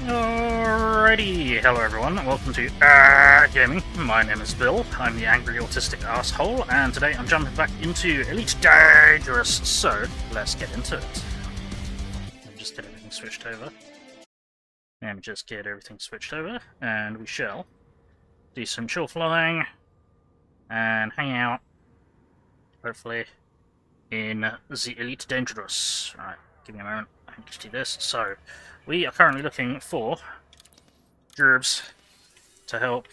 Alrighty, hello everyone, welcome to Gaming. My name is Bill, I'm the angry autistic asshole, and today I'm jumping back into Elite Dangerous, so let's get into it. Let me just get everything switched over. And we shall do some chill flying, and hang out, hopefully, in the Elite Dangerous. Right, give me a moment, I can just do this. So, we are currently looking for gerbs to help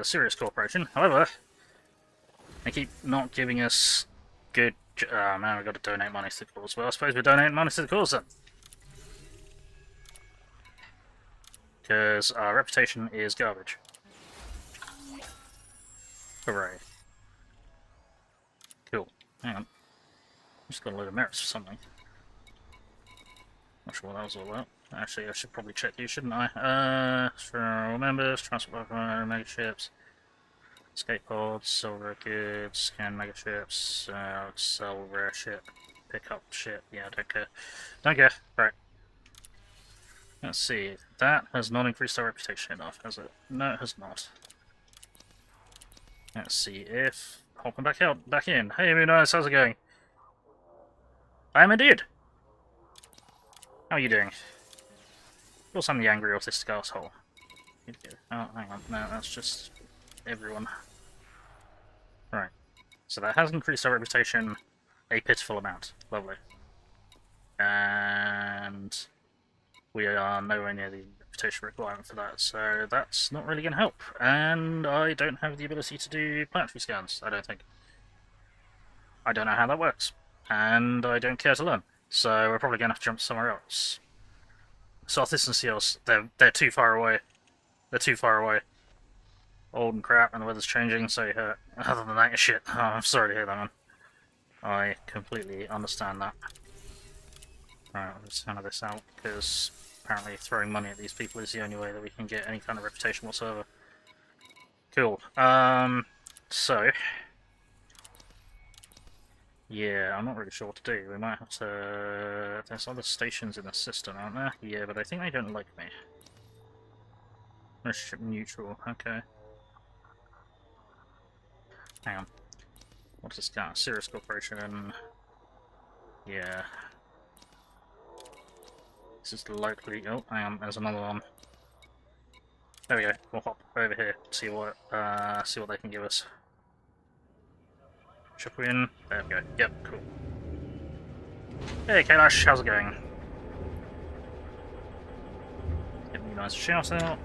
Sirius Corporation. However, they keep not giving us good... Oh man, we've got to donate money to the cause. Well, I suppose we're donating money to the cause then. Because our reputation is garbage. Hooray. Cool. Hang on. Just got a load of merits for something. Not sure what that was all about. Actually, I should probably check you, shouldn't I? For members, transport mega ships, escape pods, silver goods, scan mega ships, sell rare shit, pick up shit. Yeah, don't care. Don't care. Right. Let's see. That has not increased our reputation enough, has it? No, it has not. Let's see if hopping back in. Hey, Moonize, how's it going? I am indeed. How are you doing? Of course, I'm the angry autistic asshole. Oh, hang on. No, that's just everyone. Right. So that has increased our reputation a pitiful amount. Lovely. And we are nowhere near the reputation requirement for that, so that's not really going to help. And I don't have the ability to do planetary scans, I don't think. I don't know how that works. And I don't care to learn. So we're probably going to have to jump somewhere else. Southeast and Seals, they're too far away. They're too far away. Old and crap, and the weather's changing, so other than that, you're shit. Oh, I'm sorry to hear that, man. I completely understand that. Right, let's handle this out, because apparently throwing money at these people is the only way that we can get any kind of reputation whatsoever. Cool. So... yeah, I'm not really sure what to do. We might have to... there's other stations in the system, aren't there? Yeah, but I think they don't like me. Relationship neutral, okay. Hang on. What's this guy? Sirius Corporation. Yeah. This is likely... oh, hang on, there's another one. There we go. We'll hop over here, see what they can give us. Should we in? There we go. Yep, cool. Hey Kailash, how's it going? Give me a nice shout out.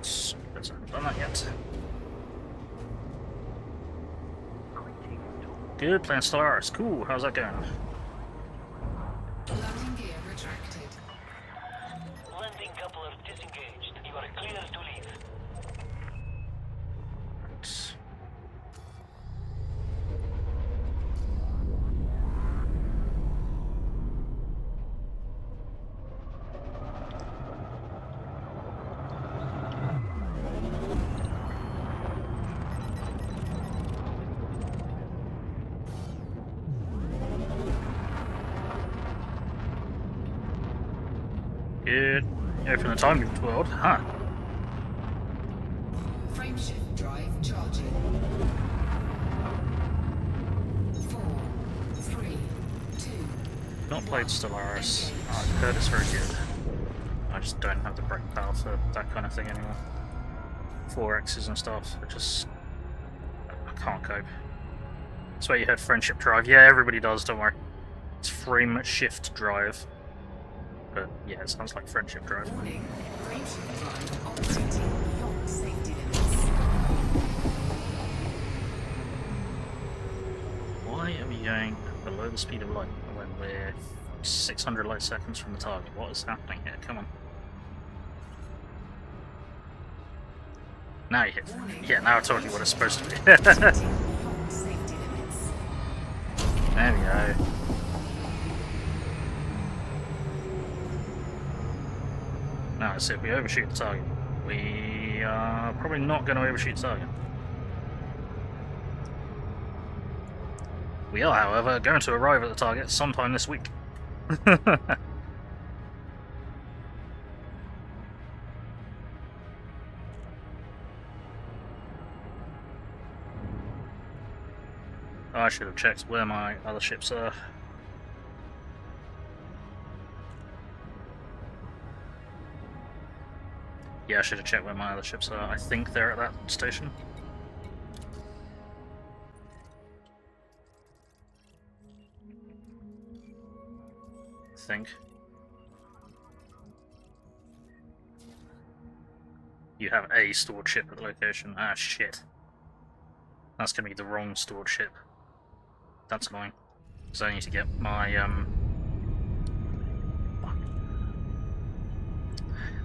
Because I haven't done that yet. Good, playing Stellaris. Cool, how's that going? Landing gear retracted. Landing coupler disengaged. You are clear to leave. Right. Good. Yeah, from the time of the world, huh? Frameshift drive charging. 4, 3, 2. Not played Stellaris. I've heard it's very good. I just don't have the brain power for that kind of thing anymore. 4X's and stuff, I can't cope. That's why you had friendship drive. Yeah, everybody does, don't worry. It's frame shift drive. But yeah, it sounds like friendship drive. Warning. Frameshift drive operating beyond safety limits. Why are we going below the speed of light when we're 600 light seconds from the target? What is happening here? Come on. Now you hit. Yeah, now I told you what it's supposed to be. Beyond safety limits. There we go. Now let's see if we overshoot the target. We are probably not going to overshoot the target. We are, however, going to arrive at the target sometime this week. should have checked where my other ships are. Yeah, I should have checked where my other ships are. I think they're at that station. I think. You have a stored ship at the location. Ah, shit. That's gonna be the wrong stored ship. That's annoying. Because I need to get my,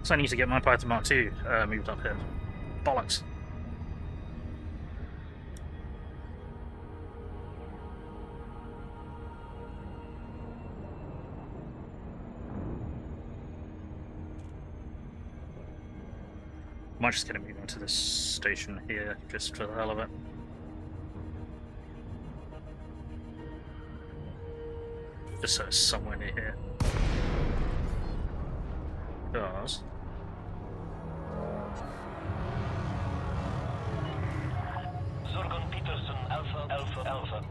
So I need to get my Python Mark II moved up here. Bollocks. Might just get it moving to this station here, just for the hell of it. Just so it's somewhere near here. Because... Zorgon Peterson, Alpha, Alpha, Alpha.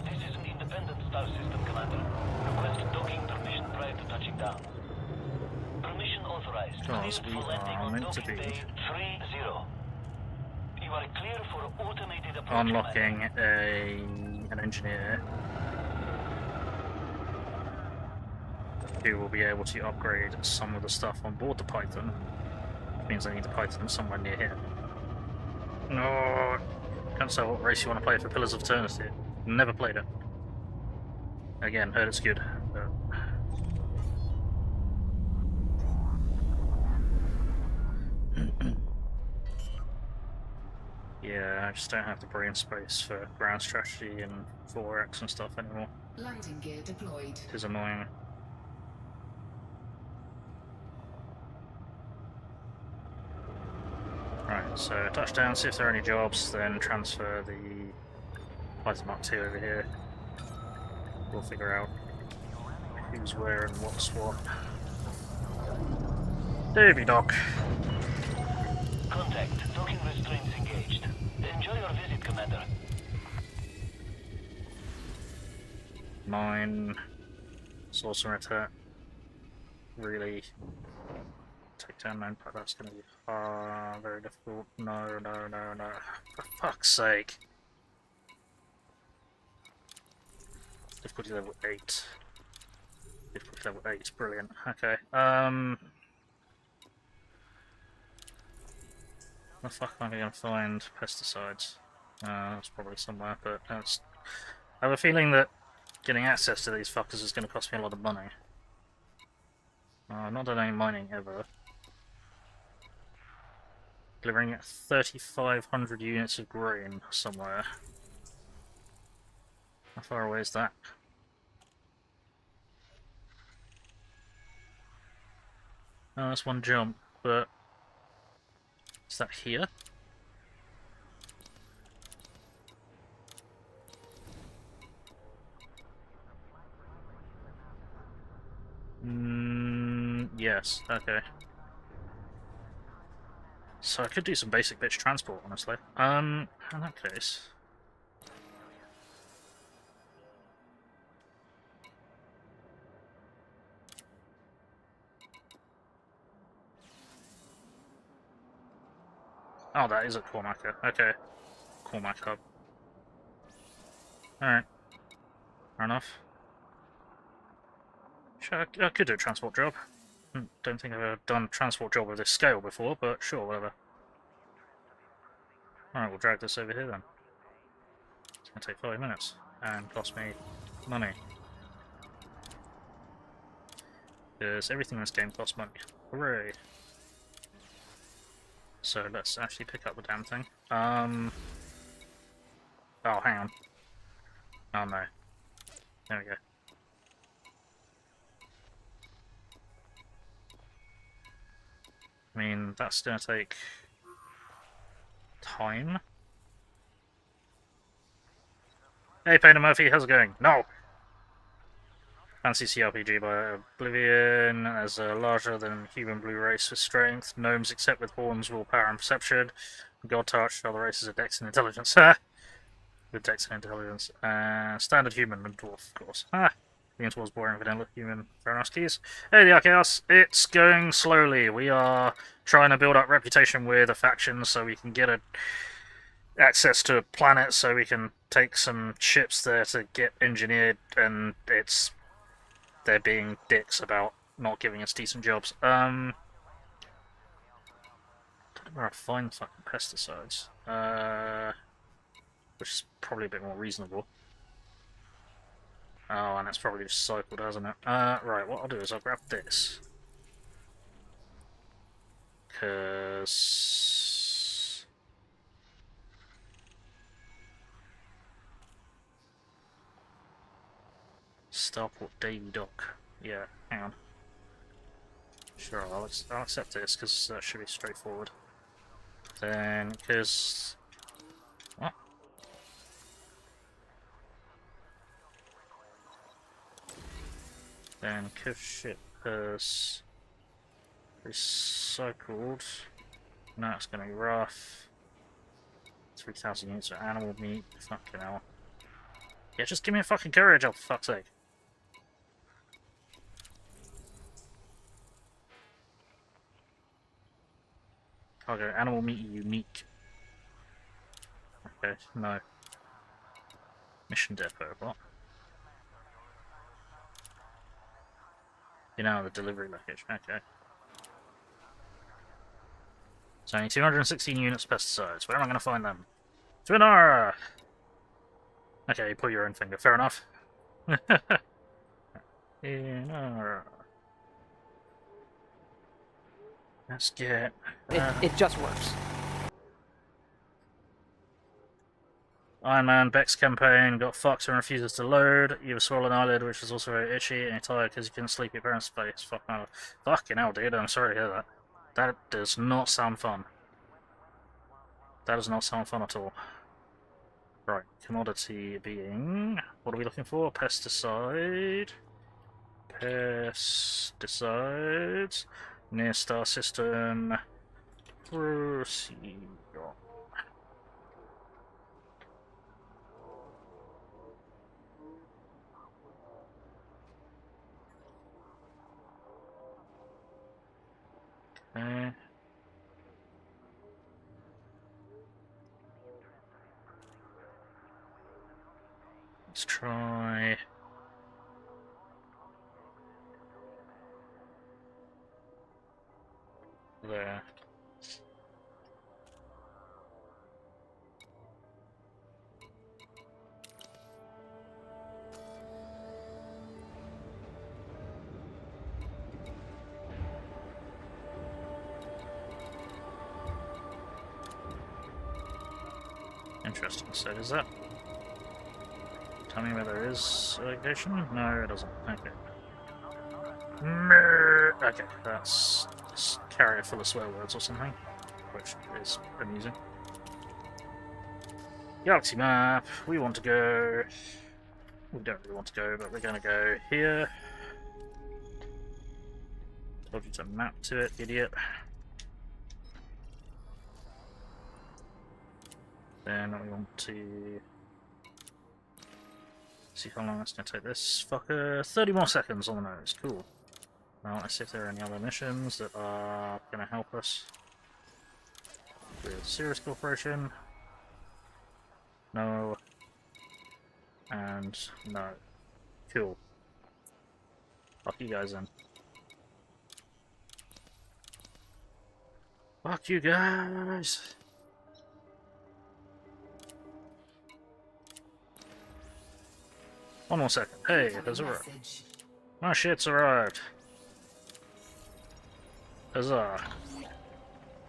This is an independent star system, Commander. Request docking permission prior to touching down. Permission authorized. Because we Cleared for landing are on meant to docking be bay 30. You are clear for automated approach. unlocking an engineer who will be able to upgrade some of the stuff on board the Python. Which means I need the Python somewhere near here. No, can't say what race you want to play for Pillars of Eternity. Never played it. Again, heard it's good. But... yeah, I just don't have the brain space for ground strategy and 4X and stuff anymore. Landing gear deployed. It is annoying. Right, so touchdown, see if there are any jobs, then transfer the Python Mark II over here. We'll figure out who's where and what's what. Davy Doc. Contact. Docking restraints engaged. Enjoy your visit, Commander. Mine. Sorcerer attack. Really. Take down main part, that's going to be very difficult. No, no, no, no. For fuck's sake. Difficulty level 8. Difficulty level 8, brilliant. Okay. Where the fuck am I going to find pesticides? That's probably somewhere, but that's... I have a feeling that getting access to these fuckers is going to cost me a lot of money. I've not done any mining ever. Delivering 3,500 units of grain somewhere. How far away is that? Oh, that's one jump, but... is that here? Yes, okay. So I could do some basic bitch transport, honestly. In that case... oh, that is a Cormac. Okay. Cormac hub. Alright. Fair enough. Sure, I could do a transport job. Don't think I've ever done a transport job of this scale before, but sure, whatever. Alright, we'll drag this over here then. It's going to take 5 minutes, and cost me money. Because everything in this game costs money. Hooray! So let's actually pick up the damn thing. Oh, hang on. Oh no. There we go. I mean, that's gonna take... time? Hey, Painter Murphy, how's it going? No! Fancy CRPG by Oblivion as a larger than human blue race with strength. Gnomes except with horns, willpower and perception. God touch, other races are dex and intelligence. with Dex and intelligence. Standard human and dwarf, of course. Ah, leaning towards boring vanilla human. Fair enough, keys. Hey, the Archaeos. It's going slowly. We are trying to build up reputation with a faction so we can get access to a planet so we can take some ships there to get engineered, and they're being dicks about not giving us decent jobs. Don't know where I find fucking pesticides. Which is probably a bit more reasonable. Oh, and it's probably just cycled, hasn't it? Right, what I'll do is I'll grab this. Because... Starport Davy Dock. Yeah, hang on. Sure, I'll accept this, because that should be straightforward. Then, because... What? Then, because shit has recycled, now it's going to be rough. 3,000 units of animal meat, fucking hell. Yeah, just give me a fucking courage, oh, for fuck's sake. Okay, animal meat unique. Okay, no. Mission depot, what? You know, the delivery location, okay. So only 216 units of pesticides. Where am I going to find them? Twinara! Okay, pull your own finger, fair enough. Twinara. Let's get... It just works. Iron Man, Beck's campaign, got fucked and refuses to load. You have a swollen eyelid, which is also very itchy, and you're tired because you couldn't sleep your parents' face. Fucking hell, dude, I'm sorry to hear that. That does not sound fun. That does not sound fun at all. Right, commodity being... What are we looking for? Pesticide. Pesticides. Near star system. Proceed. Okay. Let's try... There. Interesting. So does that tell me where there is a location? No, it doesn't. Okay. Okay, that's a carrier full of swear words or something, which is amusing. Galaxy map. We want to go. We don't really want to go, but we're going to go here. Told you to map to it, idiot. Then we want to see how long it's going to take this fucker. 30 more seconds on the nose. Cool. Now let's see if there are any other missions that are going to help us with Sirius Corporation. No. And no. Cool. Fuck you guys then. Fuck you guys! One more second. Hey, it has arrived. My shit's arrived. Huzzah.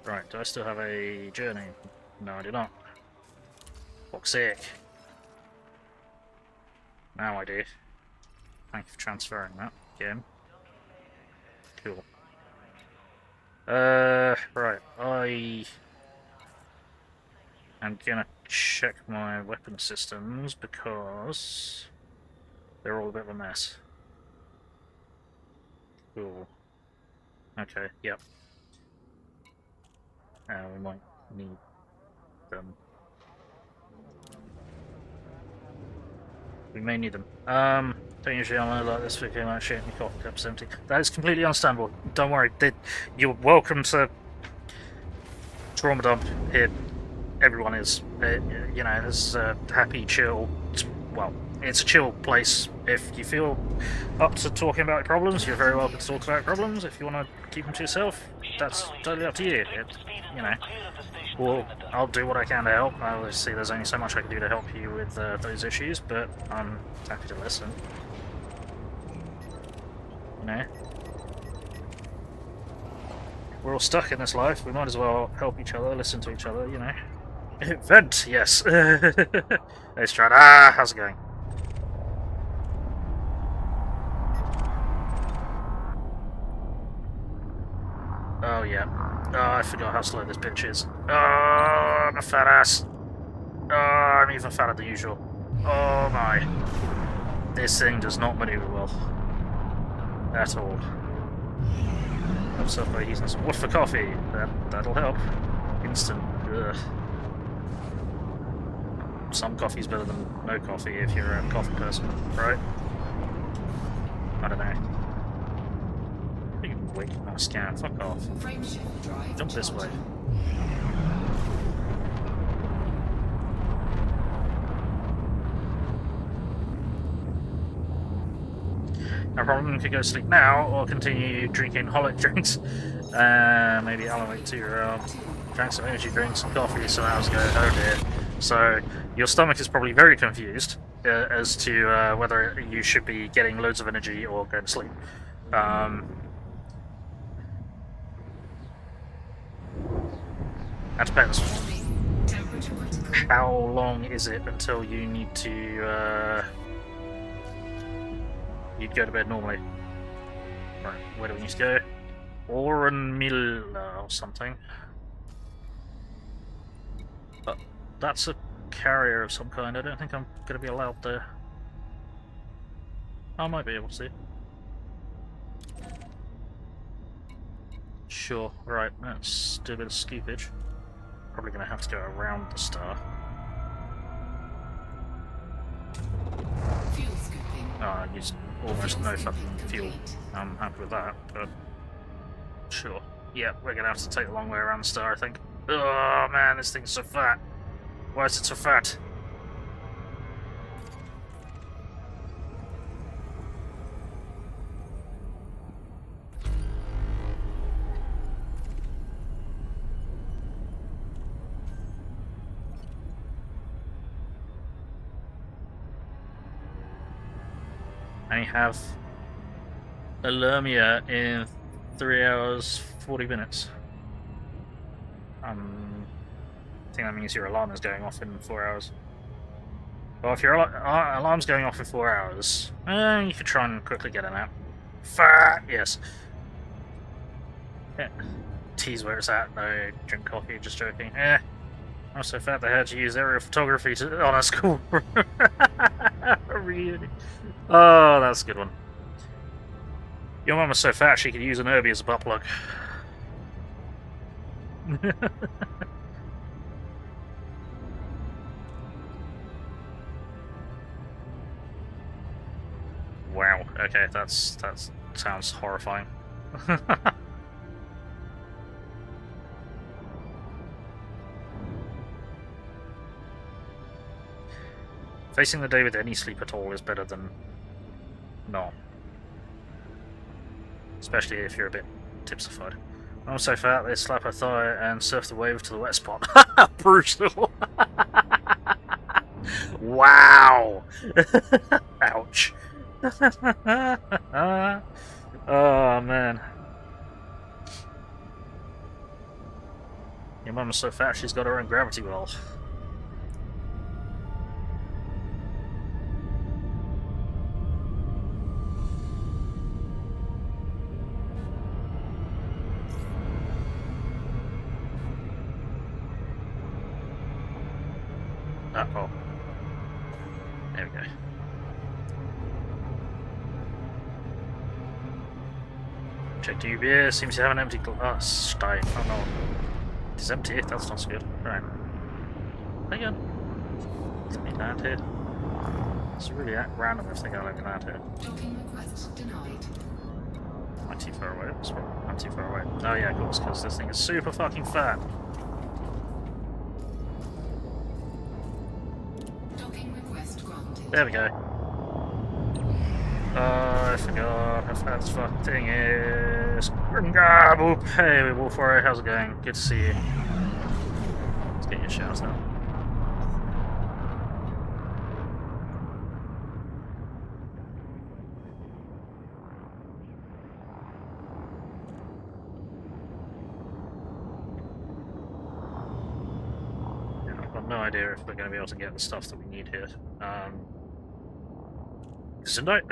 Right, do I still have a journey? No, I do not. Fuck's sake. Now I do. Thank you for transferring that game. Cool. Right, I am gonna check my weapon systems because they're all a bit of a mess. Cool. Okay, yep. We might need them. We may need them. Don't usually unload like this if you like shit and your coffee cup's empty. That is completely understandable. Don't worry. You're welcome to trauma dump here. Everyone is. You know, this is a happy, chill. Well, it's a chill place. If you feel up to talking about problems, you're very welcome to talk about problems. If you want to keep them to yourself, that's totally up to you. You know, well, I'll do what I can to help. Obviously, there's only so much I can do to help you with those issues, but I'm happy to listen. You know, we're all stuck in this life. We might as well help each other, listen to each other. You know, vent, yes. Let's try. How's it going? Oh yeah. Oh, I forgot how slow this bitch is. Oh, I'm a fat ass. Oh, I'm even fatter than usual. Oh my. This thing does not maneuver well. At all. Helps up by using some wood for coffee. That'll help. Instant. Ugh. Some coffee's better than no coffee if you're a coffee person, right? I don't know. You can wait on a scan. Fuck off. Frameshift drive Jump this way. charging. No problem, you could go sleep now or continue drinking holic drinks. Maybe elevate to your drank some energy drinks and coffee some hours ago. Oh dear. So your stomach is probably very confused as to whether you should be getting loads of energy or going to sleep. That depends. Warning. Temperature critical. How long is it until you need to you'd go to bed normally? Right, where do we need to go? Orenmilla or something. But that's a carrier of some kind. I don't think I'm going to be allowed there. I might be able to. Sure, right, let's do a bit of scoopage. Probably going to have to go around the star. Fuel scooping. Oh, I used almost no fucking fuel. I'm happy with that, but sure. Yeah, we're gonna have to take the long way around the star, I think. Oh man, this thing's so fat. Why is it so fat? I have Alermia in 3 hours 40 minutes. I think that means your alarm is going off in 4 hours. Well, if your alarm's going off in 4 hours, you could try and quickly get a nap. Fat, yes. Yeah. Tease where it's at. No, drink coffee. Just joking. I'm so fat they had to use aerial photography on a school reunion. Oh, that's a good one. Your mum was so fat she could use an Herbie as a butt plug. Wow. Okay, that sounds horrifying. Facing the day with any sleep at all is better than not. Especially if you're a bit tipsified. I'm so fat they slap a thigh and surf the wave to the wet spot. Brutal. Wow. Ouch. Oh man. Your mum's so fat she's got her own gravity well. Uh-oh. There we go. Check tube, yeah, seems to have an empty glass stein. Oh no. It's empty, that's not so good. Right. Again. Let me land here. It's really random if they go like that here. Docking request denied. Am I too far away? I'm too far away. Oh yeah, of course, because this thing is super fucking fat. Docking request granted. There we go. I forgot how fat this fucking thing is. Hey, Wolfwarrior, how's it going? Good to see you. Let's get your shouts now. I've got no idea if we're going to be able to get the stuff that we need here. Zindite?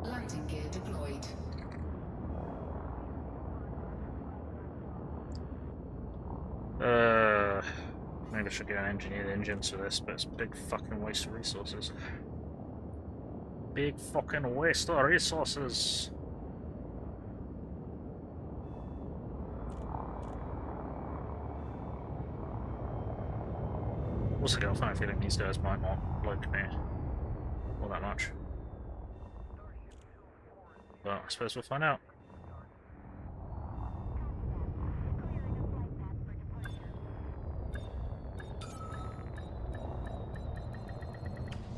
Landing gear deployed. Maybe I should go and engineer the engines for this, but it's a big fucking waste of resources. Big fucking waste of resources. Also got a funny feeling these guys might not like me all that much. But I suppose we'll find out.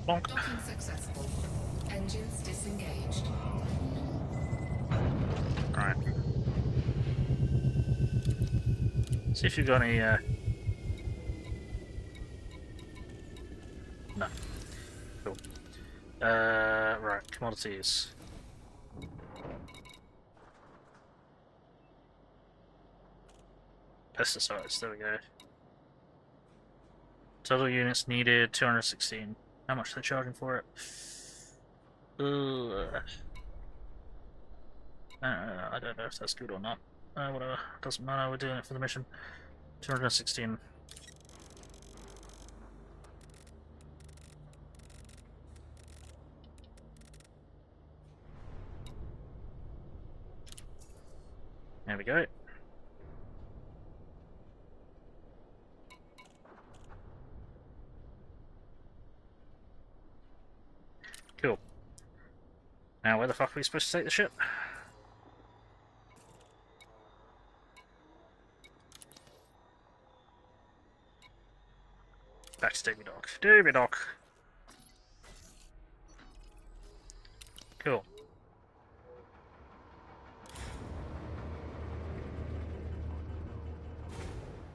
Bonk. Docking successful. Engines disengaged. Alright. See if you've got any, No. Cool. Right, commodities. Pesticides, there we go. Total units needed, 216. How much are they charging for it? I don't know if that's good or not. Whatever, doesn't matter, we're doing it for the mission. 216. There we go. Cool. Now, where the fuck are we supposed to take the ship? Back to Davy Dock. Davy Dock! Cool.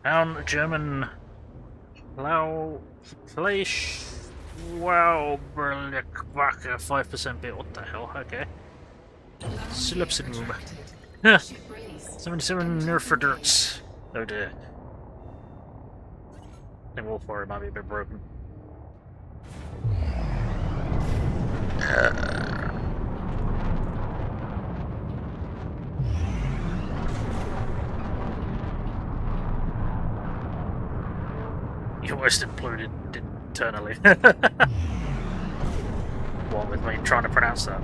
Found German Fleisch Wauberlichwache 5% bit. What the hell? Okay. Slipsidum. 77 Nerferdurts. Oh dear. I think Wolfwarrior might be a bit broken. You almost imploded internally. What with me trying to pronounce that?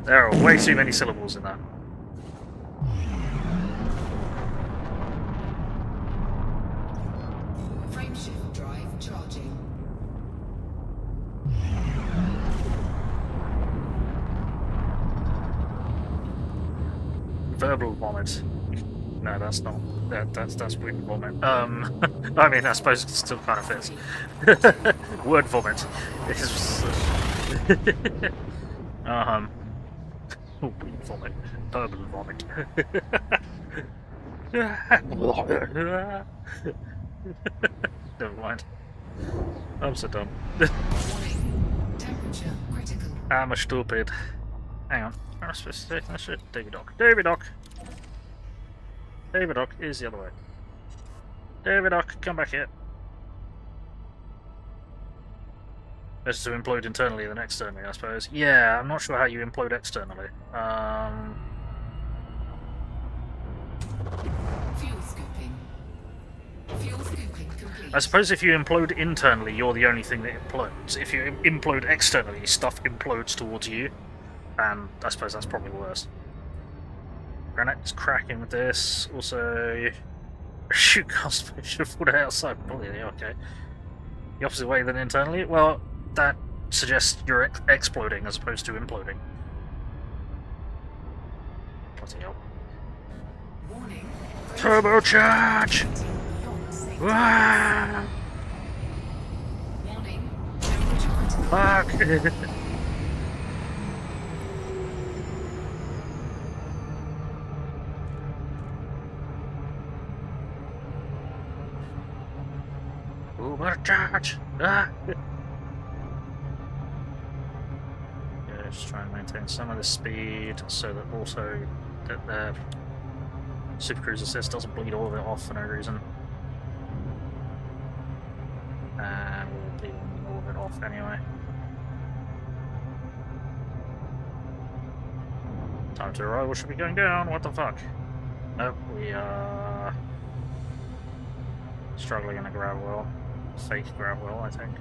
There are way too many syllables in that. Frameshift drive charging. Verbal vomit. No, that's not. That's wind vomit. I mean, I suppose it still kind of fits. Word vomit. It's wind vomit. Verbal vomit. Never mind. I'm so dumb. Warning. Temperature critical. I'm stupid. Hang on. I'm supposed to take that shit. Davy Dock. Davy Dock! Davy Dock is the other way. Davy Dock, come back here. Better to implode internally than externally, I suppose. Yeah, I'm not sure how you implode externally. Fuel scooping. Fuel scooping complete. I suppose if you implode internally, you're the only thing that implodes. If you implode externally, stuff implodes towards you, and I suppose that's probably worse. Granite's cracking with this. Also, shoot constipation for the outside. Probably okay. The opposite way than internally. Well, that suggests you're exploding as opposed to imploding. Bloody hell. Warning. Turbocharge! Beyond safe. Ah, Warning. Temperature critical. fuck! Overcharge! Ah! Yeah, just try and maintain some of the speed so that also that the Super Cruise Assist doesn't bleed all of it off for no reason. And we're bleeding all of it off anyway. Time to arrival should be going down, what the fuck? Nope, we are struggling in a grab wheel. Fake grab wheel, I think.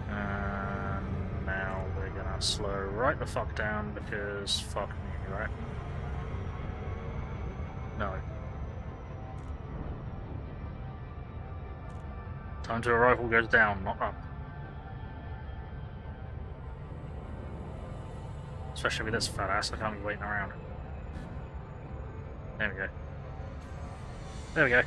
And now we're gonna slow right the fuck down because fuck me, right? No. Time to arrival goes down, not up. Especially with this fat ass, I can't be waiting around. There we go. There we go.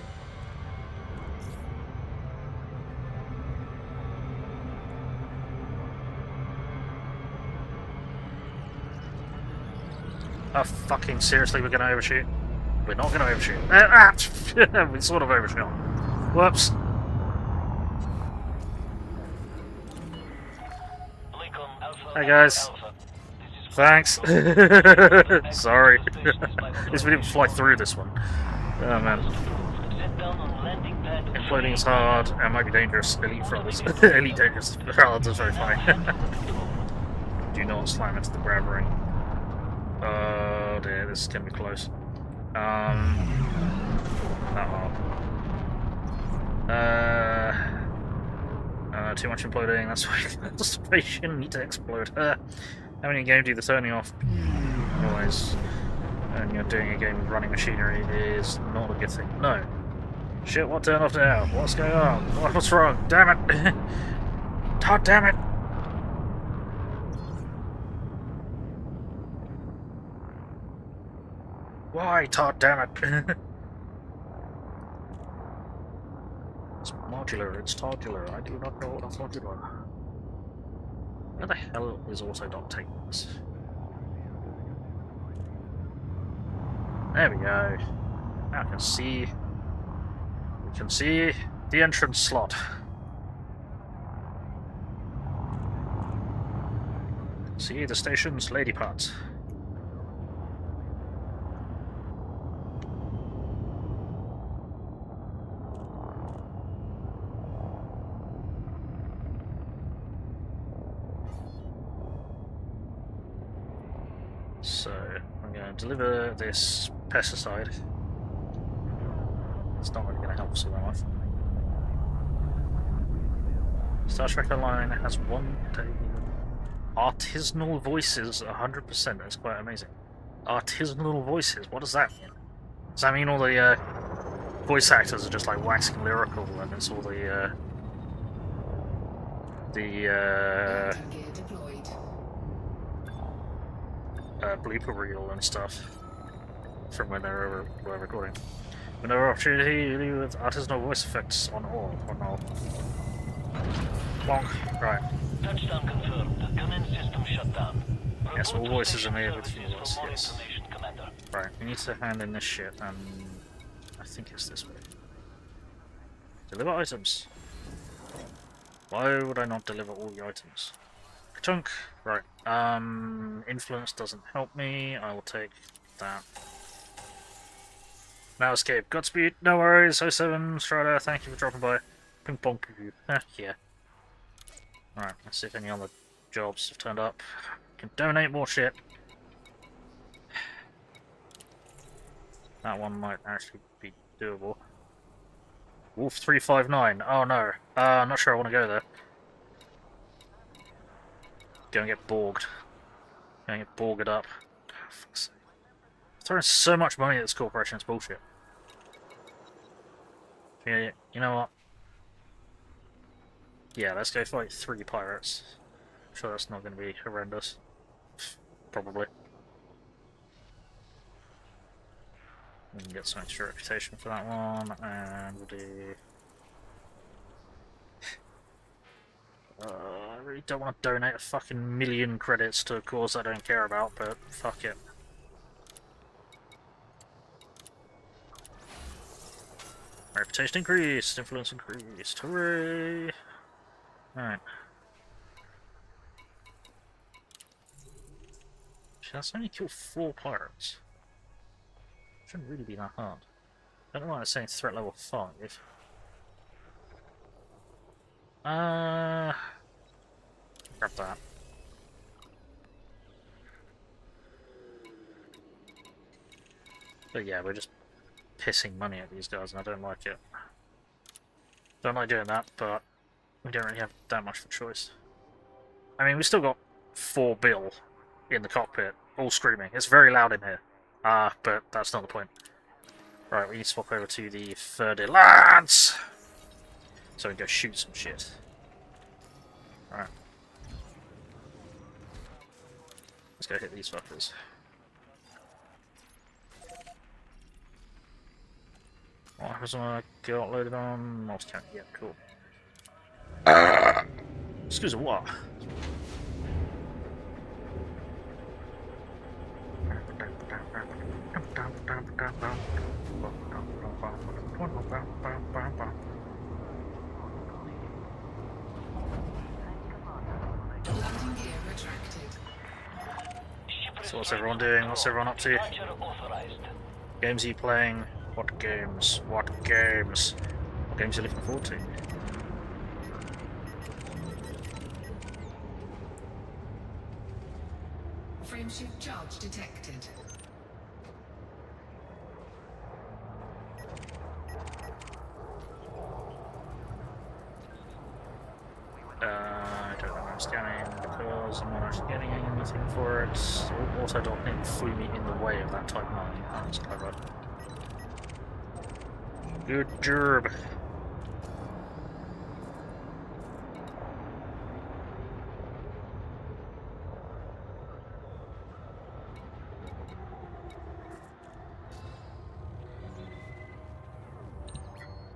Oh, fucking seriously, we're gonna overshoot? We're not gonna overshoot. We sort of overshot. Whoops. Lincoln Alpha. Hey guys. Alpha. This is Thanks. Sorry. At least we didn't fly through this one. Oh man. Set down on landing pad. Imploding is hard and might be dangerous. Elite front is elite dangerous. Front is very funny. Do not slam into the grab ring. Oh dear, this is gonna be close. Too much imploding, that's why constipation, need to explode. Having a game do the turning off noise and you're doing a game with running machinery is not a good thing. No. Shit, what turned off now? What's going on? What's wrong? Damn it! God damn it! Why, Todd, damn it! It's modular, it's todular, I do not know what a modular. Where the hell is Autodoc taking this? There we go. Now we can see the entrance slot. See the station's lady parts. So, I'm going to deliver this pesticide. It's not really going to help us that much. Star Trek Online has one day. Artisanal voices, 100%. That's quite amazing. Artisanal voices, what does that mean? Does that mean all the voice actors are just like waxing lyrical and it's all the Gear deployed. blooper reel and stuff from when they were recording. Whenever opportunity with artisanal voice effects on all. Bonk. Right. Touchdown confirmed. Command system shut down. Yes, all voices are made with Services humans, for more yes. information, Commander. Right, we need to hand in this shit and I think it's this way. Deliver items. Why would I not deliver all the items? Chunk. Right. Influence doesn't help me. I will take that. Now escape. Godspeed. No worries. 07 Strider. Thank you for dropping by. Ping pong. Yeah. Alright. Let's see if any other jobs have turned up. Can donate more shit. That one might actually be doable. Wolf 359. Oh no. I'm not sure I want to go there. Go and get borged. Go and get borged up. Oh, fuck's sake. Throwing so much money at this corporation, it's bullshit. Yeah, you know what? Yeah, let's go fight 3 pirates. I'm sure that's not going to be horrendous. Probably. We can get some extra reputation for that one, and we'll do... I really don't want to donate a fucking million credits to a cause I don't care about, but fuck it. Reputation increased, influence increased, hooray! Alright. That's only killed 4 pirates. Shouldn't really be that hard. I don't know why it's saying threat level 5. Grab that. But yeah, we're just pissing money at these guys and I don't like it. Don't like doing that, but we don't really have that much of a choice. I mean, we still got 4 Bill in the cockpit, all screaming. It's very loud in here. But that's not the point. Right, we need to swap over to the Ferdinand, so we can go shoot some shit. Alright. Let's go hit these fuckers. What happens when I get loaded on? Mouse count. Yeah, cool. Excuse me, what? Landing gear retracted. So what's everyone doing? What's everyone up to? Departure authorized. Games are you playing? What games? What games? What games are you looking forward to? Frameshift charge detected. I don't know where I'm scanning because I'm not actually getting anything for it. Also, don't flew me in the way of that type 9. That's clever. Good job.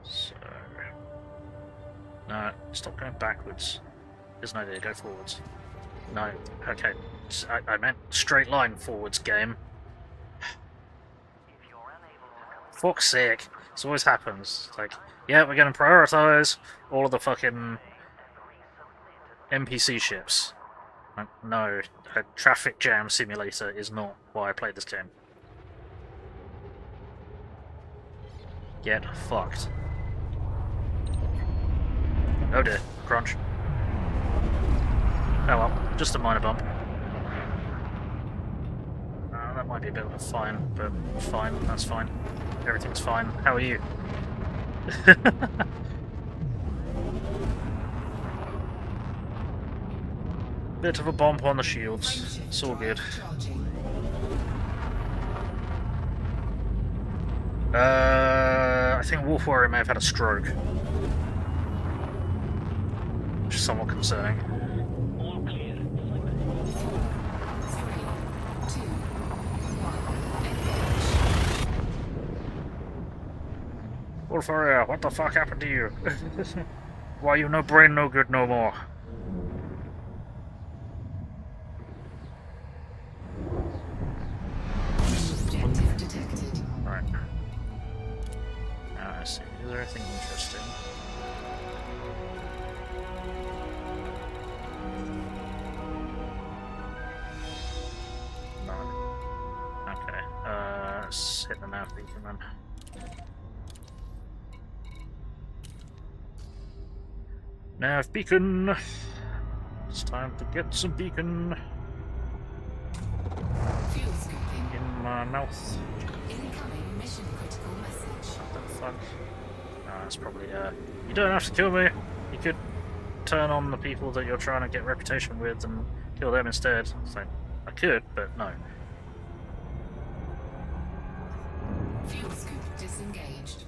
So, no, stop going backwards. There's no idea, go forwards. No, okay. I meant straight line forwards, game. Fuck's sake. This always happens. It's like, yeah, we're going to prioritize all of the fucking NPC ships. Like, no, a traffic jam simulator is not why I played this game. Get fucked. Oh dear, crunch. Oh well, just a minor bump. That might be a bit of a fine, but fine, that's fine. Everything's fine. How are you? Bit of a bump on the shields. It's all good. I think Wolf Warrior may have had a stroke. Which is somewhat concerning. All clear. 3, 2, 1, engage. Wolf Warrior, what the fuck happened to you? Why you no brain no good no more? Objective detected. Right. Now I see. Is there anything interesting? No. Okay. Let's hit the nav beacon then. Nav beacon! It's time to get some beacon Fuel scooping. in my mouth. Incoming mission fuck? No, that's probably, you don't have to kill me. You could turn on the people that you're trying to get reputation with and kill them instead. So, I could, but no. Fuel scoop disengaged.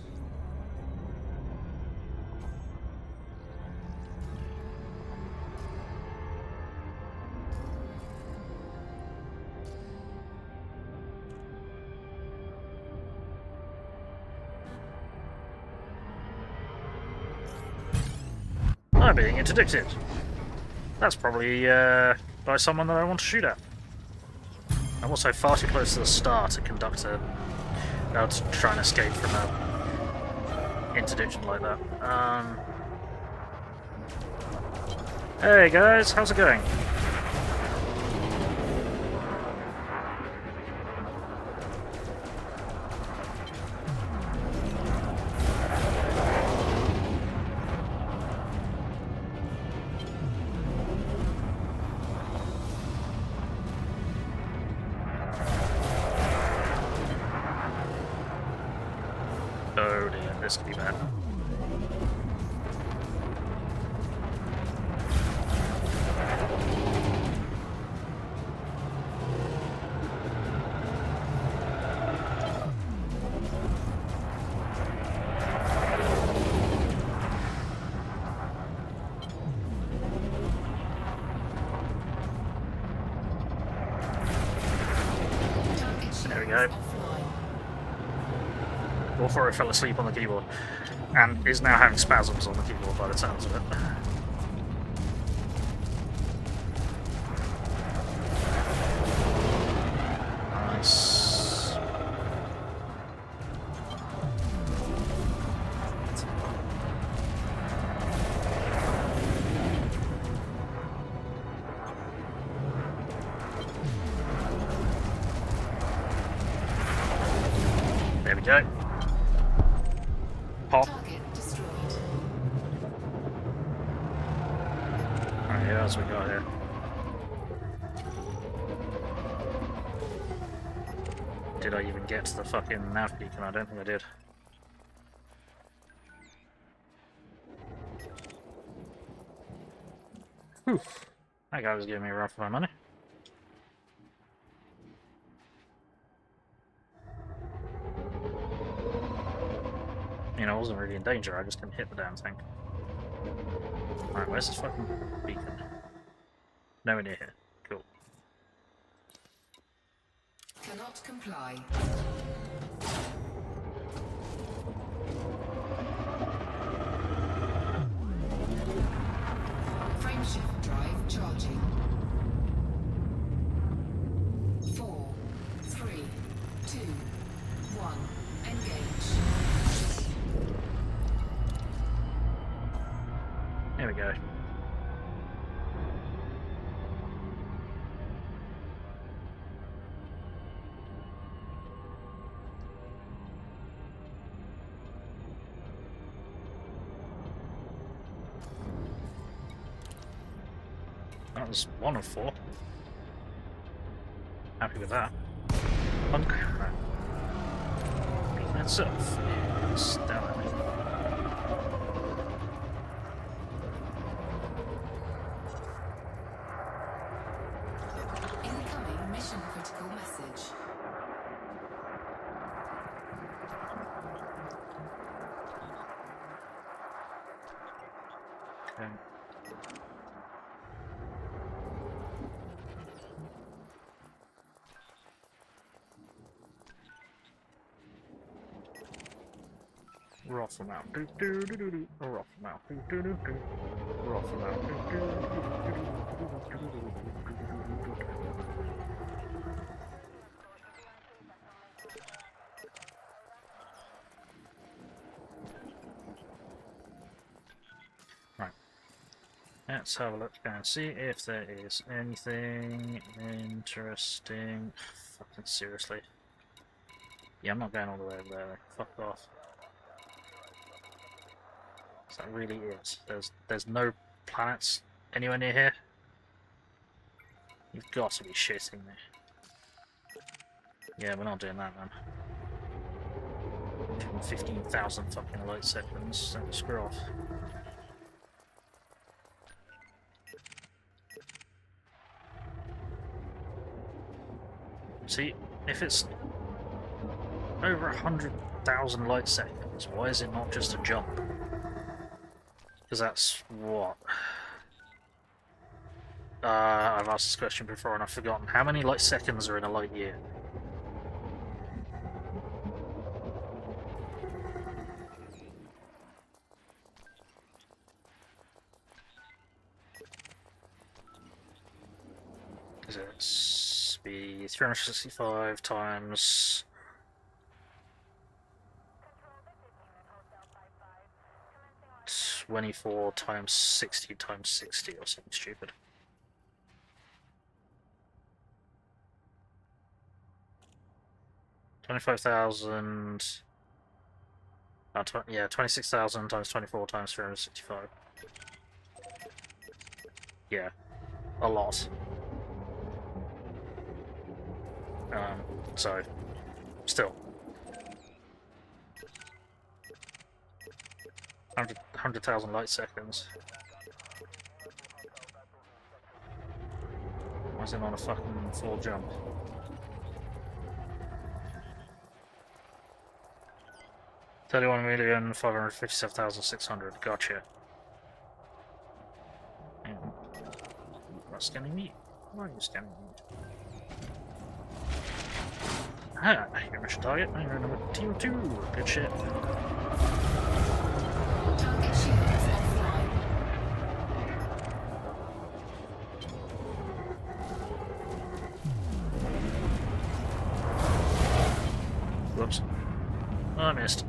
I'm being interdicted. That's probably by someone that I want to shoot at. I'm also far too close to the star to conduct a... to try and escape from a interdiction like that. Hey guys, how's it going? Oh dear, this could be bad. There we go. Before I fell asleep on the keyboard, and is now having spasms on the keyboard by the sounds of it. Nice. There we go. Pop. Target destroyed. Alright, what else we got here? Did I even get to the fucking nav beacon? I don't think I did. Whew. That guy was giving me a run for my money. You know, I wasn't really in danger, I just couldn't hit the damn thing. Alright, where's this fucking beacon? Nowhere near here. Cool. Cannot comply. Frameshift drive charging. 4, 3, 2, 1. Engage. There we go. That was 1 of 4. Happy with that. Punk. Beacon itself is down at me. Incoming mission critical message. Okay. Rough them out. Do do do do do. Rough them out. Do do do do. Rough them out. Do do do do do. Right. Let's have a look and see if there is anything interesting. Fucking seriously. Yeah, I'm not going all the way over there. Fuck off. Is that really it? There's no planets anywhere near here? You've got to be shitting me. Yeah, we're not doing that, man. 115,000 fucking light seconds, so screw off. See, if it's over 100,000 light seconds, why is it not just a jump? Because that's what? I've asked this question before and I've forgotten. How many light seconds are in a light year? Is it be 365 times 24 times 60 times 60 or something stupid? $25,000. Yeah, 26,000 times 24 times 365. Yeah, a lot. So, still. 100,000 light seconds. Why is it not a fucking full jump? $31,557,600. Gotcha. Not scanning me. Why are you scanning me? Ah, your mission target. You're number Team 2. Good shit. Target shields offline. Whoops. Oh, I missed.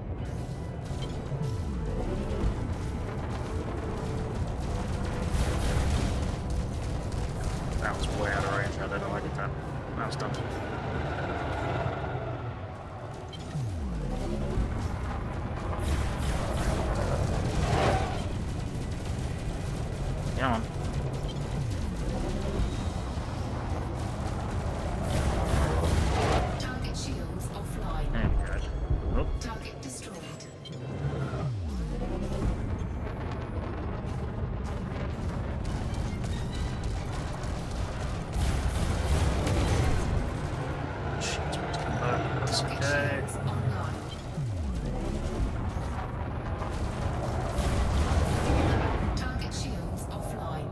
That was way out of range. I don't know why I did that. That was dumb. Come on. Target shields offline. There we go. Oh. Target destroyed. Shit, it's supposed to come back. That's Target okay. shields online. Target shields offline.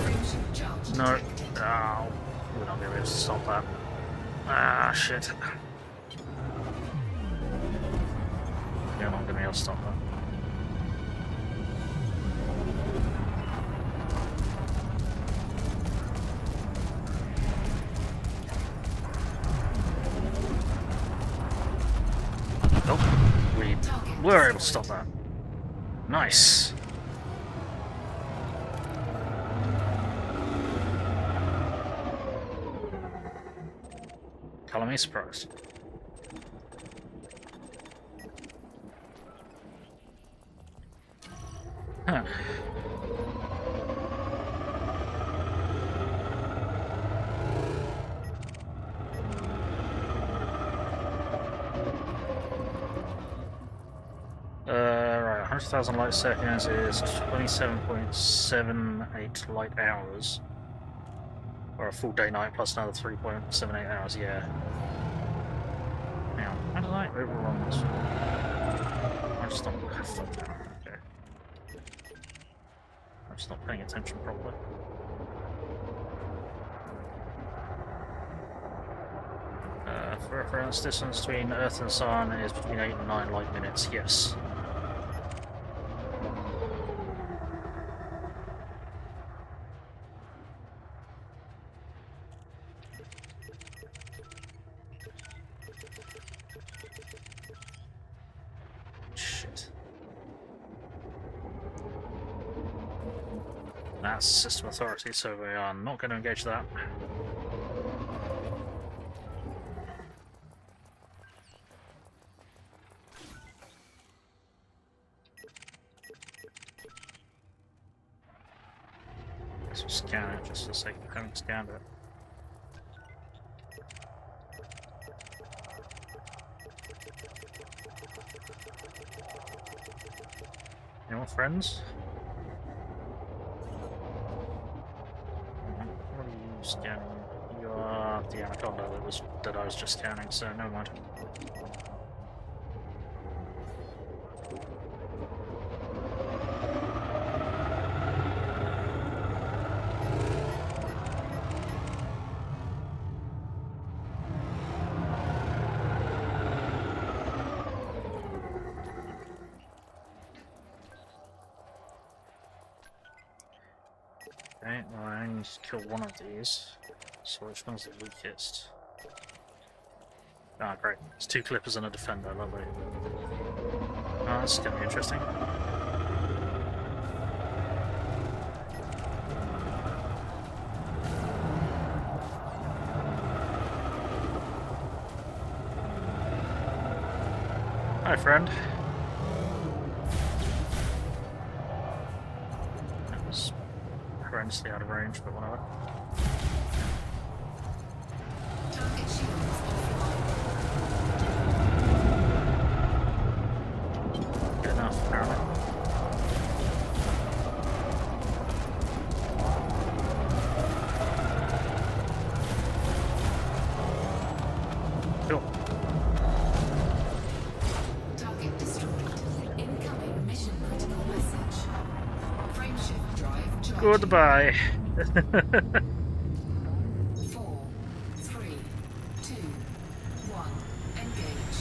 Friendship charge No. detected. Oh. We're not going to be able to stop that. Ah, shit. You're not going to be able to stop that. Nope. We were able to stop that. Nice. Color me surprised. Huh. Right, 100,000 light seconds is 27.78 light hours. Or a full day night plus another 3.78 hours, yeah. Now, how did I overrun this? I'm just not. Fuck that. Okay. I'm just not paying attention properly. For reference, distance between Earth and Sun is between 8 and 9 light minutes, yes. Shit. That's system authority, so we are not going to engage that. Guess we'll scan it just for the sake of having scanned it. You want friends? What are you scanning? You are the anaconda that I was just scanning, so never mind. Okay, well, I only need to kill one of these. So which one's the weakest? Ah, great. It's 2 clippers and a defender, lovely. Oh, that's gonna be interesting. Hi, friend. That was horrendously out of range, but whatever. Target shields offline. Good enough, apparently. Cool. Target destroyed. Incoming mission critical message. Frameshift drive charging. Goodbye. 4, 3, 2, 1. Engage.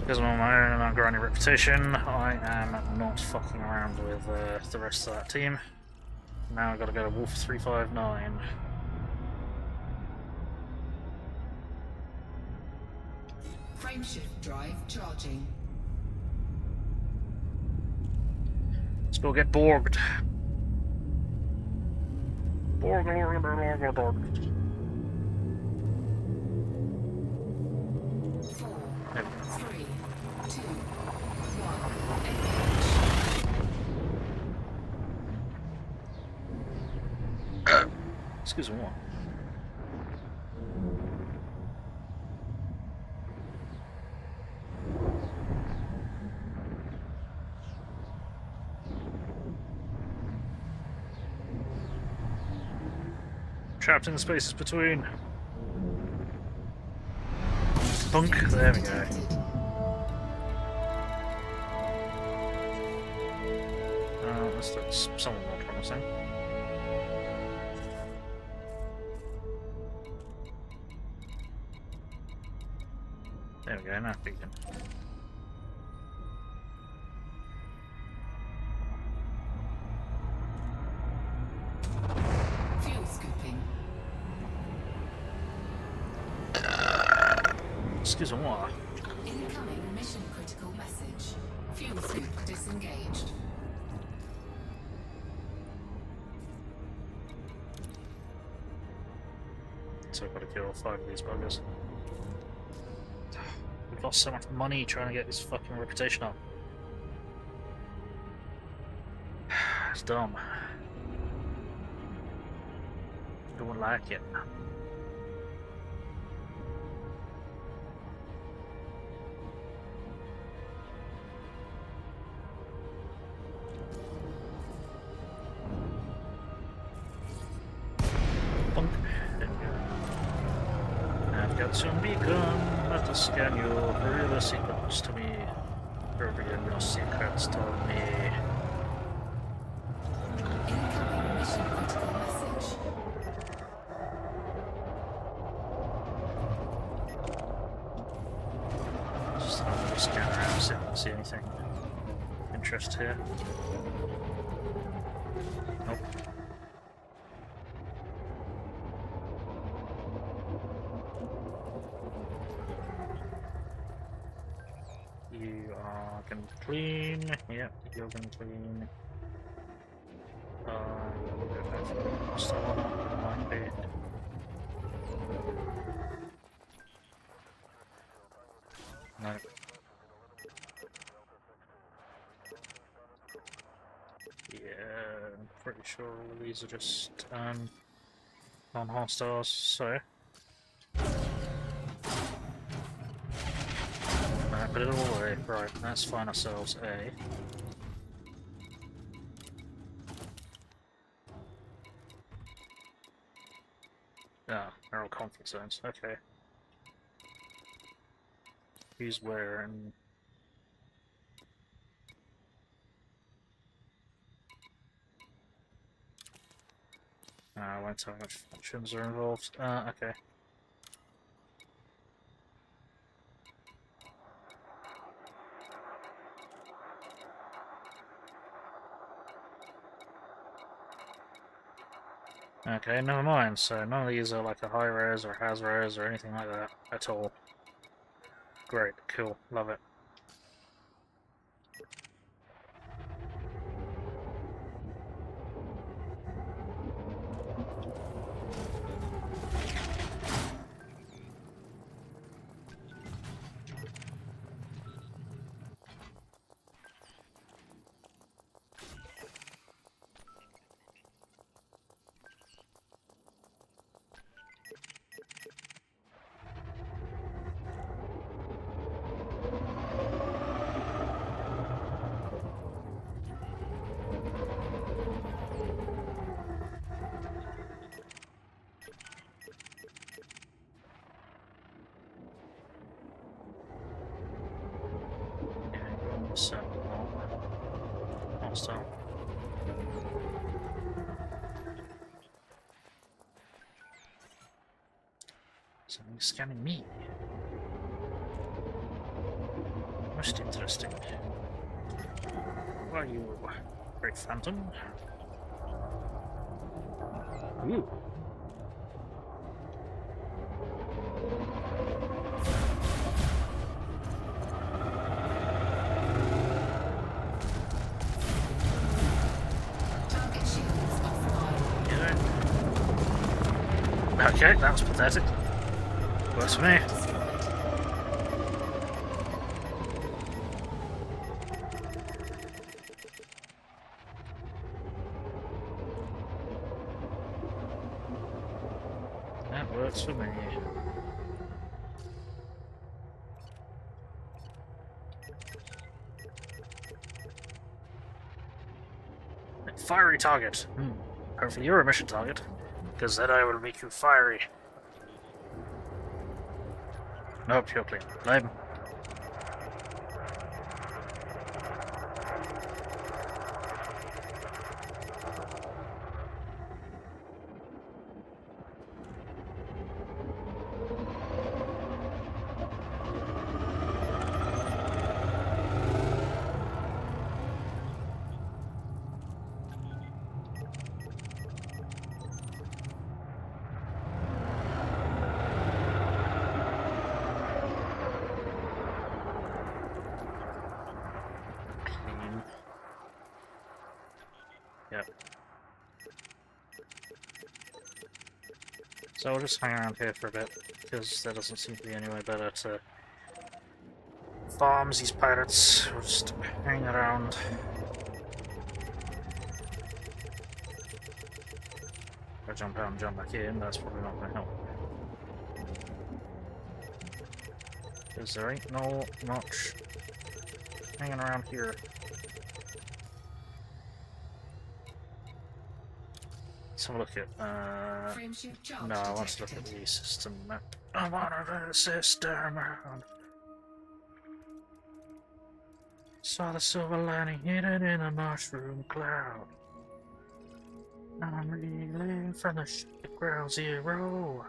Because I'm on my own and I've got any reputation, I am not fucking around with the rest of that team. Now I've got to go to Wolf 359. Frameshift drive charging. Let's go get Borged. Borg. 4, Yep. 3, 2, 1. Engage. Excuse me, what? Trapped in the spaces between. Bunk, there we go. This looks somewhat more promising. There we go, now beacon. Fuel scooping. Excuse me, what? Incoming mission critical message. Fuel scoop disengaged. So I've got to kill 5 of these buggers. We've lost so much money trying to get this fucking reputation up. It's dumb. Don't like it. Bunk. There we go. I've got some beacon. Let us scan you. Reveal the secrets to me. Reveal your secrets to me. Incoming mission critical message. Just scan around, see anything of interest here. Nope. You are going to clean. Yep, you're going to clean. Still might be. No. Yeah, I'm pretty sure all of these are just non-hostiles, so put it all away. Right, let's find ourselves a they're all conflict zones, okay. Who's where and I won't tell how much functions are involved. Okay. Okay, never mind. So none of these are like a high res or has res or anything like that at all. Great, cool, love it. So, hostile. Something scanning me. Most interesting. Who are you, Great Phantom? Ooh. Okay, that was pathetic. Works for me. That works for me. Fiery target. Hopefully you're a mission target, because then I will make you fiery. Nope, you're clean. Blame. Yep. So I'll just hang around here for a bit, because there doesn't seem to be any way better to farm these pirates. We'll just hang around. If I jump out and jump back in, that's probably not going to help. Because there ain't no much hanging around here. Let's have a look at, no, I want to look at the system map. I want to look at the system map. Saw the silver lining hidden in a mushroom cloud. I'm reeling from the ship at ground zero.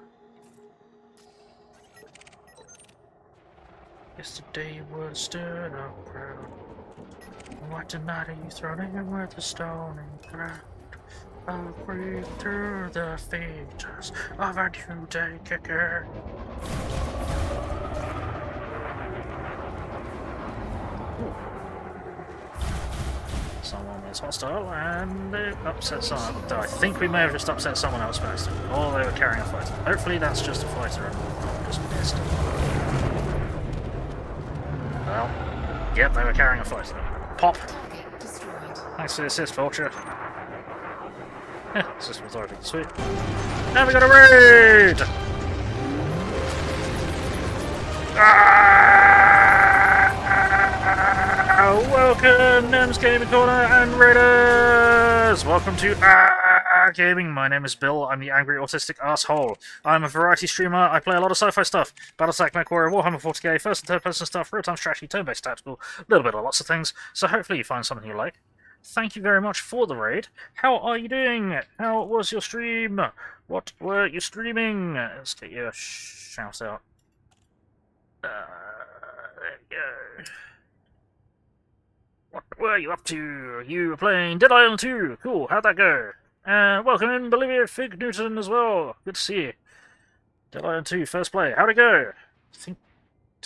Yesterday was stirred up crowd. What tonight are you thrown in with a stone and ground? I'll breathe through the features of a new day kicker. Someone is hostile, and they upset someone. I think we may have just upset someone else first. Or they were carrying a fighter. Hopefully that's just a fighter and not just missed. Well, yep, they were carrying a fighter. Pop! Target destroyed. Thanks for the assist, Vulture. System authority, sweet. Now we got a raid! Welcome, Nem's Gaming Corner and Raiders! Welcome to Gaming. My name is Bill. I'm the angry autistic asshole. I'm a variety streamer. I play a lot of sci-fi stuff. Battlestar, MechWarrior, Warhammer 40k, first and third person stuff, real-time strategy, turn-based tactical, a little bit of lots of things. So hopefully you find something you like. Thank you very much for the raid. How are you doing? How was your stream? What were you streaming? Let's get your shout out. There you go. What were you up to? You were playing Dead Island 2. Cool, how'd that go? Welcome in Bolivia Fig Newton as well. Good to see you. Dead Island 2, first play. How'd it go? Did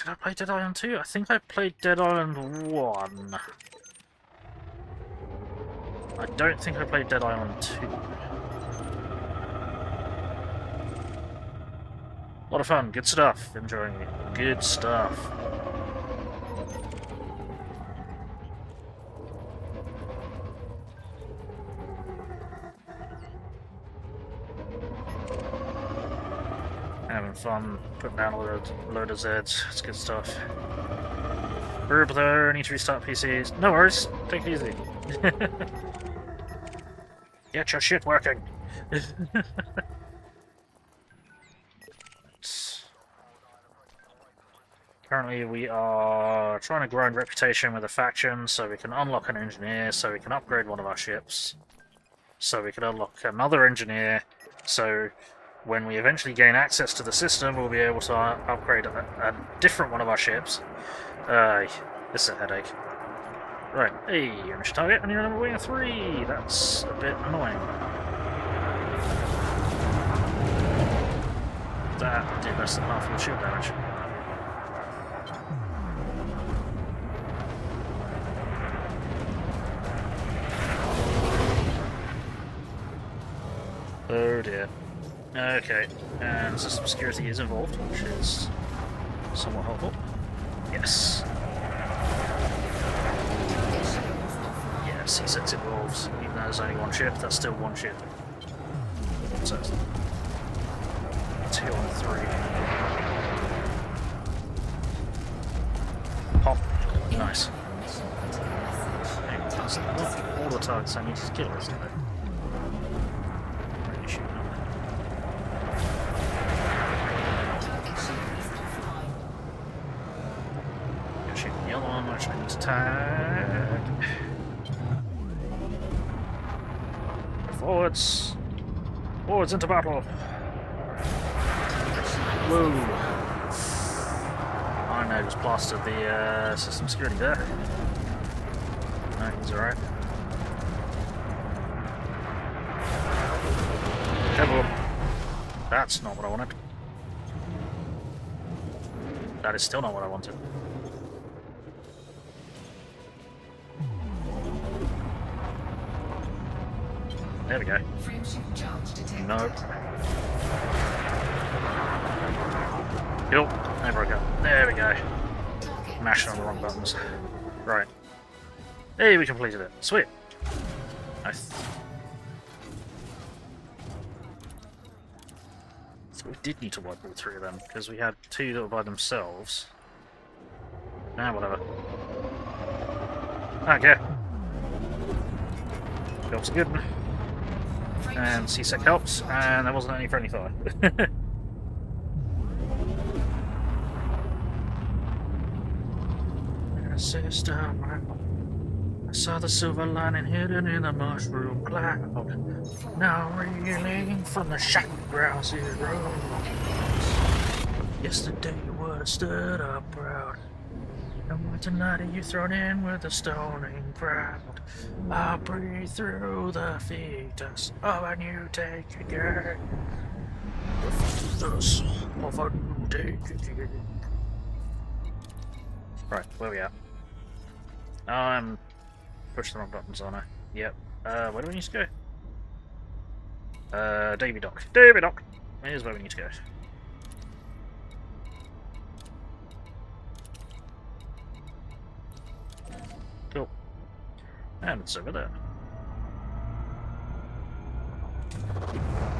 I play Dead Island 2? I think I played Dead Island 1. I don't think I played Dead Island 2. A lot of fun, good stuff. Enjoying it. Good stuff. Having fun, putting down a load of Zeds. It's good stuff. We're up there, need to restart PCs. No worries, take it easy. Get your shit working. Currently we are trying to grind reputation with a faction so we can unlock an engineer, so we can upgrade one of our ships, so we can unlock another engineer, so when we eventually gain access to the system we'll be able to upgrade a different one of our ships. This is a headache. Right, hey, image target, and you're number wing 3. That's a bit annoying. That did less than half of the shield damage. Oh dear. Okay, and system security is involved, which is somewhat helpful. Yes. Yes, he says involved. Even though there's only one ship, that's still one ship. So, 2 on 3. Pop. Nice. Hey, that's not all the targets I need to kill, isn't it? Really shooting them. Shooting the other one, which I need to tag. Forwards! Forwards into battle! Whoa! I know, just blasted the system security there. No, he's alright. Careful! That's not what I wanted. That is still not what I wanted. There we go. Nope. Kill. There we go. There we go. Mashing on the wrong buttons. Right. Hey, we completed it. Sweet. So we did need to wipe all 3 of them, because we had 2 that were by themselves. Ah, whatever. Okay. Job's a good one. And CSEC helps, and there wasn't any friendly fire. System, I saw the silver lining hidden in the mushroom cloud. Now reeling from the shattered ground zero. Yesterday you would stood up proud. And tonight you thrown in with a stoning crowd. I'll breathe through the fetus of a new take again. The fetus of a new take again. Right, where we at? I'm Push the wrong buttons on her. Yep. Where do we need to go? Davy Dock. Davy Dock! Here's where we need to go. Cool. And it's over there.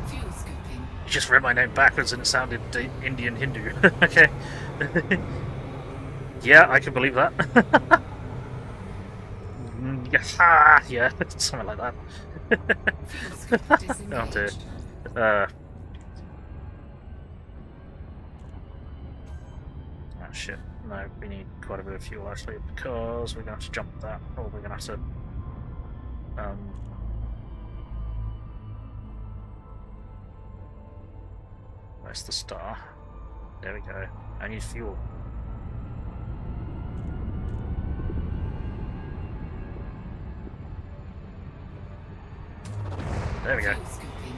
Fuel scooping. You just read my name backwards and it sounded Indian Hindu. Okay. Yeah, I can believe that. Yeah, something like that. Fuel scoop Oh dear. disengaged. Oh shit. No, we need quite a bit of fuel actually because we're going to have to jump that, or we're going to have to. Where's the star? There we go. I need fuel. There we go. Fuel scooping.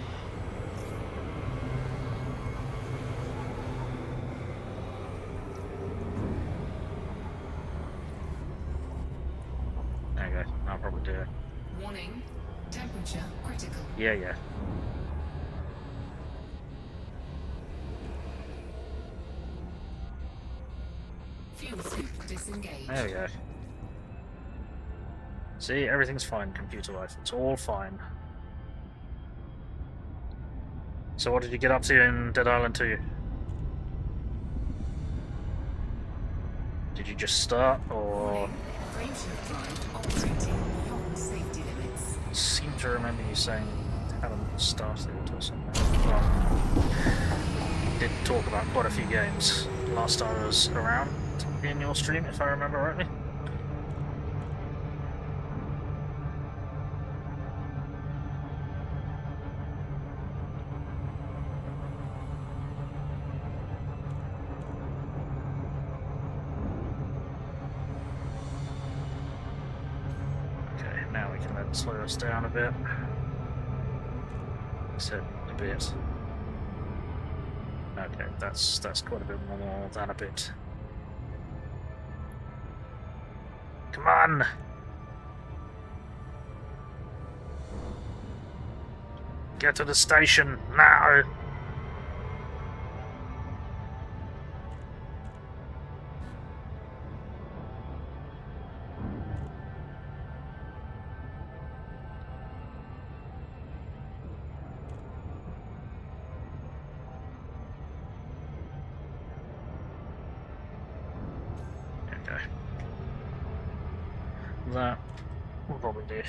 There we go. I'll probably do it. Warning. Temperature critical. Yeah, yeah. Fuel scoop disengaged. There we go. See, everything's fine, computer life. It's all fine. So what did you get up to in Dead Island 2? Did you just start, or... Warning. Frameshift drive operating beyond safety limits. I seem to remember you saying you haven't started or something. Well, you did talk about quite a few games last I was around in your stream, if I remember rightly. Okay, now we can let it slow us down a bit. Except a bit. Okay, that's quite a bit more than a bit. Come on! Get to the station now! Okay. That will probably do.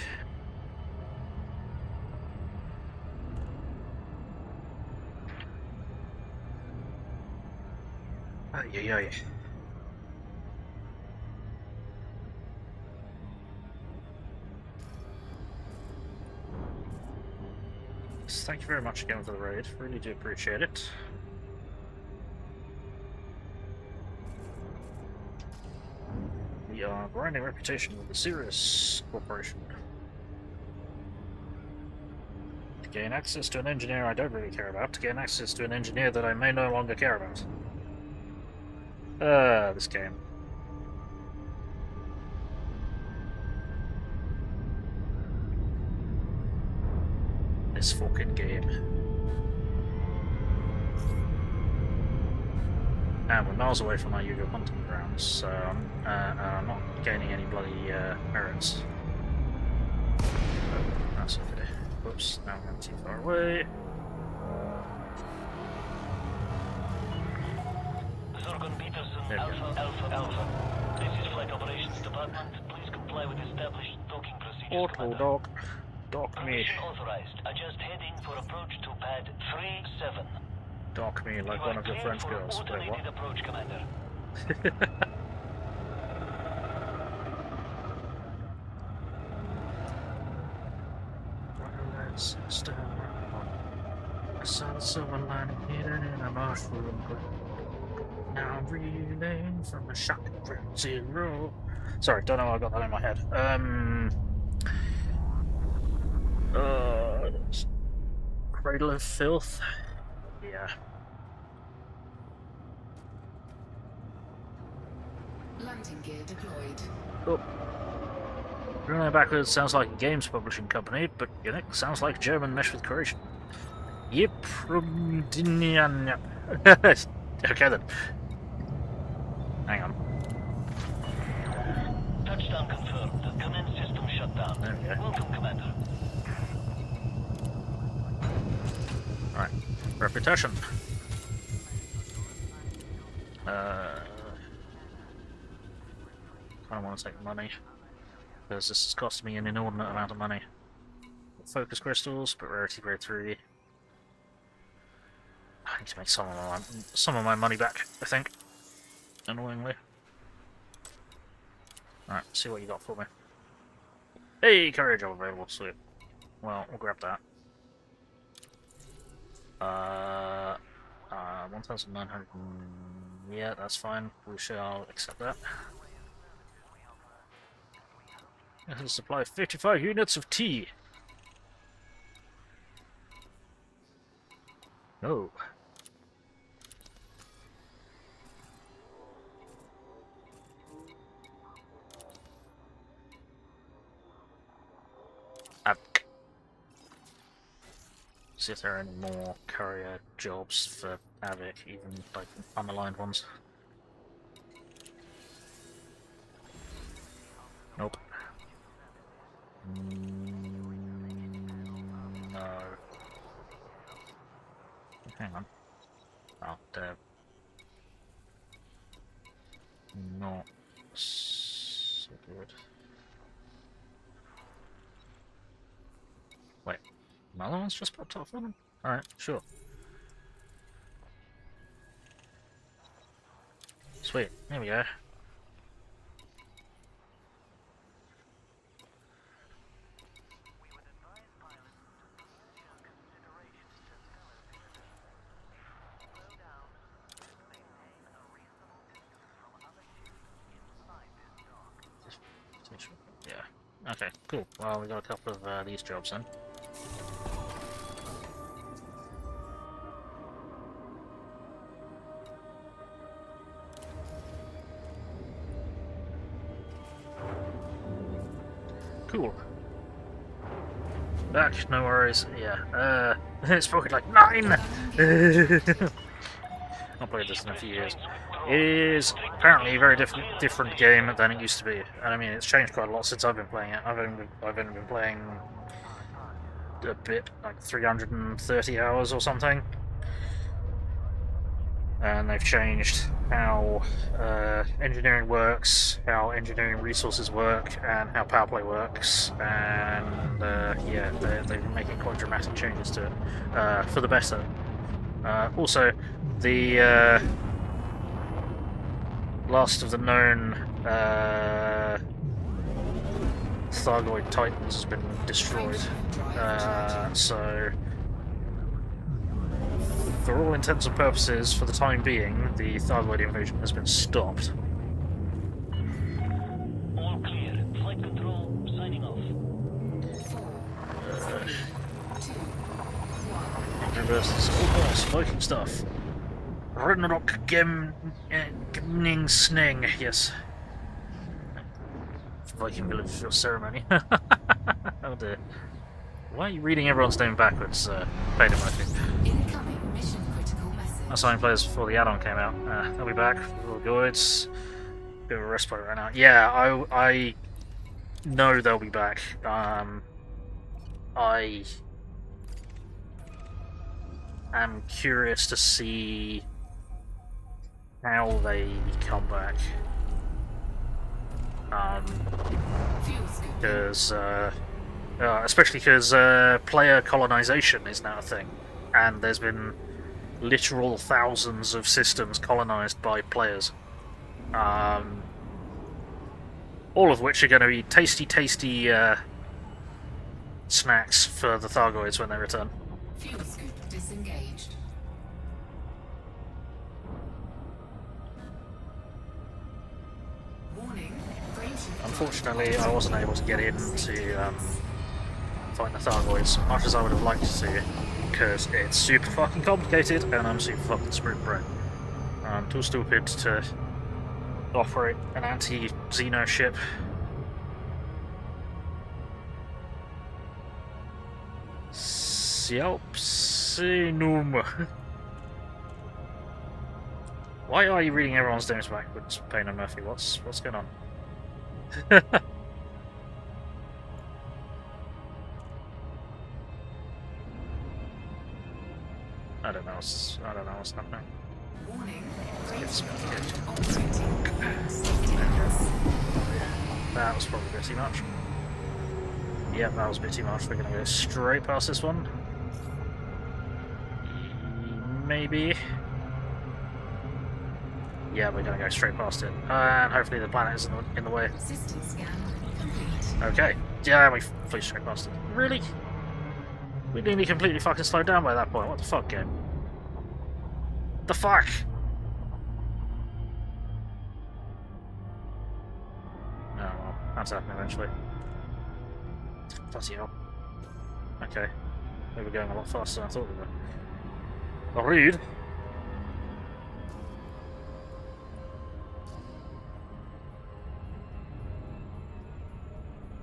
Ay. Thank you very much again for the raid. Really do appreciate it. We are grinding reputation with the Sirius Corporation. To gain access to an engineer I don't really care about, to gain access to an engineer that I may no longer care about. This game. This fucking game. And we're miles away from our usual hunting grounds, so I'm not gaining any bloody errands. Oh, that's okay. Whoops, now I'm too far away. Zorgon Peterson, There we go. Alpha. This is Flight Operations Department. Please comply with established docking procedures, Auto Commander. dock. Dock me. Permission authorized. Adjust heading for approach to pad 37. Dock me like You one are of your cleared French for girls. Wait, automated what? approach, Commander. Let's stand around. I saw the silver lining hidden in a mushroom grove. Now I'm reeling from a shock of ground zero. Sorry, don't know how I got that in my head. Cradle of Filth? Yeah. Landing gear deployed. Oh. Running backwards sounds like a games publishing company, but Unix sounds like German mesh with Croatian. Yep. Okay then. Hang on. Touchdown confirmed. Command system shut down. There we go. Welcome, Commander. Right. Reputation. I don't want to take money, because this has cost me an inordinate amount of money. Focus crystals, but rarity grade 3. I need to make some of my money back, I think. Annoyingly. Alright, see what you got for me. Hey, courier job available, sweet. Well, we'll grab that. 1,900. Yeah, that's fine. We shall accept that. And supply 55 units of tea. Oh. See if there are any more courier jobs for Avic, even like unaligned ones. Nope. No. Hang on. Oh, they're not so good. Wait, another one's just popped up for them? Alright, sure. Sweet, here we go. Yeah. Okay, cool. Well, we got a couple of these jobs then. Cool. Back, no worries. Yeah. It's probably like 9. I'll play this in a few years. It is apparently a very different game than it used to be, and I mean it's changed quite a lot since I've been playing it. I've only been playing a bit, like 330 hours or something, and they've changed how engineering works, how engineering resources work, and how power play works, and yeah, they've been making quite dramatic changes to it for the better. Also, the last of the known Thargoid Titans has been destroyed, so for all intents and purposes, for the time being, the Thargoid invasion has been stopped. All clear. Flight control signing off. Smoking stuff. Rinrock Gemning Sning, yes. Viking village for ceremony. Oh dear. Why are you reading everyone's name backwards, Peter Murphy? Incoming mission critical message. I signed players before the add-on came out. They'll be back. All good. Bit of a respite right now. Yeah, I know they'll be back. I am curious to see how they come back. Because especially because player colonization is now a thing, and there's been literal thousands of systems colonized by players, all of which are going to be tasty snacks for the Thargoids when they return. Fuel scoop disengaged. Warning. Unfortunately, I wasn't able to get in to fight the Thargoids as much as I would have liked to, because it's super fucking complicated and I'm super fucking sprint brain. I'm too stupid to operate an anti-Xeno ship. Siopsinum. Why are you reading everyone's names backwards, Payne and Murphy? What's going on? I don't know what's happening. Warning. Yes. Operating at safety levels. That was probably a bit too much. Yep, that was a bit too much. We're gonna go straight past this one. Maybe. Yeah, we're gonna go straight past it. And hopefully the planet isn't in the way. System scan complete. Okay. Yeah, we flew straight past it. Really? We nearly completely fucking slowed down by that point. What the fuck, game? The fuck? Oh well, that's happening eventually. Bloody hell. Okay. We were going a lot faster than I thought we were. Rude.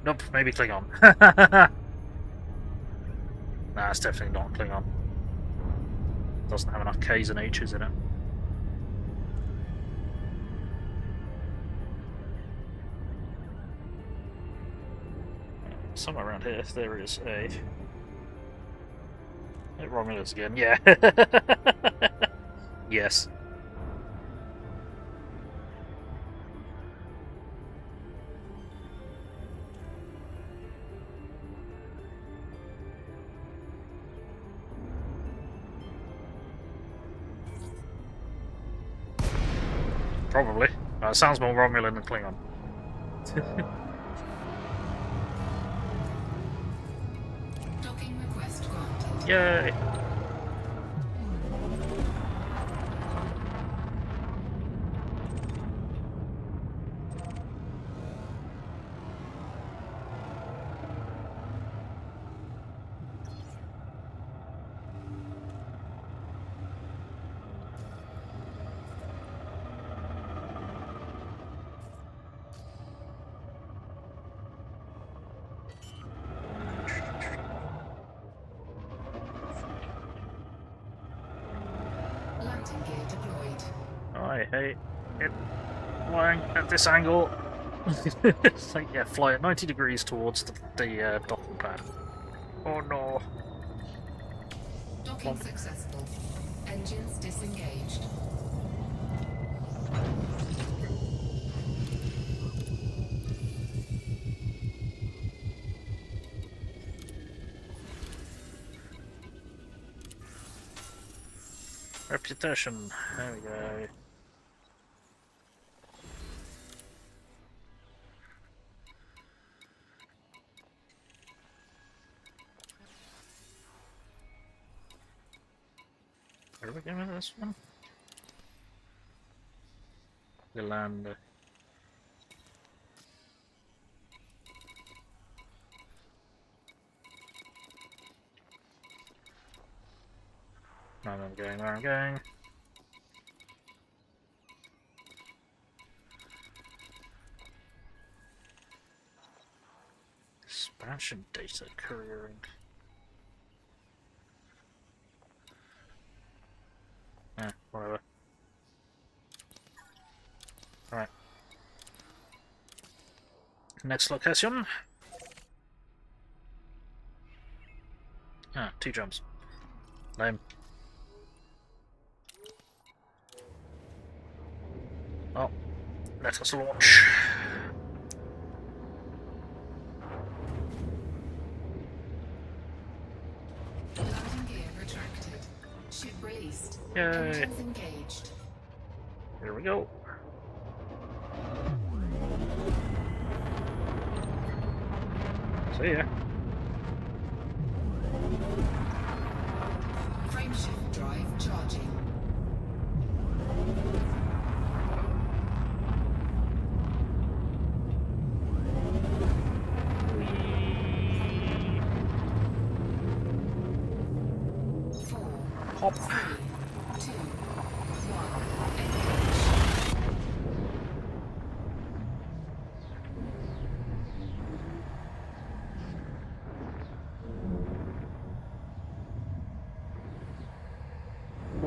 Nope, maybe Klingon. Nah, it's definitely not Klingon. Doesn't have enough K's and H's in it. Somewhere around here, there is a... Romulus again, yeah. Yes. Probably. It sounds more Romulan than Klingon. Docking request granted. Yay! Landing gear deployed. I hate it flying at this angle. It's like, yeah, fly at 90 degrees towards the docking pad. Oh no. Docking successful. Engines disengaged. Reputation. There we go. Where are we going with this one? The land. Now I'm going where I'm going. Expansion data couriering. Whatever. Alright. Next location. Ah, 2 jumps. Lame. Oh, let us launch. Landing gear retracted. Ship released. Yay. Engines engaged. Here we go. See ya. Frameshift drive charging. Hop. 3, 2, 1. Engage.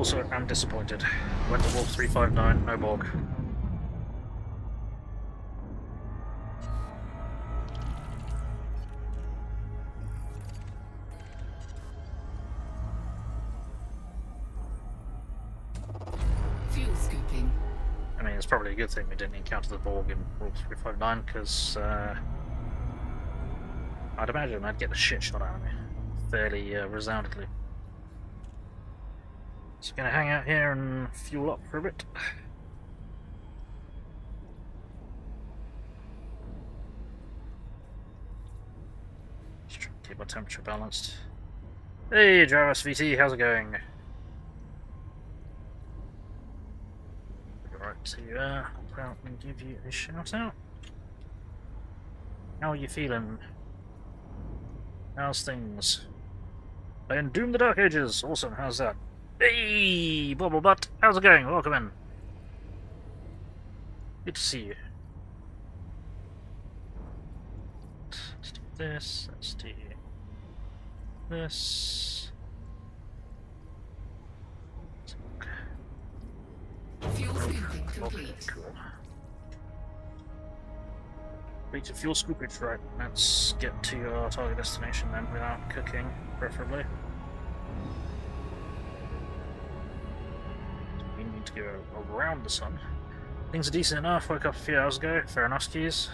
also am disappointed. Went to Wolf 359, no Borg. Fuel scooping. I mean, it's probably a good thing we didn't encounter the Borg in Wolf 359, because I'd imagine I'd get the shit shot out of me fairly resoundingly. So I'm gonna hang out here and fuel up for a bit. Just trying to keep my temperature balanced. Hey, Jarvis VT, how's it going? Right to hop out and give you a shout out. How are you feeling? How's things? Playing Doom the Dark Ages. Awesome, how's that? Hey, Bubble Butt, how's it going? Welcome in. Good to see you. Let's do this, let's do this. Fuel scooping complete. Okay, cool. Complete fuel scoopage, right. Let's get to our target destination then without cooking, preferably. We need to go around the sun. Things are decent enough, woke up a few hours ago, fair enough skis.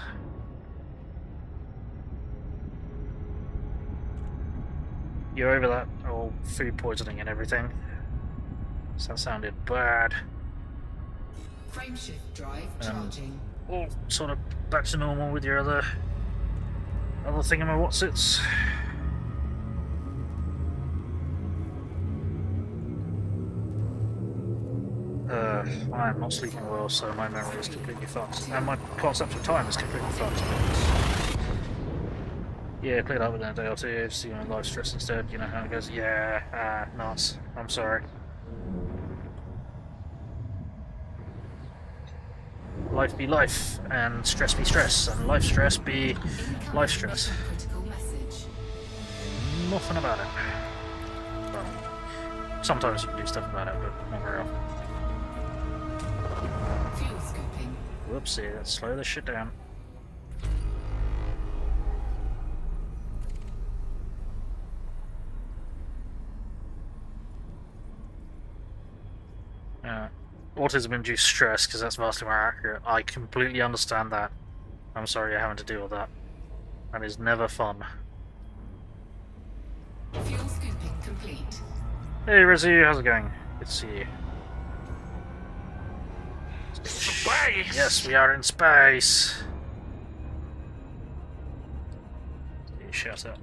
You're over that old food poisoning and everything. So that sounded bad. Frameshift drive charging. All sort of back to normal with your other thingamawhatsits. I'm not sleeping well, so my memory is completely fucked. And my concept of time is completely fucked. Yeah, cleared up within a day or two, just life stress instead, you know how it goes. Yeah, nuts. I'm sorry. Life be life, and stress be stress, and life stress be life stress. Critical message. Nothing about it. Well, sometimes you can do stuff about it, but not very often. Fuel scooping. Whoopsie, let's slow this shit down. Autism-induced stress, because that's vastly more accurate. I completely understand that. I'm sorry you're having to deal with that. That is never fun. Fuel scooping complete. Hey Rizzy, how's it going? Good to see you. Space! Yes, we are in space! Shout out.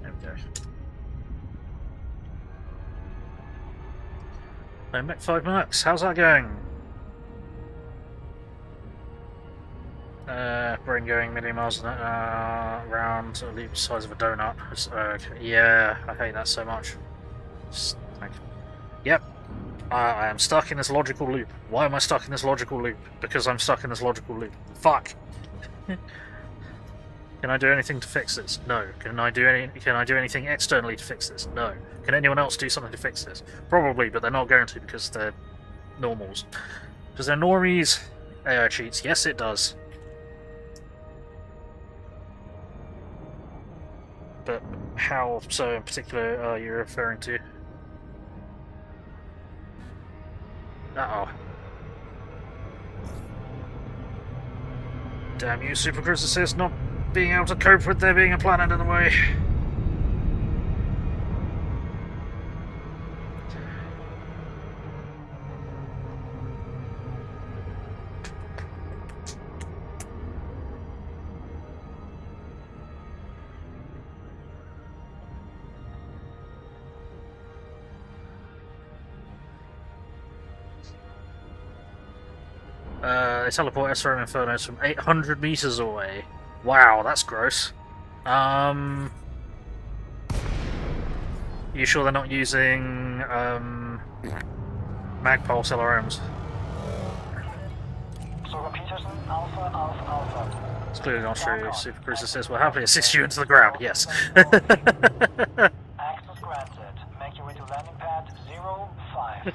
There we go. I'm back 5 minutes. How's that going? Brain going million miles around the size of a donut. Yeah, I hate that so much. Yep. I am stuck in this logical loop. Why am I stuck in this logical loop? Because I'm stuck in this logical loop. Fuck. Can I do anything to fix this? No. Can I do anything externally to fix this? No. Can anyone else do something to fix this? Probably, but they're not going to because they're normals. Does they're normies AI cheats? Yes, it does. But how so in particular are you referring to? Uh-oh. Damn you, Supercruise Assist, not being able to cope with there being a planet in the way. They teleport SRM Infernos from 800 meters away. Wow, that's gross. You sure they're not using Magpulse LRMs? Sorghum Peterson, Alpha, Alpha, Alpha. It's clearly not true. Super Cruiser says, we'll happily assist you into the ground. Yes. Access granted. Make your way to landing pad 05.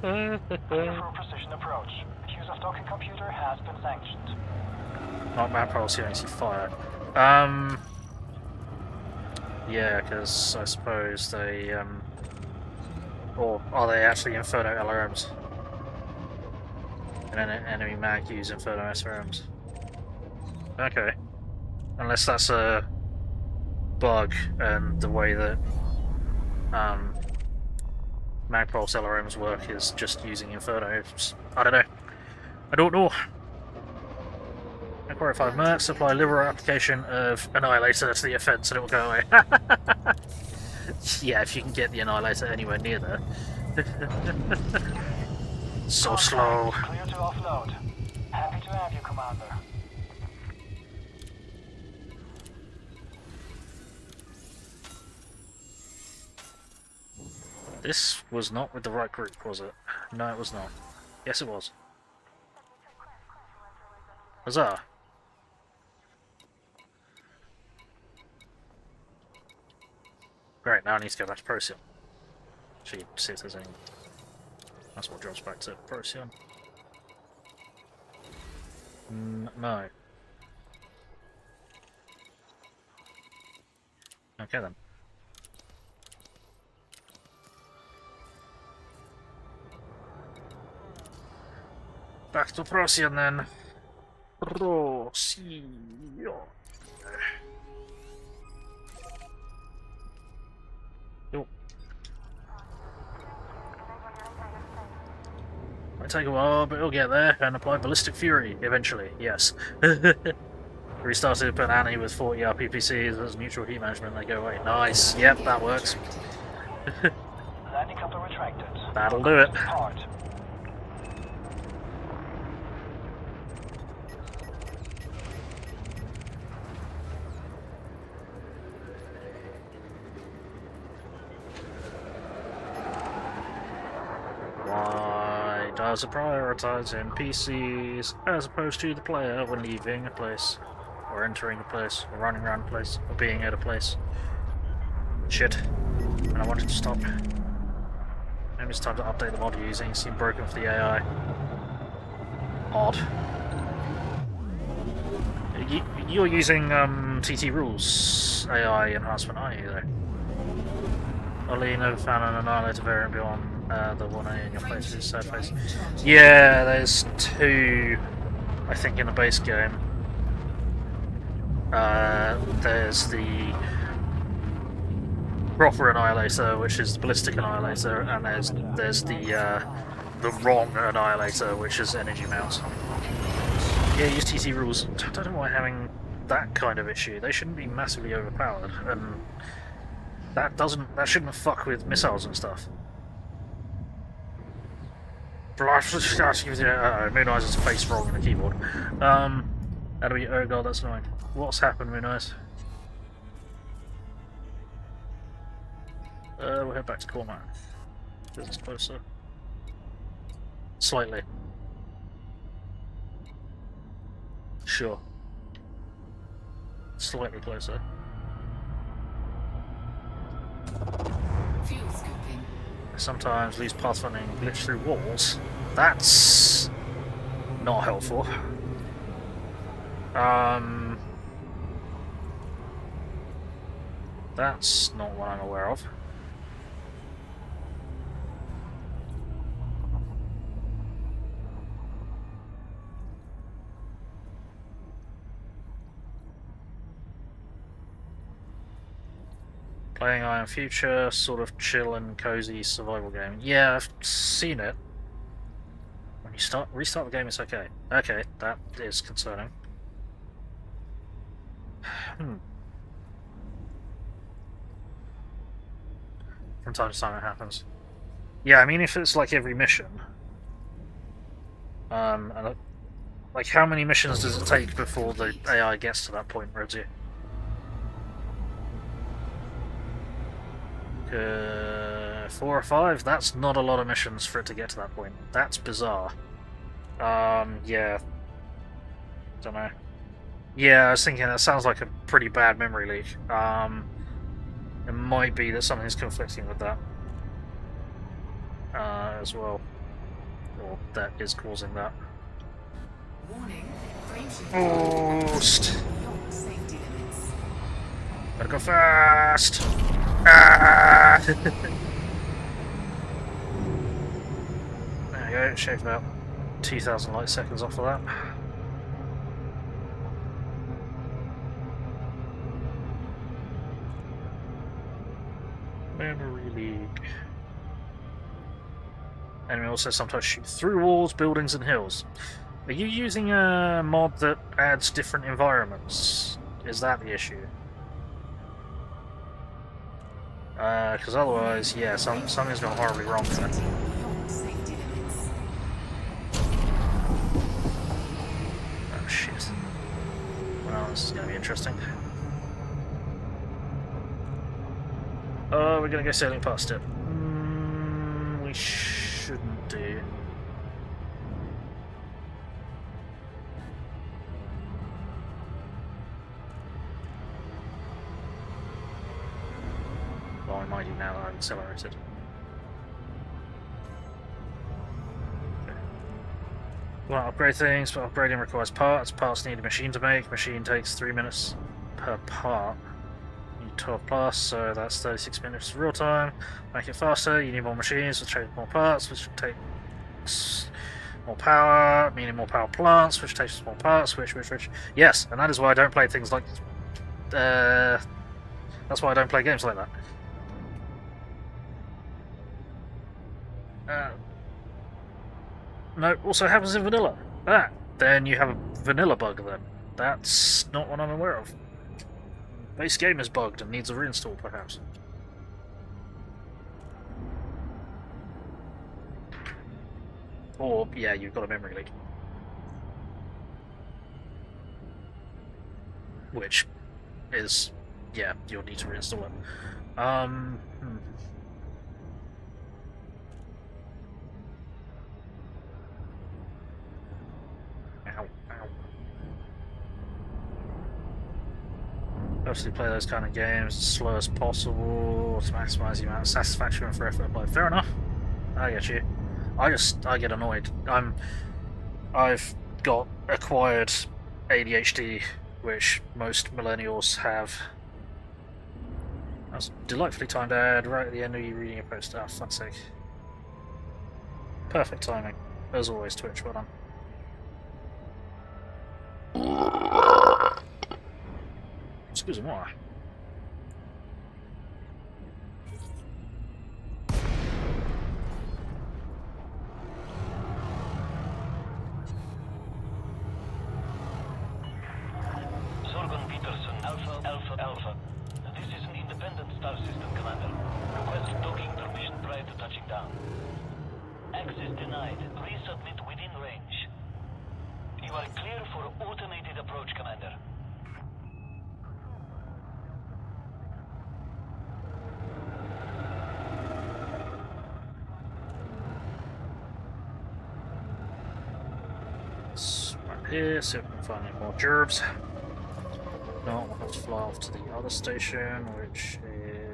Clear for a precision approach. Use of docking computer has been sanctioned. Not man policy, only see fire. Yeah, because I suppose they, or are they actually Inferno LRMs? And an enemy mag use Inferno SRMs. Okay. Unless that's a bug and the way that Magpulse LRMs work is just using Inferno. I don't know. I don't know. Inquiry 5 Mercs, supply liberal application of Annihilator to the offense and it will go away. Yeah, if you can get the Annihilator anywhere near there. So slow. Clear to offload. Happy to have you, Commander. This was not with the right group, was it? No, it was not. Yes, it was. Huzzah! Great, now I need to go back to Procyon. Actually, see if there's any. That's what drops back to Procyon. No. Okay then. Back to Procyon then. Procyon. Yo. Might take a while, but it'll get there and apply Ballistic Fury eventually. Yes. Restarted put Annie with 40 RPPCs as neutral heat management. They go away. Nice. Yep, that works. Landing coupler retracted. That'll do it. Hard. Why does it prioritize NPCs as opposed to the player when leaving a place, or entering a place, or running around a place, or being at a place? Shit. And I wanted to stop. Maybe it's time to update the mod you're using. It seemed broken for the AI. Odd. You're using TT Rules AI enhancement, aren't you, though? Ollie never found an Annihilator variant beyond the one in your face, his sad face. Yeah, there's two, I think, in the base game. There's the proper Annihilator, which is the Ballistic Annihilator, and there's the wrong Annihilator, which is Energy Mounts. Yeah, use TT Rules. I don't know why having that kind of issue. They shouldn't be massively overpowered, and that shouldn't fuck with missiles and stuff. Moon Eyes is face wrong in the keyboard. How do we? Oh god, that's annoying. What's happened, Moon Eyes? We'll head back to Cormac. Because it's closer. Slightly. Sure. Slightly closer. Fuel scooping. Sometimes lose pathfinding glitch through walls. That's not helpful. That's not what I'm aware of. Playing Iron Future, sort of chill and cozy survival game. Yeah, I've seen it. When you restart the game, it's okay. Okay, that is concerning. From time to time it happens. Yeah, I mean, if it's like every mission, and like how many missions does it take before the AI gets to that point, Reggie? 4 or 5? That's not a lot of missions for it to get to that point. That's bizarre. Yeah. Don't know. Yeah, I was thinking that sounds like a pretty bad memory leak. It might be that something's conflicting with that as well, or that is causing that. Warning, Boost! beyond safety limits. Gotta go fast! Ah! There you go, shaved about 2,000 light seconds off of that. Memory leak. Enemy also sometimes shoot through walls, buildings, and hills. Are you using a mod that adds different environments? Is that the issue? Because otherwise, yeah, something's gone horribly wrong there. Beyond safety limits. Oh shit. Well, this is going to be interesting. Oh, we're going to go sailing past it. We shouldn't do. Well, I might do now that I've accelerated. We want to upgrade things, but upgrading requires parts. Parts need a machine to make. Machine takes 3 minutes per part. You need 12 plus, so that's 36 minutes of real time. Make it faster, you need more machines, which take more parts, which takes more power, meaning more power plants, which takes more parts, which. Yes, and that is why I don't play things like. That's why I don't play games like that. No, also happens in vanilla. Then you have a vanilla bug then. That's not what I'm aware of. Base game is bugged and needs a reinstall, perhaps. Or, yeah, you've got a memory leak. Which is, yeah, you'll need to reinstall it. Ow, ow. Mostly play those kind of games as slow as possible to maximise the amount of satisfaction for effort applied. Fair enough. I get you. I get annoyed. I've got acquired ADHD, which most millennials have. That's delightfully timed ad right at the end of you reading a post. Oh, fuck's sake. Perfect timing. As always, Twitch, well done. Excusez-moi. Zorgon Peterson, Alpha, Alpha, Alpha. This is an independent star system, Commander. Request docking permission prior to touching down. Access denied. Resubmit within range. You are clear for automated approach, Commander. Right here, see if we can find any more gerbs. No, we'll have to fly off to the other station, which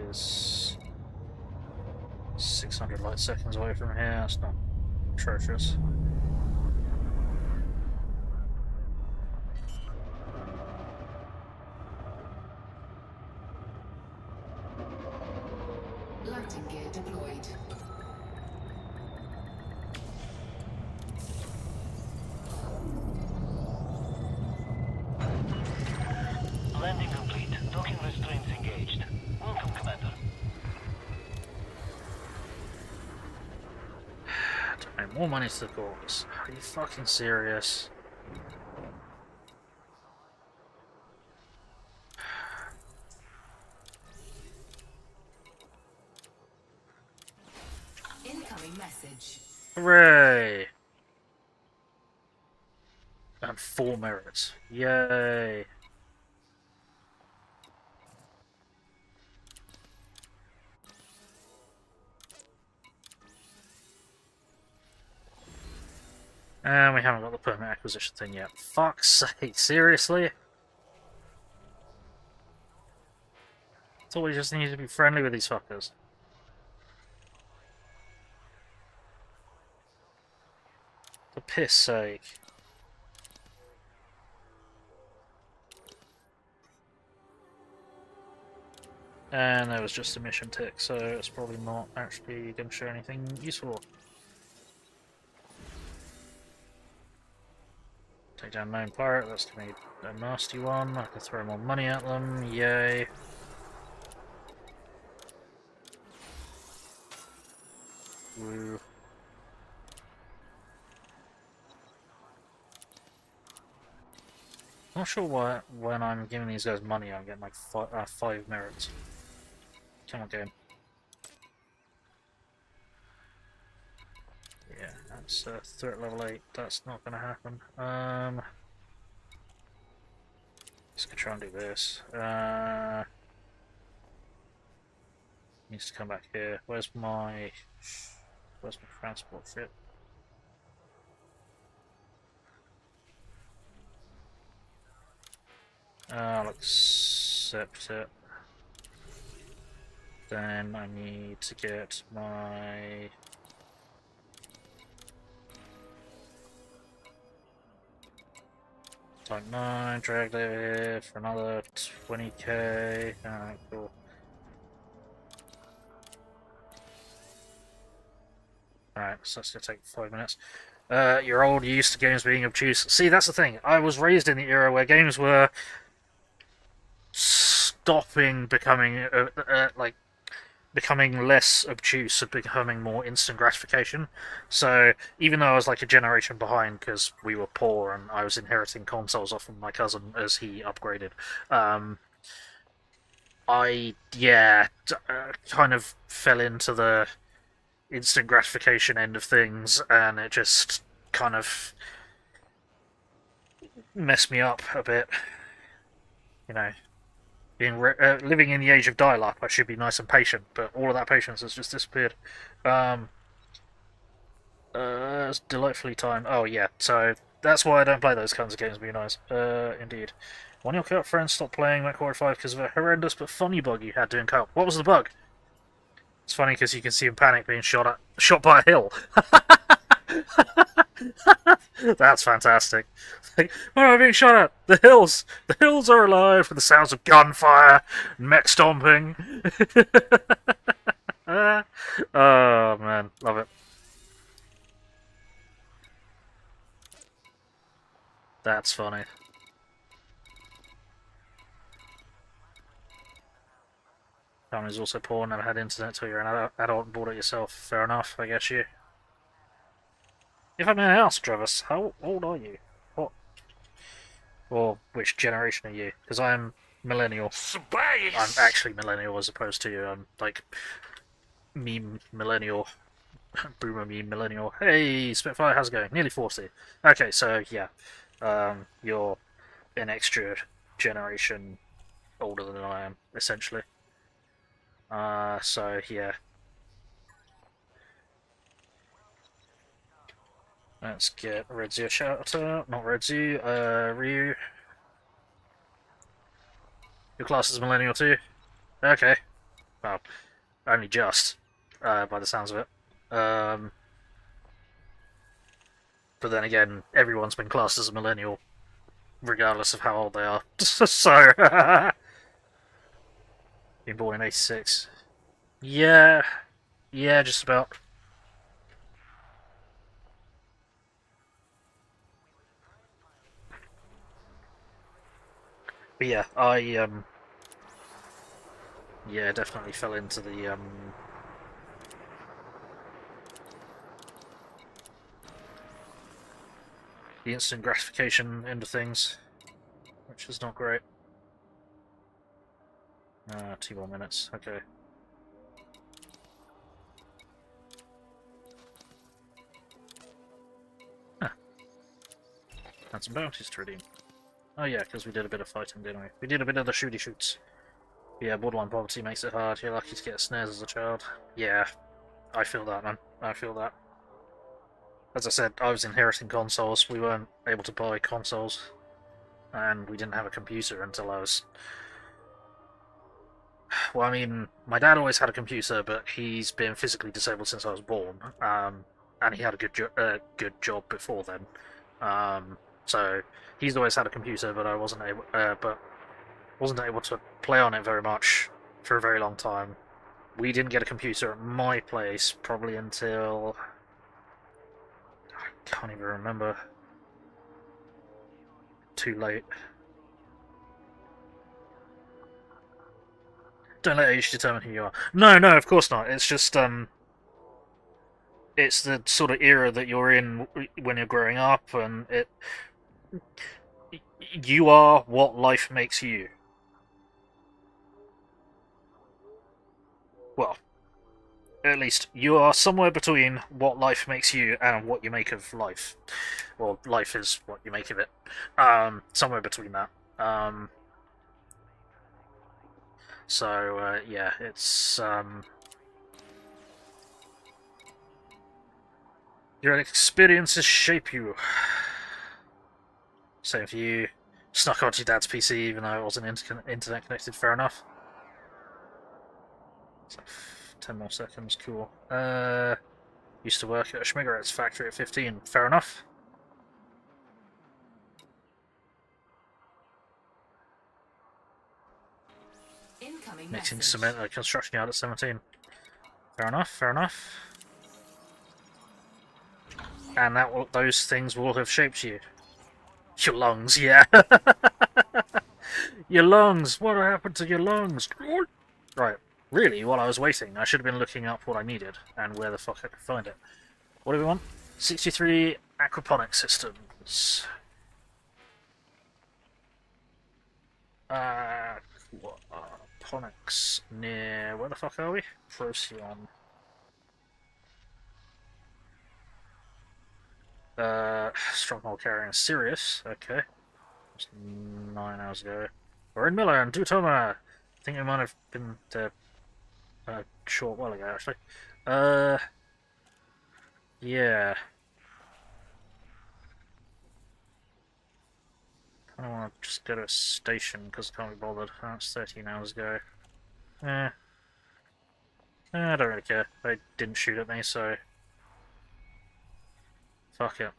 is 600 light seconds away from here. It's not atrocious. Landing gear deployed. Landing complete. Docking restraints engaged. Welcome, Commander. Donate more money to the cause. Are you fucking serious? Incoming message. Hooray! And 4 merits. Yay! And we haven't got the permit acquisition thing yet. Fuck's sake, seriously? thought we just needed to be friendly with these fuckers. For piss sake. And there was just a mission tick, so it's probably not actually going to show anything useful. Take down known pirate, that's going to be a nasty one. I can throw more money at them, yay. Woo. Not sure why when I'm giving these guys money I'm getting like 5 merits. Come on, game. Yeah, that's threat level 8. That's not going to happen. Just gonna try and do this. Needs to come back here. Where's my transport ship? I'll accept it. Then I need to get my Type 9, drag there for another 20k. Alright, cool. Alright, so that's gonna take 5 minutes. You're old, you're used to games being obtuse. See, that's the thing. I was raised in the era where games were stopping becoming becoming less obtuse and becoming more instant gratification. So even though I was like a generation behind because we were poor and I was inheriting consoles off of my cousin as he upgraded, I kind of fell into the instant gratification end of things, and it just kind of messed me up a bit. You know, living in the age of dial-up, I should be nice and patient, but all of that patience has just disappeared. It's delightfully timed. Oh yeah, so that's why I don't play those kinds of games. Be nice, indeed. One of your co-op friends stopped playing MechWarrior 5 because of a horrendous but funny bug you had doing co-op. What was the bug? It's funny because you can see him panic being shot by a hill. That's fantastic. Like, what am I being shot at? The hills! The hills are alive with the sounds of gunfire and mech stomping. Oh man, love it. That's funny. Family's also poor, never had internet till you're an adult and bought it yourself. Fair enough, I guess you. If I may ask, Travis, how old are you? What? Or which generation are you? Because I'm millennial. Space! I'm actually millennial as opposed to you. I'm like meme millennial, boomer meme millennial. Hey, Spitfire, how's it going? Nearly 40. Okay, so yeah, you're an extra generation older than I am, essentially. So yeah. Let's get Redzu a shout out. Not Redzu, Ryu. Your class is millennial too? Okay. Well, only just, by the sounds of it. But then again, everyone's been classed as a millennial, regardless of how old they are. So, been born in '86. Yeah, just about. But yeah, I definitely fell into the instant gratification end of things, which is not great. 2 more minutes. Okay. Huh. And some bounties to redeem. Oh yeah, because we did a bit of fighting, didn't we? We did a bit of the shooty shoots. Yeah, borderline poverty makes it hard. You're lucky to get snares as a child. Yeah, I feel that, man. I feel that. As I said, I was inheriting consoles. We weren't able to buy consoles, and we didn't have a computer until I was Well, I mean, my dad always had a computer, but he's been physically disabled since I was born, and he had a good job before then. So he's always had a computer, but I wasn't able to play on it very much for a very long time. We didn't get a computer at my place probably until I can't even remember. Too late. Don't let age determine who you are. No, of course not. It's just it's the sort of era that you're in when you're growing up, and you are what life makes you. Well, at least you are somewhere between what life makes you and what you make of life. Well, life is what you make of it. Somewhere between that. So yeah, it's your experiences shape you. Same for you. Snuck onto your dad's PC even though it wasn't internet connected. Fair enough. So, 10 more seconds. Cool. Used to work at a Schmigaret's factory at 15. Fair enough. Incoming Mixing message. cement at a construction yard at 17. Fair enough. Fair enough. And those things will have shaped you. Your lungs, yeah. Your lungs. What happened to your lungs? Right. Really, while I was waiting, I should have been looking up what I needed and where the fuck I could find it. What do we want? 63 aquaponic systems. Aquaponics near... Where the fuck are we? Procyon. Stronghold carrying Sirius. Okay. That's 9 hours ago. We're in Miller and Dutoma. I think we might have been there a short while ago, actually. Yeah. I don't want to just go to a station because I can't be bothered. That's 13 hours ago. I don't really care. They didn't shoot at me, so... Fuck it.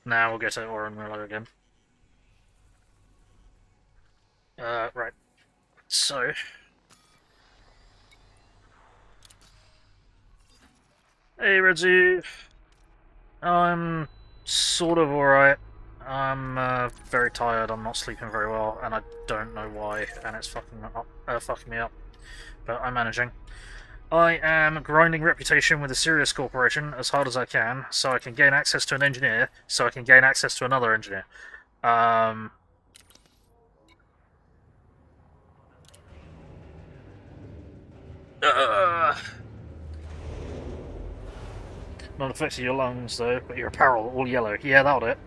Now we'll get to Oren Miller again. Right. So... Hey, Redzu. I'm sort of alright. I'm very tired, I'm not sleeping very well, and I don't know why, and it's fucking me up. But I'm managing. I am grinding reputation with the Sirius Corporation as hard as I can, so I can gain access to an engineer, so I can gain access to another engineer. Not affecting your lungs, though, but your apparel, all yellow. Yeah, that'll do it.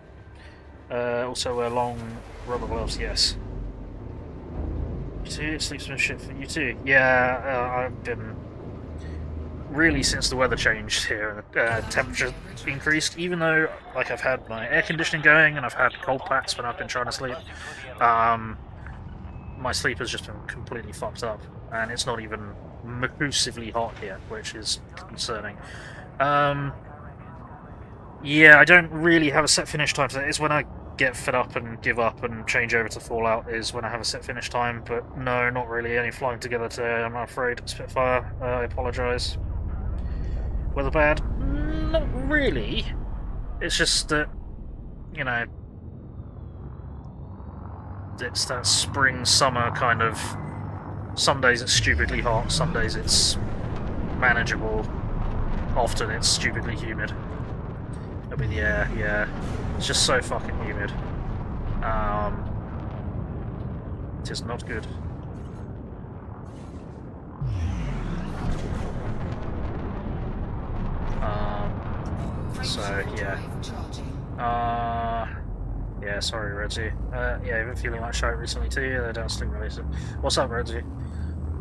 Also wear long rubber gloves, yes. You too? Sleep's been shit for you too? Yeah, I've been... Really, since the weather changed here and the temperature increased, even though, like, I've had my air conditioning going and I've had cold packs when I've been trying to sleep, my sleep has just been completely fucked up, and it's not even massively hot here, which is concerning. Yeah, I don't really have a set finish time today. It's when I get fed up and give up and change over to Fallout is when I have a set finish time, but no, not really. Only flying together today, I'm afraid. Spitfire, I apologise. Weather bad? Not really. It's just that, you know, it's that spring, summer kind of... Some days it's stupidly hot, some days it's manageable. Often it's stupidly humid. I mean, yeah. It's just so fucking humid. It is not good. So, yeah. Yeah, sorry, Redzy. Yeah, I've been feeling like shite recently too. They're downstream related. What's up, Redzy?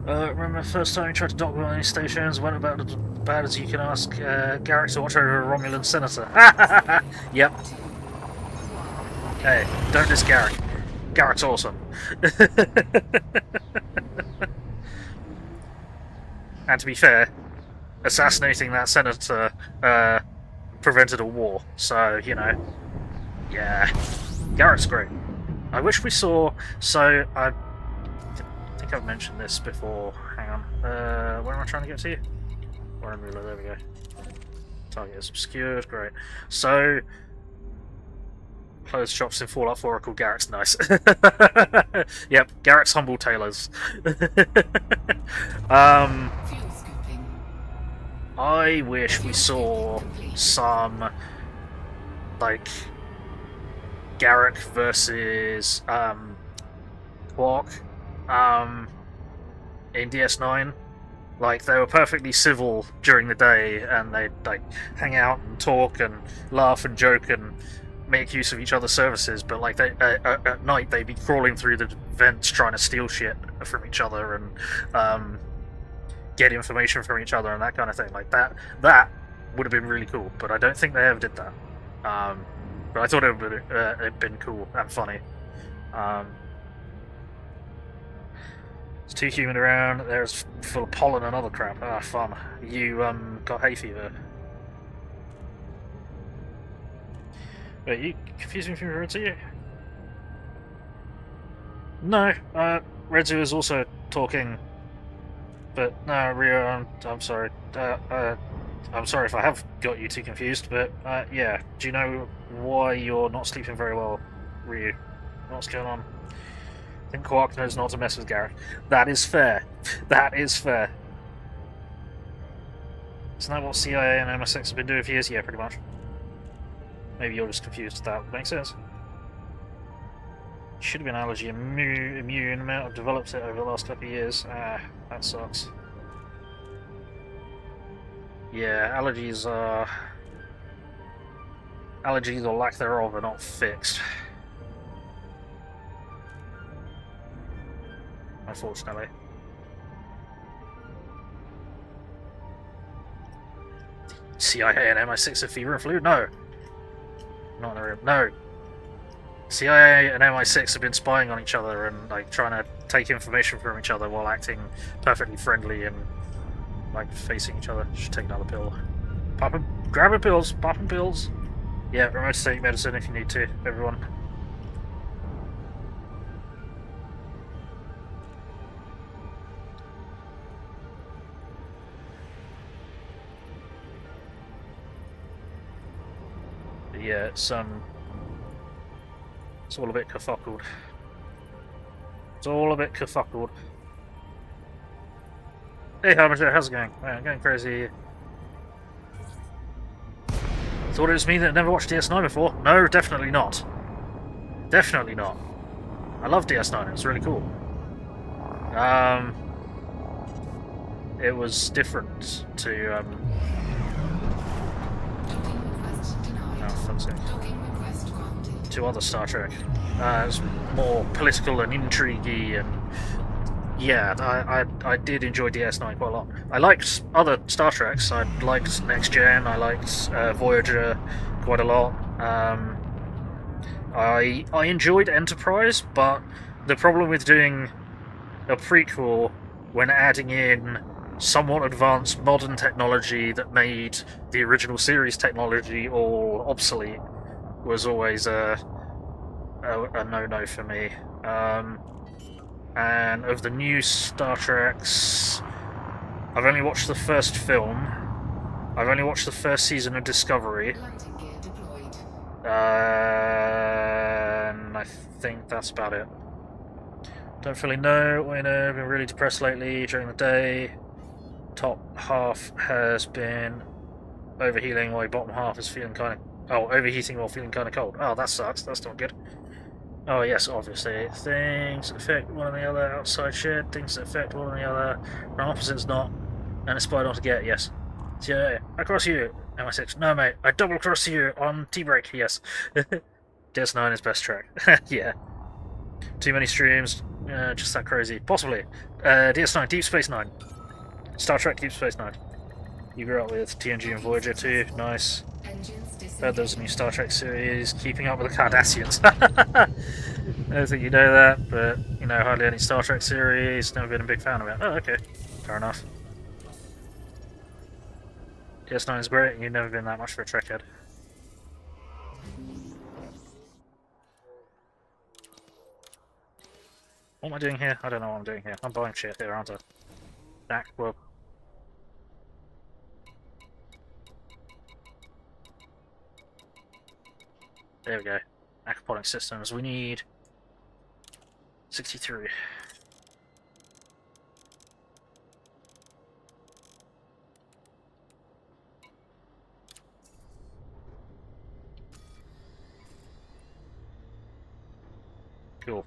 Remember the first time you tried to dock one of these stations? Went about as bad as you can ask Garrick to watch over a Romulan senator. Yep. Hey, don't diss Garrick. Garrick's awesome. And to be fair, assassinating that senator prevented a war, so, you know, yeah. Garrett's great. I wish we saw... So, I think I've mentioned this before. Hang on. Where am I trying to get to? Warren Ruler, there we go. Target is obscured, great. So, clothes shops in Fallout 4 are called Garrett's, nice. Yep, Garrett's Humble Tailors. Fuel scooping. I wish we saw some, like, Garrick versus Quark in DS9. Like, they were perfectly civil during the day, and they'd like hang out and talk and laugh and joke and make use of each other's services. But like, they at night they'd be crawling through the vents trying to steal shit from each other and get information from each other and that kind of thing. Like that would have been really cool. But I don't think they ever did that. But I thought it would have been cool and funny. There's two human around. There's full of pollen and other crap. Ah, fun. You got hay fever. Wait, you confusing me from Redzu? No, Redzu is also talking. But no, Rio, I'm sorry. I'm sorry if I have got you too confused, but yeah. Do you know why you're not sleeping very well, Ryu? What's going on? I think Quark knows not to mess with Garrett. That is fair. That is fair. Isn't that what CIA and MSX have been doing for years? Yeah, pretty much. Maybe you're just confused. That makes sense. Should have been allergy immune. I've developed it over the last couple of years. Ah, that sucks. Yeah, allergies or lack thereof are not fixed. Unfortunately. CIA and MI6 have fever and flu? No. Not in the room. No. CIA and MI6 have been spying on each other and like trying to take information from each other while acting perfectly friendly and like facing each other. Should take another pill. Grabbing pills, popping pills. Yeah, remember to take medicine if you need to, everyone. But yeah, it's all a bit kerfuckled. It's all a bit kerfuckled. Hey, how's it going? I'm going crazy. Thought it was me that never watched DS9 before? No, definitely not. Definitely not. I love DS9, it was really cool. It was different to, to other Star Trek. It was more political and intriguey, and yeah, I did enjoy DS9 quite a lot. I liked other Star Treks. I liked Next Gen. I liked Voyager quite a lot. I enjoyed Enterprise, but the problem with doing a prequel when adding in somewhat advanced modern technology that made the original series technology all obsolete was always a no-no for me. And of the new Star Treks, I've only watched the first film. I've only watched the first season of Discovery. Landing gear deployed. And I think that's about it. Don't really know. I've been really depressed lately during the day. Top half has been overheating while bottom half is feeling kind of... Oh, overheating while feeling kind of cold. Oh, that sucks. That's not good. Oh yes, obviously. Things that affect one or the other, outside shit, things that affect one or the other, from opposites not, and aspire not to get, yes. So, yeah, I cross you, MI6. No mate, I double cross you on T-break, yes. DS9 is best track. Yeah. Too many streams, just that crazy. Possibly. DS9, Deep Space Nine. Star Trek Deep Space Nine. You grew up with TNG and Voyager too, nice. Engines Heard there was a new Star Trek series, Keeping Up with the Cardassians. I don't think you know that, but you know hardly any Star Trek series. Never been a big fan of it. Oh, okay, fair enough. DS9 is great, and you've never been that much of a Trekhead. What am I doing here? I don't know what I'm doing here. I'm buying shit here, aren't I? Back, well. There we go. Aquaponic systems. We need 63. Cool.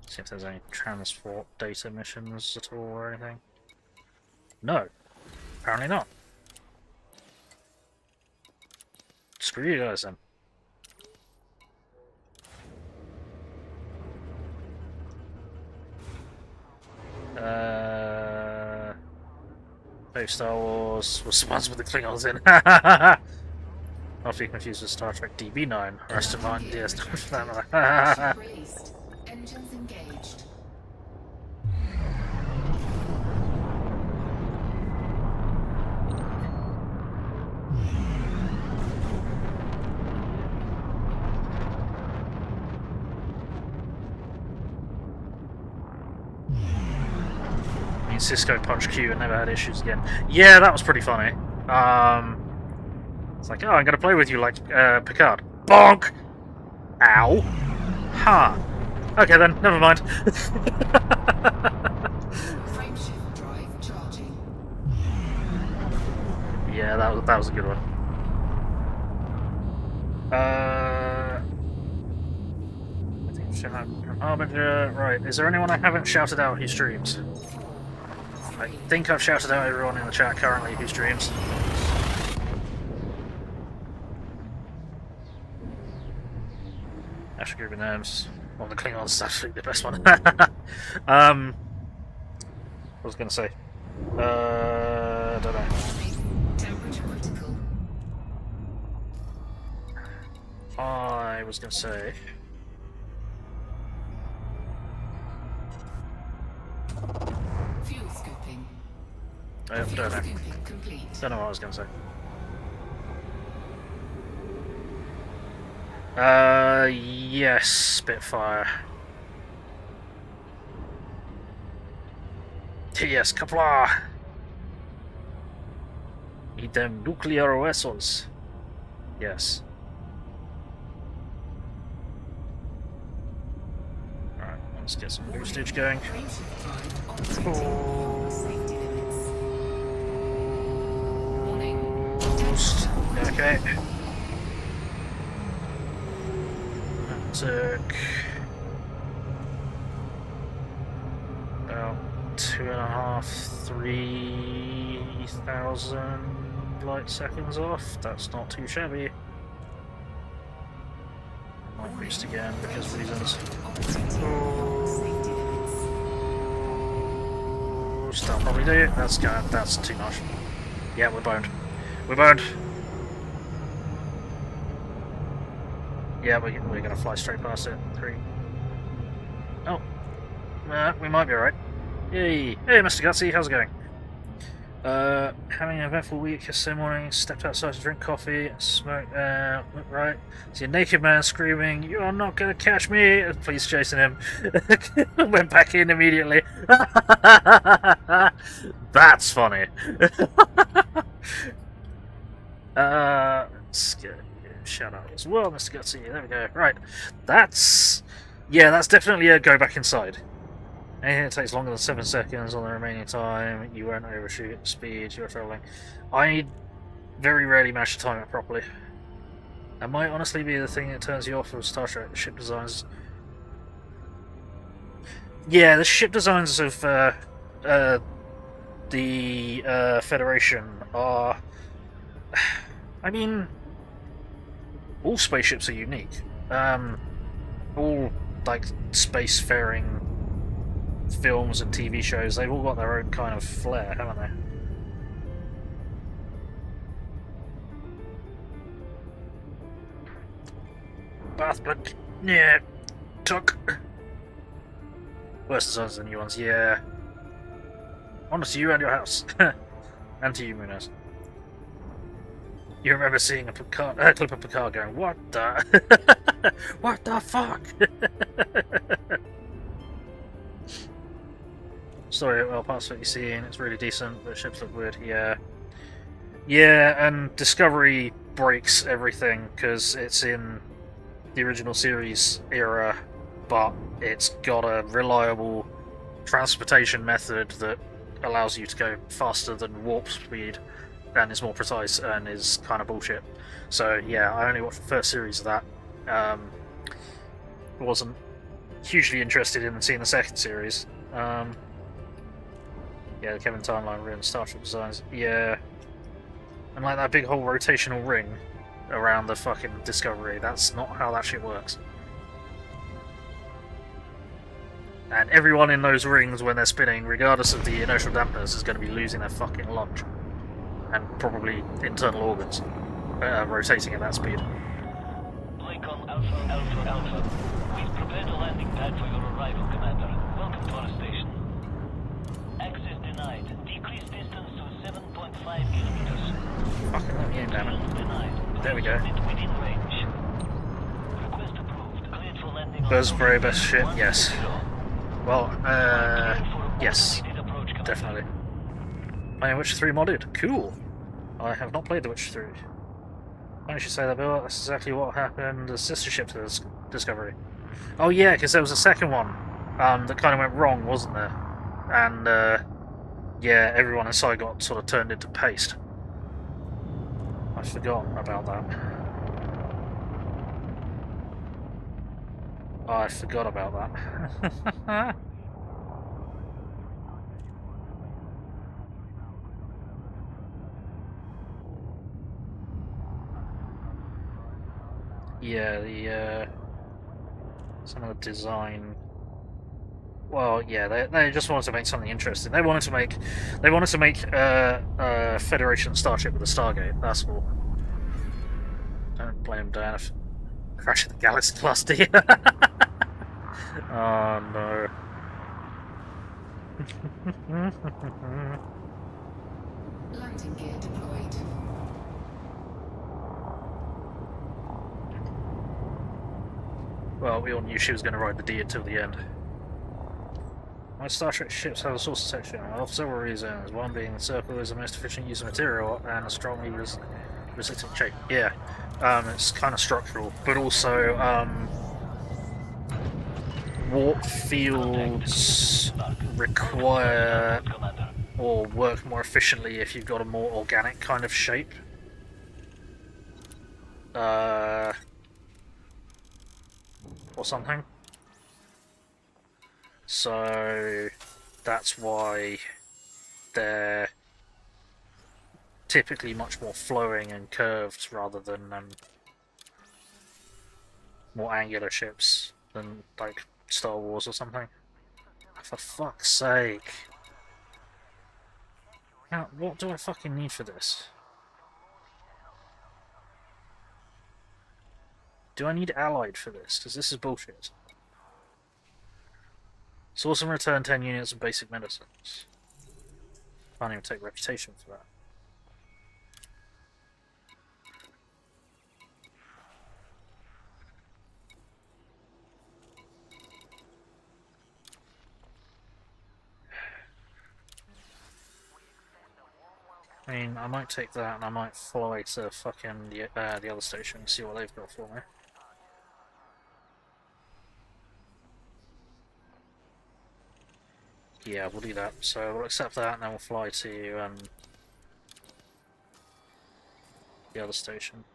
See if there's any transport data missions at all or anything. No, apparently not. Screw you guys then. Star Wars was the ones with the Klingons in. Not to be confused with Star Trek DB9. Rest of mine, DS9 for that matter. Released. Engines engaged. Cisco punched Q and never had issues again. Yeah, that was pretty funny. It's like, oh, I'm gonna play with you like Picard. Bonk! Ow! Ha! Huh. Okay then, never mind. Frameshift drive charging. Yeah, that was a good one. I think we should have Harbinger. Right, is there anyone I haven't shouted out who streams? I think I've shouted out everyone in the chat currently who streams. Actually, grouping names. Well, the Klingons is actually the best one. What was I going to say? I don't know. Temperature critical. I was going to say... Fuel scooping. I don't know. Scooping complete. Don't know what I was going to say. Yes, Spitfire. Yes, Kapla! Need them nuclear vessels. Yes. Alright, let's get some boostage going. Frameshift drive operating beyond safety limits. Warning. Boost. Temperature Okay. That took about 2,500–3,000 light seconds off. That's not too shabby. Might boost again because of reasons. That'll probably do it. That's too much. Yeah, we're boned. We're boned. Yeah, we're gonna fly straight past it. 3. Oh. We might be alright. Yay! Hey, Mr. Gutsy, how's it going? Having an eventful week yesterday morning, stepped outside to drink coffee, smoked, right. See a naked man screaming, "You are not gonna catch me!" Police chasing him. Went back in immediately. That's funny. Let's get shout out as well, Mr. Gutsy. There we go. Right. That's definitely a go back inside. Anything that takes longer than 7 seconds on the remaining time, you won't overshoot the speed you're travelling. I very rarely manage to time it properly. That might honestly be the thing that turns you off of Star Trek ship designs. Yeah, the ship designs of the Federation are... I mean, all spaceships are unique. All, like, spacefaring films and TV shows, they've all got their own kind of flair, haven't they? Bathblink, yeah, took. Worse designs than the new ones, yeah. Honor to you and your house. And to you, Munoz. You remember seeing a clip of Picard going, what the? What the fuck? Story, well, parts of what you're seeing, it's really decent, but ships look weird, yeah. Yeah, and Discovery breaks everything, because it's in the original series era, but it's got a reliable transportation method that allows you to go faster than warp speed, and is more precise, and is kind of bullshit. So yeah, I only watched the first series of that. Wasn't hugely interested in seeing the second series. Yeah, the Kevin timeline ruined Starship designs. Yeah, and like that big whole rotational ring around the fucking Discovery. That's not how that shit works. And everyone in those rings, when they're spinning, regardless of the inertial dampers, is going to be losing their fucking lunch. And probably internal organs, rotating at that speed. Lincoln Alpha Alpha Alpha. We've prepared a landing pad for your arrival, Commander. Welcome to our station. Access denied. Decrease distance to 7.5 kilometers. Fucking let me in, damn it. Denied. There we go. Within range. Request approved. Cleared for landing on Bird's very best shit, 1-0. yes. Well, yes, definitely. Playing Witcher 3 modded. Cool. I have not played The Witcher 3. Why don't you say that, Bill? That's exactly what happened to Sister Ship to Discovery. Oh yeah, because there was a second one that kind of went wrong, wasn't there? And yeah, everyone inside got sort of turned into paste. I forgot about that. I forgot about that. Yeah, some of the design. Well, yeah, they just wanted to make something interesting. They wanted to make a Federation starship with a Stargate. That's all. Don't blame Dan for crashing the Galaxy class, do you? Oh no. Landing gear deployed. Well, we all knew she was going to ride the D until the end. My Star Trek ships have a source of section for several reasons. One being the Circle is the most efficient use of material and a strongly resistant shape. Yeah, it's kind of structural, but also warp fields require or work more efficiently if you've got a more organic kind of shape. Or something. So that's why they're typically much more flowing and curved rather than more angular ships than like Star Wars or something. For fuck's sake. Now, what do I fucking need for this? Do I need Allied for this? Because this is bullshit. Source and return 10 units of basic medicines. Can't even take reputation for that. I mean, I might take that and I might fly to fucking the other station and see what they've got for me. Yeah, we'll do that. So we'll accept that and then we'll fly to the other station.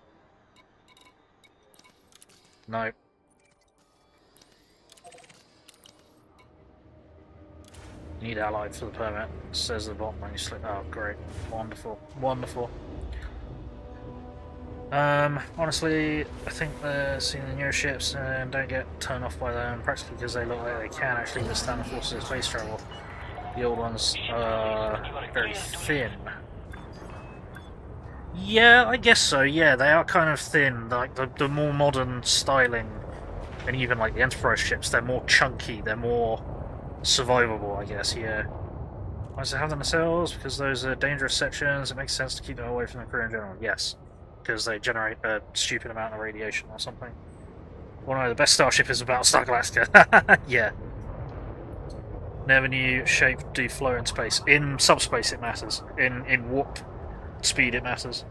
Nope. Need Allied for the permit, says the bottom when you slip. Oh, great. Wonderful. Wonderful. Honestly, I think they're seeing the newer ships and don't get turned off by them practically because they look like they can actually withstand the forces of space travel. The old ones are very thin. Yeah, I guess so, yeah, they are kind of thin, like the more modern styling, and even like the Enterprise ships, they're more chunky, they're more survivable, I guess, yeah. Why does it have them themselves? Because those are dangerous sections, it makes sense to keep them away from the crew in general, yes. Because they generate a stupid amount of radiation or something. Well, no, the best starship is about Star Galactica. Yeah. Never knew shape do flow in space. In subspace it matters. In warp speed it matters.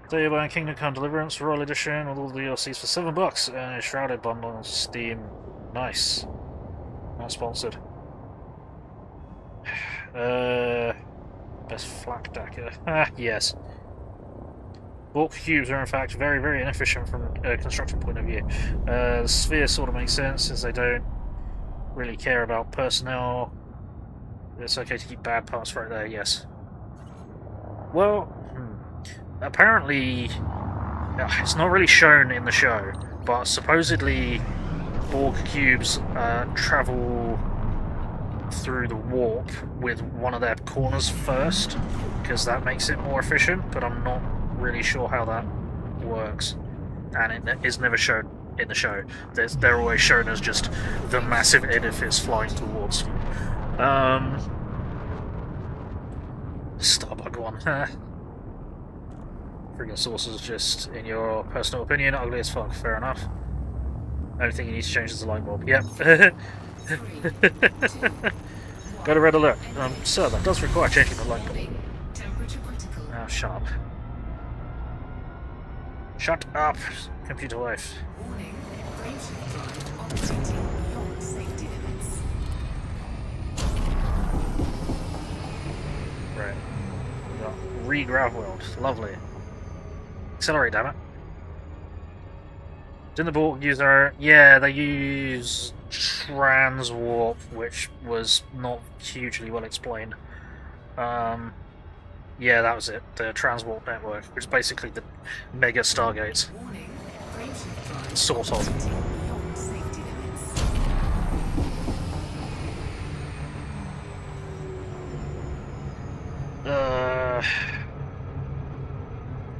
DAAAHngerous Kingdom Come Deliverance Royal Edition with all the DLCs for $7 and a Shrouded bundle on Steam. Nice. Not sponsored. Best flak dacker. Yes. Warp cubes are in fact very, very inefficient from a construction point of view. The sphere sort of makes sense since they don't really care about personnel. It's okay to keep bad parts right there, yes. Well, apparently, it's not really shown in the show, but supposedly Borg cubes travel through the warp with one of their corners first, because that makes it more efficient, but I'm not really sure how that works. And it is never shown in the show. They're always shown as just the massive edifice flying towards you. Starbug one. Friggin' sources just, in your personal opinion, ugly as fuck. Fair enough. Only thing you need to change is the light bulb. Yep. Got a red alert. Sir, that does require changing the light bulb. Oh, shut up. Shut up, computer wife. Warning, Ranging drive operating beyond safety limits. Right. We got re-grav world. Lovely. Accelerate, damn it. Didn't the Borg use their... Yeah, they use transwarp, which was not hugely well explained. Yeah, that was it. The transwarp network, which is basically the mega stargates. Warning, Ranging drive Sort of. operating beyond safety limits.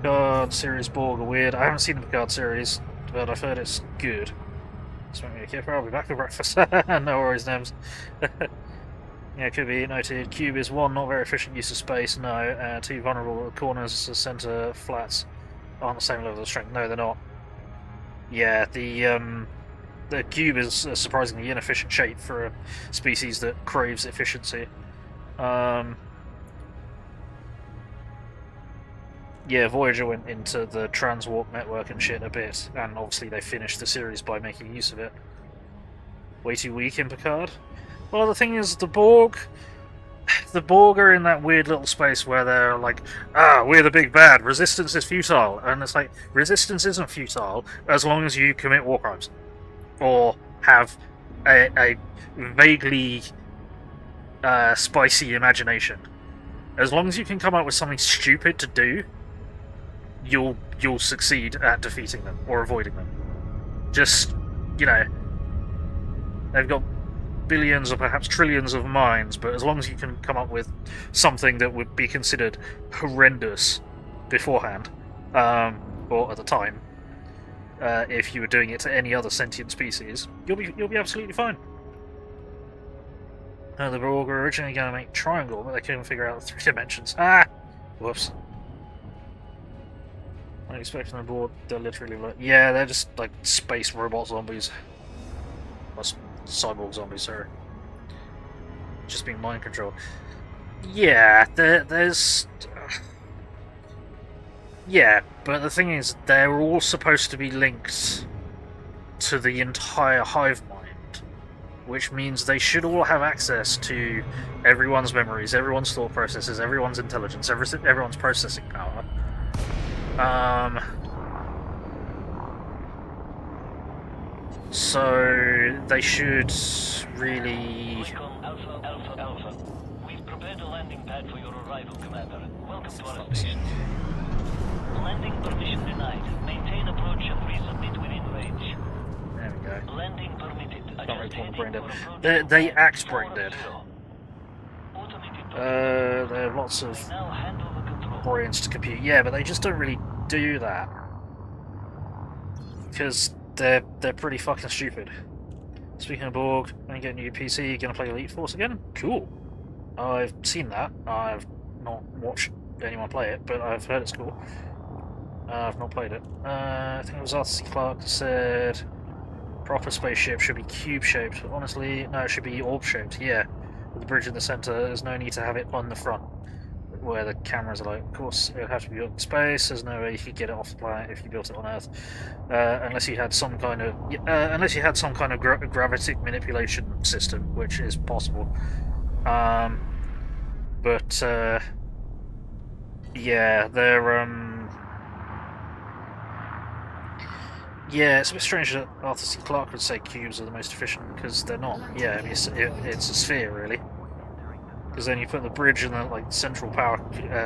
Picard series Borg are weird. I haven't seen the Picard series, but I've heard it's good. Smoke me a kipper, I'll be back for breakfast. No worries, Nems. Yeah, could be noted. Cube is 1, not very efficient use of space, no. 2, vulnerable corners, center flats aren't the same level of strength. No, they're not. Yeah, the cube is a surprisingly inefficient shape for a species that craves efficiency. Yeah, Voyager went into the transwarp network and shit a bit, and obviously they finished the series by making use of it. Way too weak in Picard? Well, the thing is, the Borg are in that weird little space where they're like, we're the big bad, resistance is futile, and it's like, resistance isn't futile as long as you commit war crimes. Or have a vaguely spicy imagination. As long as you can come up with something stupid to do, you'll succeed at defeating them or avoiding them. Just, they've got billions or perhaps trillions of minds, but as long as you can come up with something that would be considered horrendous beforehand, or at the time, if you were doing it to any other sentient species, you'll be absolutely fine. The Borg were originally going to make triangle, but they couldn't figure out the 3 dimensions. Whoops. I expect on board they're literally like, yeah, they're just like space robot zombies. Or cyborg zombies, sorry. Just being mind controlled. Yeah, there's... yeah, but the thing is, they're all supposed to be linked to the entire hive mind, which means they should all have access to everyone's memories, everyone's thought processes, everyone's intelligence, everyone's processing power. So they should really... Recon Alpha, Alpha, Alpha. We've prepared a landing pad for your arrival, Commander. Welcome to our station. Landing permission denied. Maintain approach and resubmit within range. There we go. Landing permitted. Can't really call them brain dead. Approach They act brain dead. 40. Automated They have lots of now hand over control. brains to compute. Yeah, but they just don't really do that. Because they're pretty fucking stupid. Speaking of Borg, when you get a new PC, you're going to play Elite Force again? Cool. I've seen that. I've not watched anyone play it, but I've heard it's cool. I've not played it. I think it was Arthur C. Clarke that said proper spaceship should be cube-shaped. Honestly, no, it should be orb-shaped, yeah. With the bridge in the centre, there's no need to have it on the front, where the cameras are like, of course, it would have to be built in space. There's no way you could get it off the planet if you built it on Earth, unless you had some kind of gravitic manipulation system, which is possible. But yeah, they're yeah, it's a bit strange that Arthur C. Clarke would say cubes are the most efficient, because they're not. Yeah, I mean, it's a sphere, really. Because then you put the bridge and the central power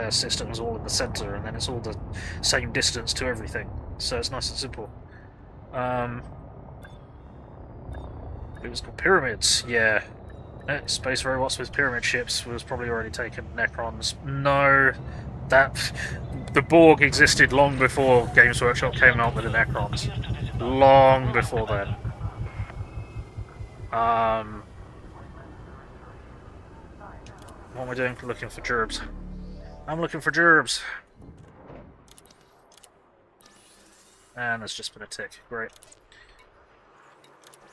systems all in the centre, and then it's all the same distance to everything. So it's nice and simple. It was called pyramids. Yeah, space robots with pyramid ships was probably already taken. Necrons, no. The Borg existed long before Games Workshop came out with the Necrons. Long before then. What am I doing? Looking for gerbs. I'm looking for gerbs. And there's just been a tick. Great.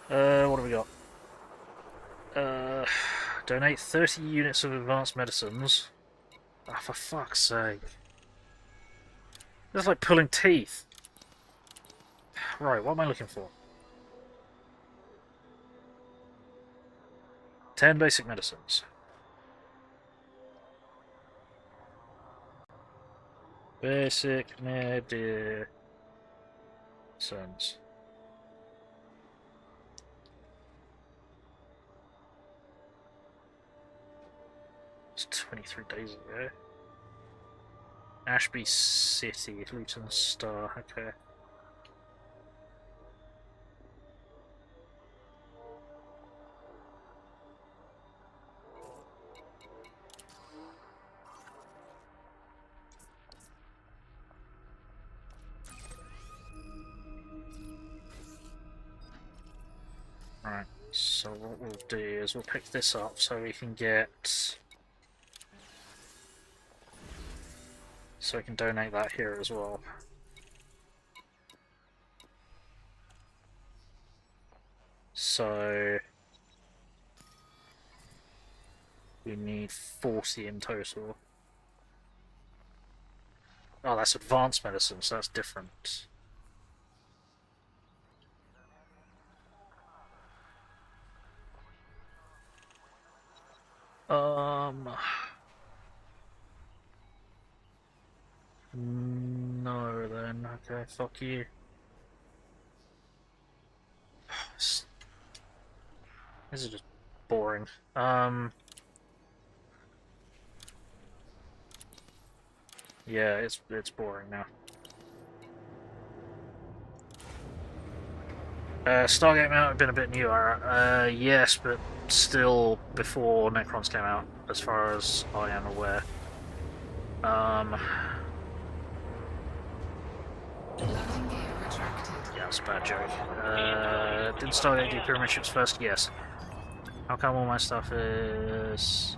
What have we got? Donate 30 units of advanced medicines. Oh, for fuck's sake. It's like pulling teeth. Right, what am I looking for? 10 basic medicines. Basic medicines. It's 23 days ago. Ashby City, Luton Star, okay. Right, so what we'll do is we'll pick this up so we can get... So we can donate that here as well. So... we need 40 in total. Oh, that's advanced medicine, so that's different. No then, okay, fuck you. This is just boring. Yeah, it's boring now. Stargate might have been a bit newer, yes, but still before Necrons came out, as far as I am aware. Yeah, that's a bad joke. Didn't Stargate do pyramid ships first? Yes. How come all my stuff is...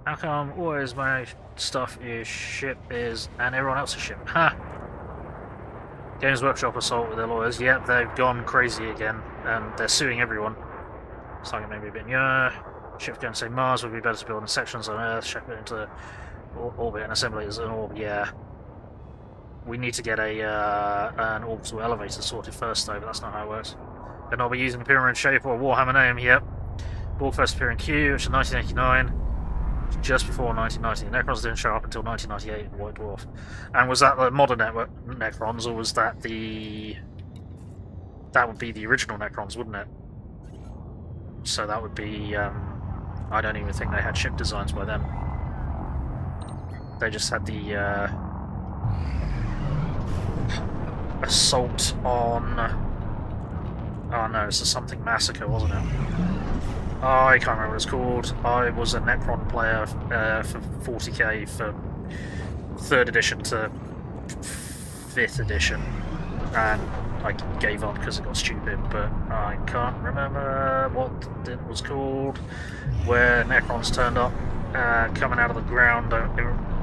How come always my stuff is ship is and everyone else's ship? Ha! Games Workshop assault with their lawyers. Yep, they've gone crazy again, and they're suing everyone. Stargate maybe a bit newer. Ship going to say Mars would be better to build in sections on Earth, ship it into orbit and assembly as an orb. Yeah. We need to get an orbital elevator sorted first, though, but that's not how it works. They'll not be using the pyramid shape or Warhammer name. Yep. Borg first appeared in Q, which is 1989. Just before 1990. Necrons didn't show up until 1998 in White Dwarf. And was that the modern Necrons, or was that the... That would be the original Necrons, wouldn't it? So that would be... I don't even think they had ship designs by then. They just had the... assault on... Oh no, it's a something massacre, wasn't it? Oh, I can't remember what it's called. I was a Necron player for 40k for 3rd edition to 5th edition, and I gave up because it got stupid, but I can't remember what it was called, where Necrons turned up, coming out of the ground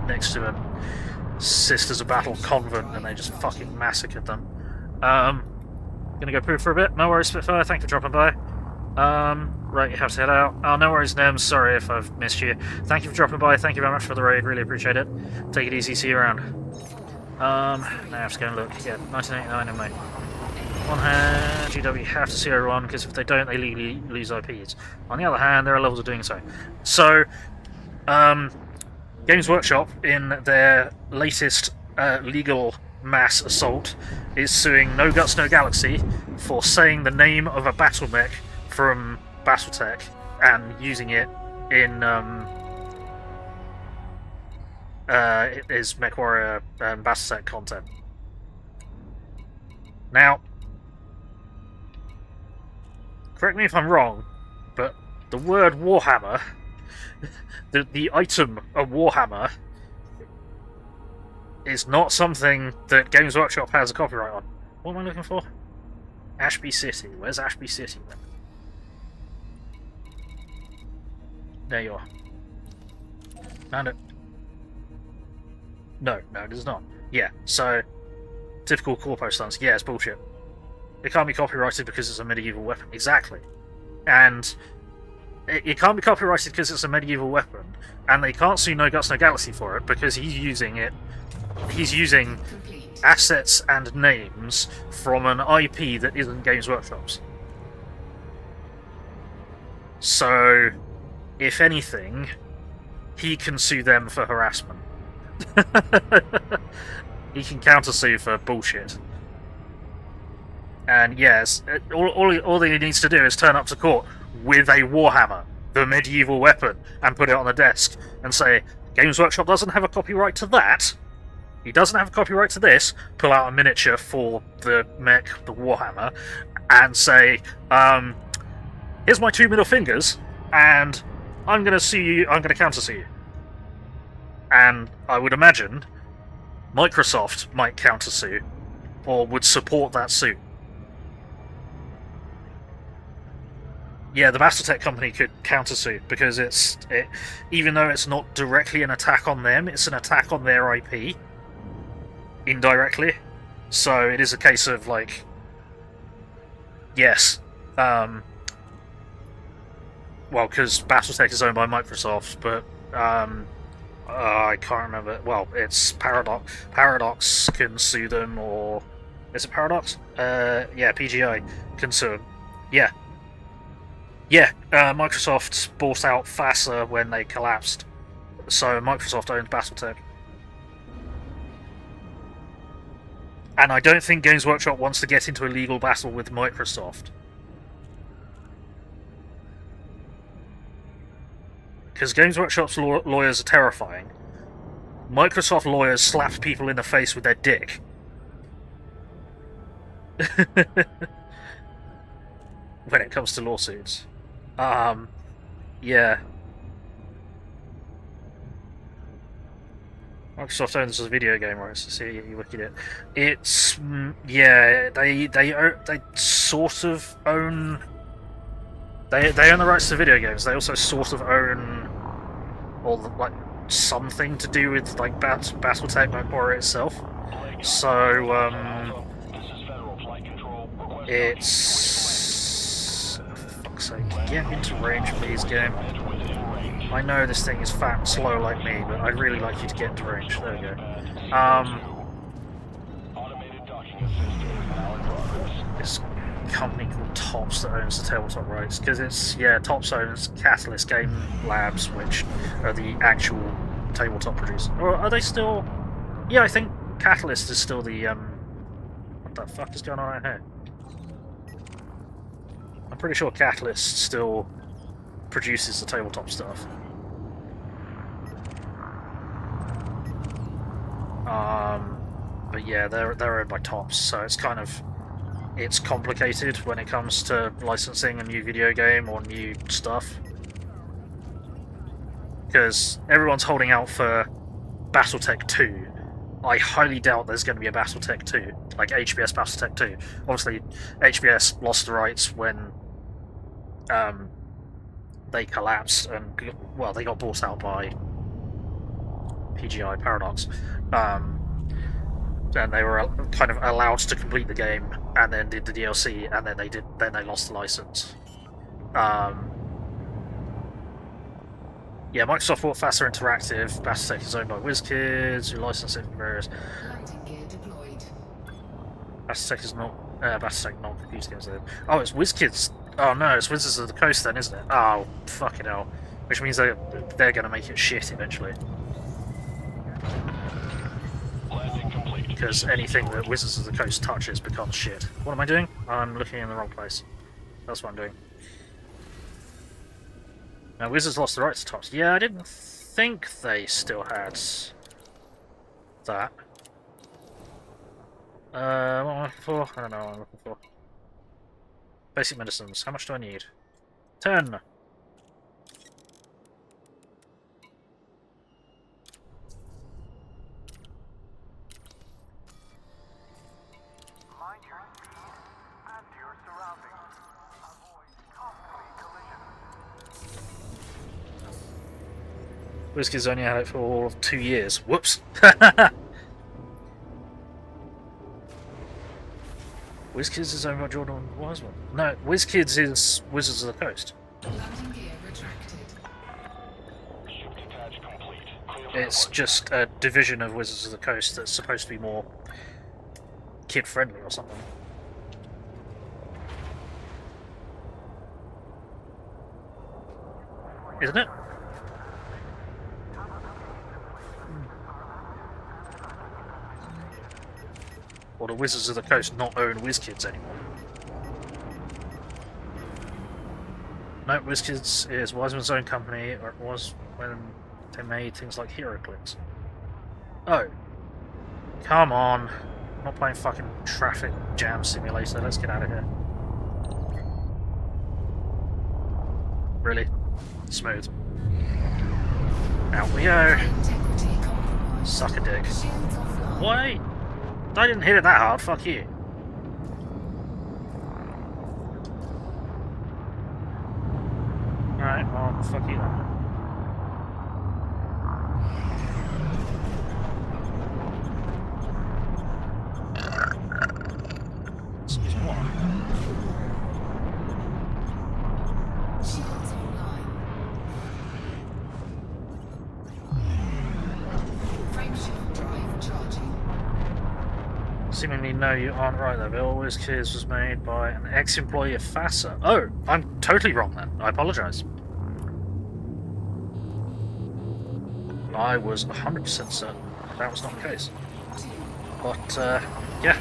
next to a Sisters of Battle convent, and they just fucking massacred them. Gonna go poo for a bit. No worries, Spitfire, thank you for dropping by. Right, you have to head out. Oh, no worries, Nem, sorry if I've missed you. Thank you for dropping by, thank you very much for the raid, really appreciate it. Take it easy, see you around. Now I have to go and look. Yeah, 1989 in May. On hand, GW have to see everyone, because if they don't, they legally lose IPs. On the other hand, there are levels of doing so. So, Games Workshop, in their latest legal mass assault, is suing No Guts No Galaxy for saying the name of a battle mech from Battletech and using it in is MechWarrior Battletech content. Now, correct me if I'm wrong, but the word Warhammer, the item of Warhammer, is not something that Games Workshop has a copyright on. What am I looking for? Ashby City. Where's Ashby City then? There you are. Found it. No, it is not. Yeah, so, typical corpo stunts. Yeah, it's bullshit. It can't be copyrighted because it's a medieval weapon. Exactly. And it can't be copyrighted because it's a medieval weapon, and they can't sue No Guts No Galaxy for it because he's using assets and names from an IP that isn't Games Workshop's. So, if anything, he can sue them for harassment. He can countersue for bullshit. And yes, all he needs to do is turn up to court with a Warhammer, the medieval weapon, and put it on the desk and say, Games Workshop doesn't have a copyright to that. He doesn't have a copyright to this. Pull out a miniature for the mech, the Warhammer, and say, here's my 2 middle fingers, and I'm going to sue you, I'm going to countersue you. And I would imagine Microsoft might countersue, or would support that suit. Yeah, the Battletech company could countersue, because even though it's not directly an attack on them, it's an attack on their IP. Indirectly. So it is a case of, like, yes, well, because Battletech is owned by Microsoft, but, I can't remember, well, it's Paradox. Paradox can sue them, or, is it Paradox? Yeah, PGI can sue them. Yeah. Yeah, Microsoft bought out FASA when they collapsed, so Microsoft owns Battletech. And I don't think Games Workshop wants to get into a legal battle with Microsoft. Because Games Workshop's lawyers are terrifying. Microsoft lawyers slap people in the face with their dick. When it comes to lawsuits. Yeah. Microsoft owns the video game rights. See, you look at it. It's yeah. They sort of own. They own the rights to video games. They also sort of own, or like something to do with like BattleTech MechWarrior itself. So it's for fuck's sake, get into range, please, game. I know this thing is fat and slow like me, but I'd really like you to get into range. There we go. This company called Tops that owns the tabletop rights, because it's, yeah, Tops owns Catalyst Game Labs, which are the actual tabletop producer. Or are they still? Yeah, I think Catalyst is still the, what the fuck is going on out here? I'm pretty sure Catalyst still produces the tabletop stuff. But yeah, they're owned by Tops, so it's complicated when it comes to licensing a new video game or new stuff. Because everyone's holding out for BattleTech 2. I highly doubt there's going to be a BattleTech 2, like HBS BattleTech 2. Obviously, HBS lost the rights when they collapsed and, well, they got bought out by PGI Paradox. And they were kind of allowed to complete the game, and then did the DLC, and then they lost the license. Yeah, Microsoft bought FASA Interactive. BattleTech is owned by WizKids, who license it for various. Landing gear deployed. BattleTech is not. BattleTech not computer games. Then. Oh, it's WizKids. Oh no, it's Wizards of the Coast then, isn't it? Oh, fucking hell. Which means they're going to make it shit eventually. Because anything that Wizards of the Coast touches becomes shit. What am I doing? I'm looking in the wrong place. That's what I'm doing. Now, Wizards lost the rights to Tops. Yeah, I didn't think they still had that. What am I looking for? I don't know what I'm looking for. Basic medicines. How much do I need? 10! WizKids only had it for all of 2 years. Whoops! WizKids is owned by Jordan Wiseman. No, WizKids is Wizards of the Coast. Landing gear retracted. It's just a division of Wizards of the Coast that's supposed to be more kid-friendly or something. Isn't it? Or the Wizards of the Coast not own WizKids anymore? No, WizKids is Wiseman's own company, or it was when they made things like HeroClix. Oh. Come on. I'm not playing fucking Traffic Jam Simulator, let's get out of here. Really? Smooth. Out we go. Integrity compromised. Suck a dick. Shields offline. Why? I didn't hit it that hard, fuck you. Alright, well, fuck you then. Excuse me, what? Shields online. Frameshift drive charging. Seemingly no, you aren't right there, Bill. WizKids was made by an ex-employee of FASA. Oh, I'm totally wrong then. I apologise. I was 100% certain that was not the case. But, yeah.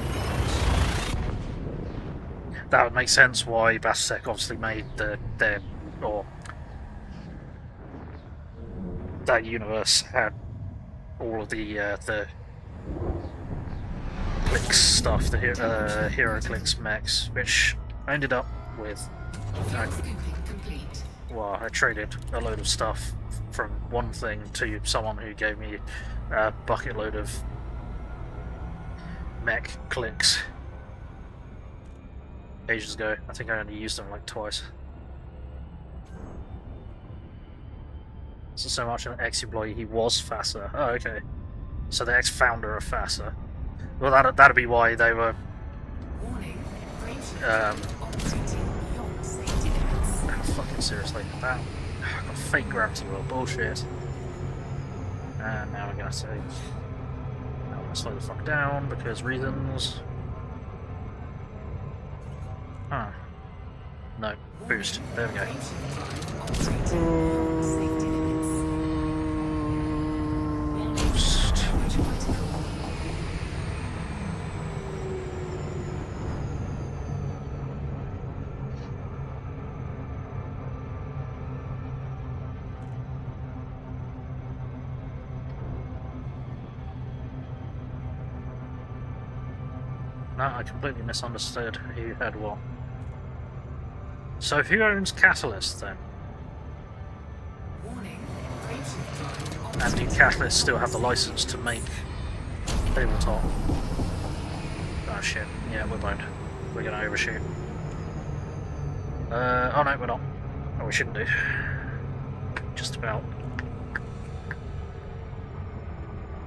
That would make sense why BattleTech obviously made that universe had all of the Clicks stuff, the HeroClix mechs, which I ended up with. Scooping complete. Well, I traded a load of stuff from one thing to someone who gave me a bucket load of mech clicks ages ago. I think I only used them like twice. So much an ex-employee, he was FASA. Oh, okay. So the ex-founder of FASA. Well, that'd be why they were. Warning. Operating beyond safety limits. Fucking seriously, that got fake gravity well bullshit. And now we're gonna say, I'm gonna slow the fuck down because reasons. Huh? No, boost. There we go. Operating beyond safety limits. Boost. Damage critical. No, I completely misunderstood who had what. So who owns Catalyst then? Warning. Graveshift drive And do operating. Catalyst still have the license to make tabletop? Oh shit, yeah, we're boned. We're gonna overshoot. Oh no, we're not. Oh, we shouldn't do. Just about.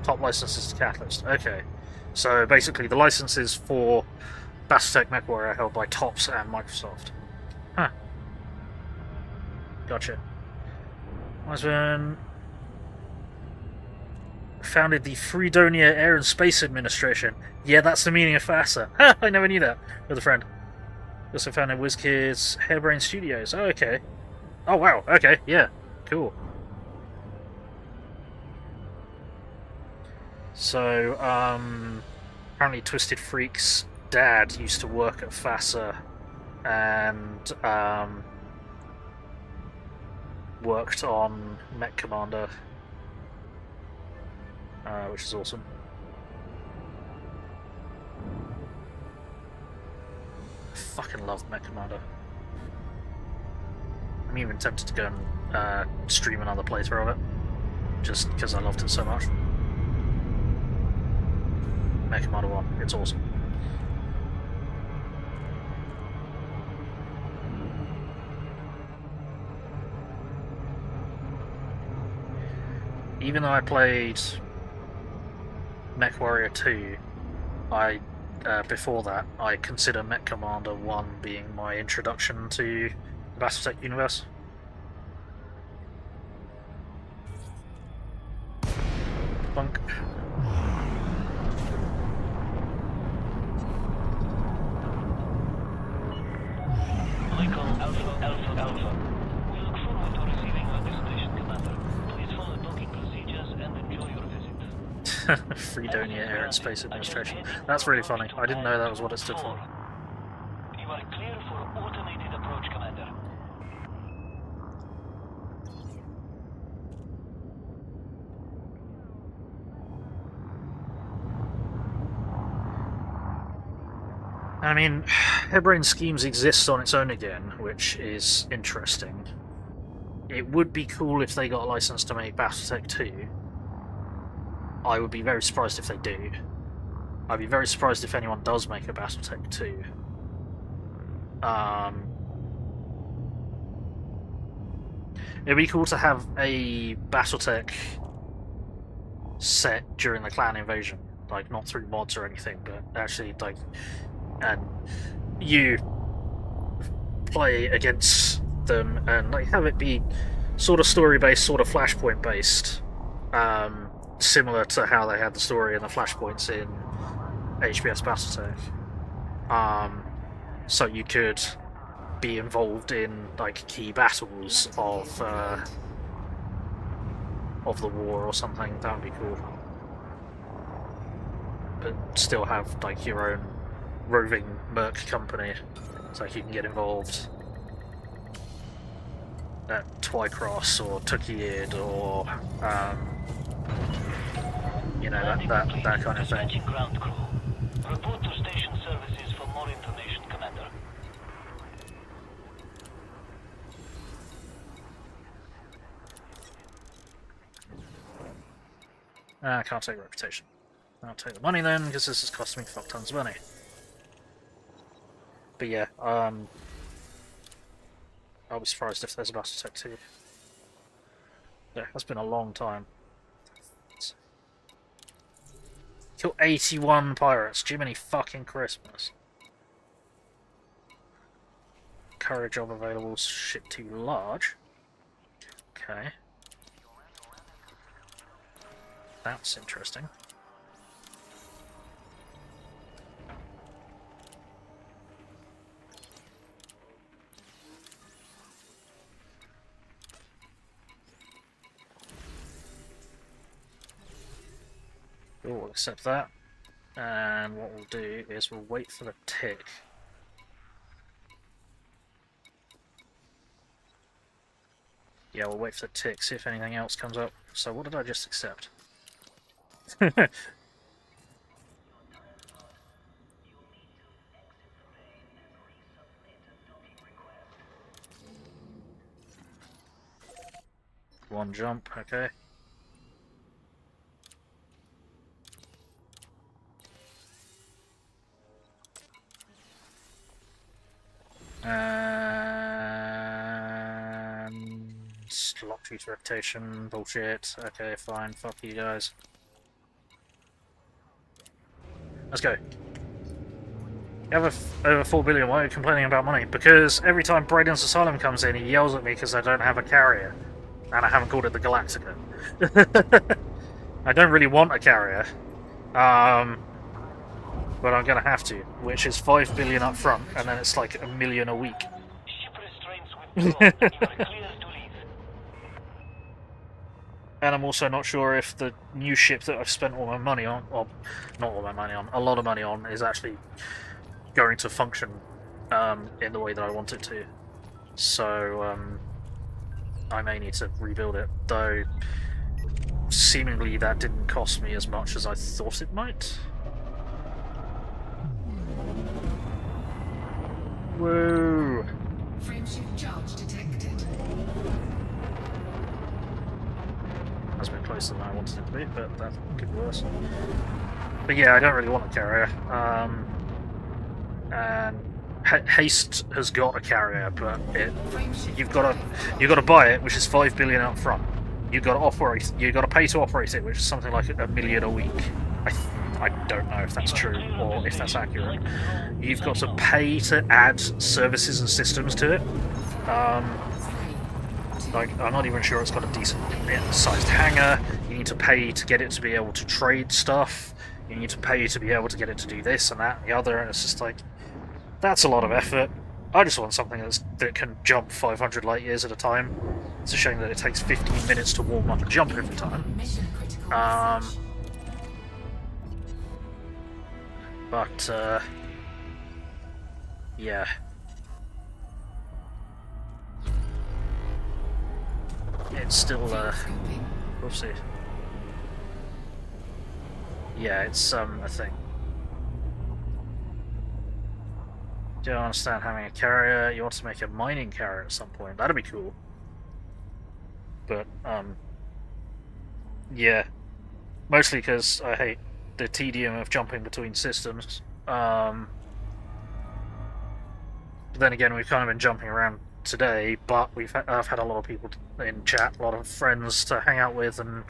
Top licenses to Catalyst. Okay. So basically the licenses for Battletech MechWarrior are held by TOPS and Microsoft. Huh. Gotcha. Husband founded the Freedonia Air and Space Administration. Yeah, that's the meaning of FASA. Ha! I never knew that. With a friend. He also founded WizKids Hairbrain Studios. Oh, okay. Oh, wow. Okay, yeah. Cool. So, apparently Twisted Freak's dad used to work at FASA and, worked on Mech Commander, which is awesome. I fucking love Mech Commander. I'm even tempted to go and stream another playthrough of it, just because I loved it so much. Mech Commander 1, it's awesome. Even though I played MechWarrior 2, before that, I consider Mech Commander 1 being my introduction to the Battletech universe. Bunk. Lincoln Alpha. We look forward to receiving your destination, Commander. Please follow docking procedures and enjoy your visit. Freedonia Air and Space Administration. That's really funny. I didn't know that was what it stood for. You are clear for automated approach, Commander. I mean, Hairbrain Schemes exists on its own again, which is interesting. It would be cool if they got a license to make Battletech 2. I would be very surprised if they do. I'd be very surprised if anyone does make a Battletech 2. It'd be cool to have a Battletech set during the clan invasion. Like, not through mods or anything, but actually, like, and you play against them and like have it be sort of story-based, sort of Flashpoint-based, similar to how they had the story and the Flashpoints in HBS Battletech. So you could be involved in like key battles of the war or something. That would be cool. But still have like your own roving merc company, so you can get involved at Twycross or Tuckeyeard or you know, that kind of thing. Ground crew. Report to station services for more information, Commander. I can't take reputation. I'll take the money then, because this is costing me fuck tons of money. But yeah, I'll be surprised if there's a Battletech 2. Yeah, that's been a long time. Kill 81 pirates, Jiminy fucking Christmas. Courier job available, ship too large. Okay. That's interesting. We'll accept that, and what we'll do is we'll wait for the tick. Yeah, we'll wait for the tick, see if anything else comes up. So what did I just accept? One jump, okay. And lock future rotation, bullshit. Okay, fine, fuck you guys. Let's go. You have over 4 billion, why are you complaining about money? Because every time Brayden's Asylum comes in, he yells at me because I don't have a carrier. And I haven't called it the Galactica. I don't really want a carrier. But I'm gonna have to, which is 5 billion up front, and then it's like 1 million a week. Ship restraints withdrawn. You are clear to leave. And I'm also not sure if the new ship that I've spent all my money on, or not all my money on, a lot of money on, is actually going to function in the way that I want it to. So I may need to rebuild it, though seemingly that didn't cost me as much as I thought it might. Whoa! Frameshift charge detected. That's a bit closer than I wanted it to be, but that could be worse. But yeah, I don't really want a carrier. And Haste has got a carrier, but you've got to buy it, which is 5 billion up front. You've got to pay to operate it, which is something like 1 million a week. I don't know if that's true or if that's accurate. You've got to pay to add services and systems to it. Like, I'm not even sure it's got a decent sized hangar. You need to pay to get it to be able to trade stuff. You need to pay to be able to get it to do this and that and the other, and it's just like, that's a lot of effort. I just want something that can jump 500 light years at a time. It's a shame that it takes 15 minutes to warm up and jump every time. Mission critical message. But, yeah. It's still, Scoping. we'll see. Yeah, it's, a thing. Do you understand having a carrier? You want to make a mining carrier at some point. That'd be cool. But, yeah. Mostly because I hate the tedium of jumping between systems. But then again, we've kind of been jumping around today, but I've had a lot of people in chat, a lot of friends to hang out with and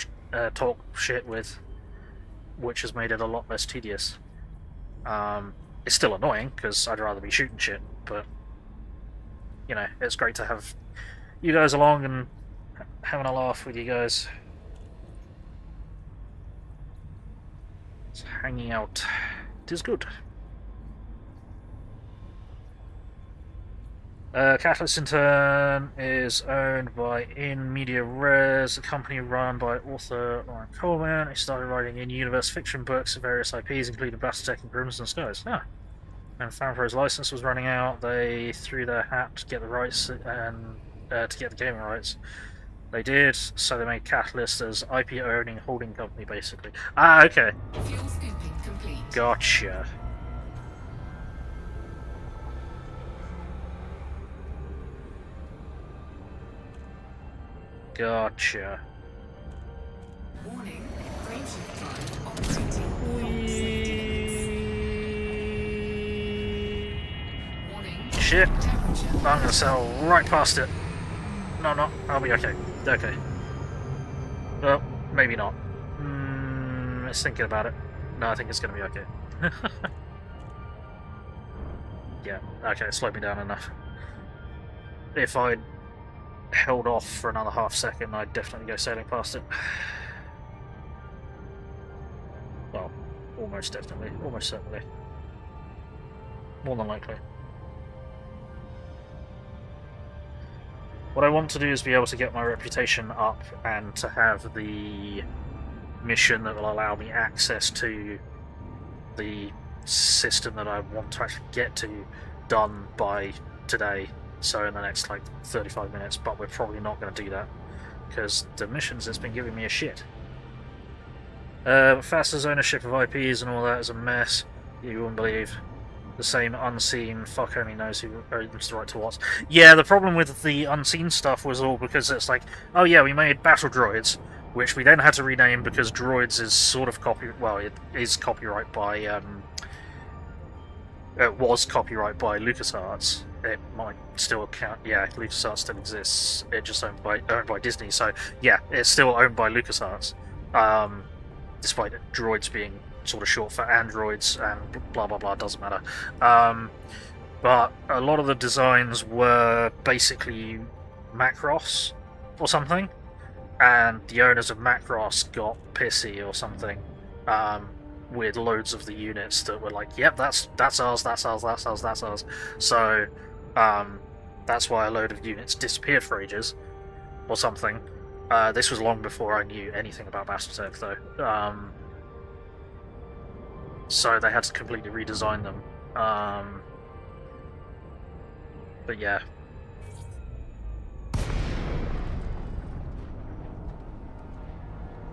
talk shit with, which has made it a lot less tedious. It's still annoying, because I'd rather be shooting shit, but, you know, it's great to have you guys along and having a laugh with you guys. It's hanging out. It is good. Catalyst Intern is owned by In Media Res, a company run by author Lauren Coleman. He started writing in-universe fiction books of various IPs, including Battletech and Crimson Skies. Ah. And found for his license was running out, they threw their hat to get the rights and to get the gaming rights. They did, so they made Catalyst as IP-owning holding company, basically. Ah, okay. Fuel scooping complete. Gotcha. Gotcha. Warning, frameshift drive operating from safety. Warning. Shit. Temperature. I'm gonna sail right past it. No, I'll be okay. Okay. Well, maybe not. It's thinking about it. No, I think it's gonna be okay. Yeah, okay, it slowed me down enough. If I'd held off for another half second, I'd definitely go sailing past it. Well, almost definitely. Almost certainly. More than likely. What I want to do is be able to get my reputation up and to have the mission that will allow me access to the system that I want to actually get to done by today. So in the next like 35 minutes, but we're probably not going to do that because the missions has been giving me a shit. Faster's ownership of IPs and all that is a mess. You wouldn't believe. The same unseen, fuck only knows who owns the right to what. Yeah, the problem with the unseen stuff was all because it's like, oh yeah, we made battle droids, which we then had to rename because droids is sort of it is copyright by, it was copyright by LucasArts. It might still count, yeah, LucasArts still exists, it's just owned by Disney, so yeah, it's still owned by LucasArts. Despite droids being sort of short for androids and blah blah blah, doesn't matter. But a lot of the designs were basically Macross or something, and the owners of Macross got pissy or something with loads of the units that were like, yep, that's ours, that's ours, that's ours, that's ours. So that's why a load of units disappeared for ages or something. This was long before I knew anything about Battletech, though. So they had to completely redesign them. But yeah.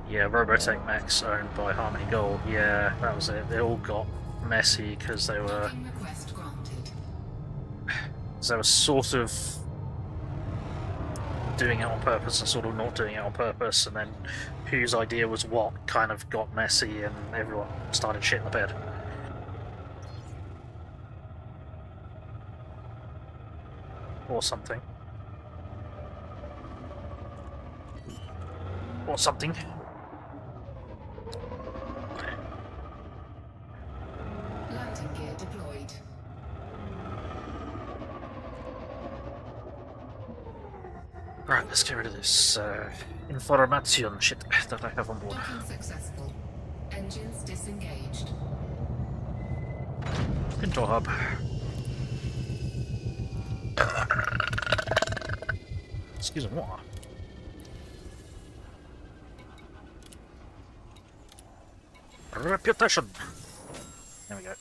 Yeah, Robotech mechs owned by Harmony Gold. Yeah, that was it. They all got messy because they were... Request granted. They were sort of doing it on purpose and sort of not doing it on purpose, and then whose idea was what kind of got messy and everyone started shitting the bed. Or something. Or something. Landing gear deployed. Right, let's get rid of this information shit that I have on board. Docking successful. Engines disengaged. Control hub. Excuse me, what? Reputation! There we go.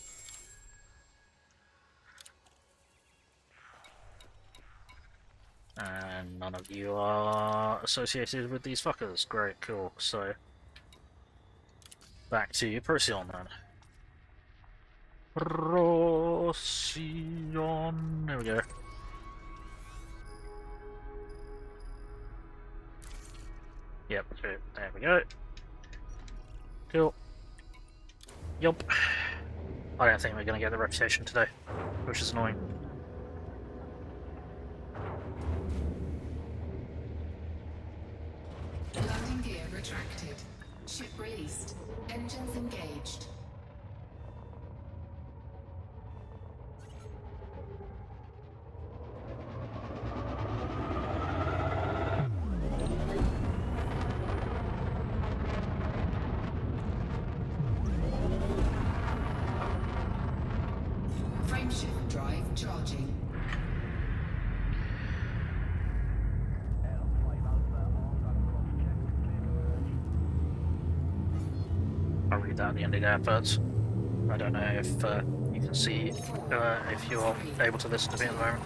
And none of you are associated with these fuckers. Great, cool. So, back to Procyon then. Procyon. There we go. Yep, okay, there we go. Cool. Yup. I don't think we're gonna get the reputation today, which is annoying. Landing gear retracted. Ship released. Engines engaged. Frameshift drive charging. I'll read that at the end of the adverts. I don't know if you can see if you're able to listen to me at the moment.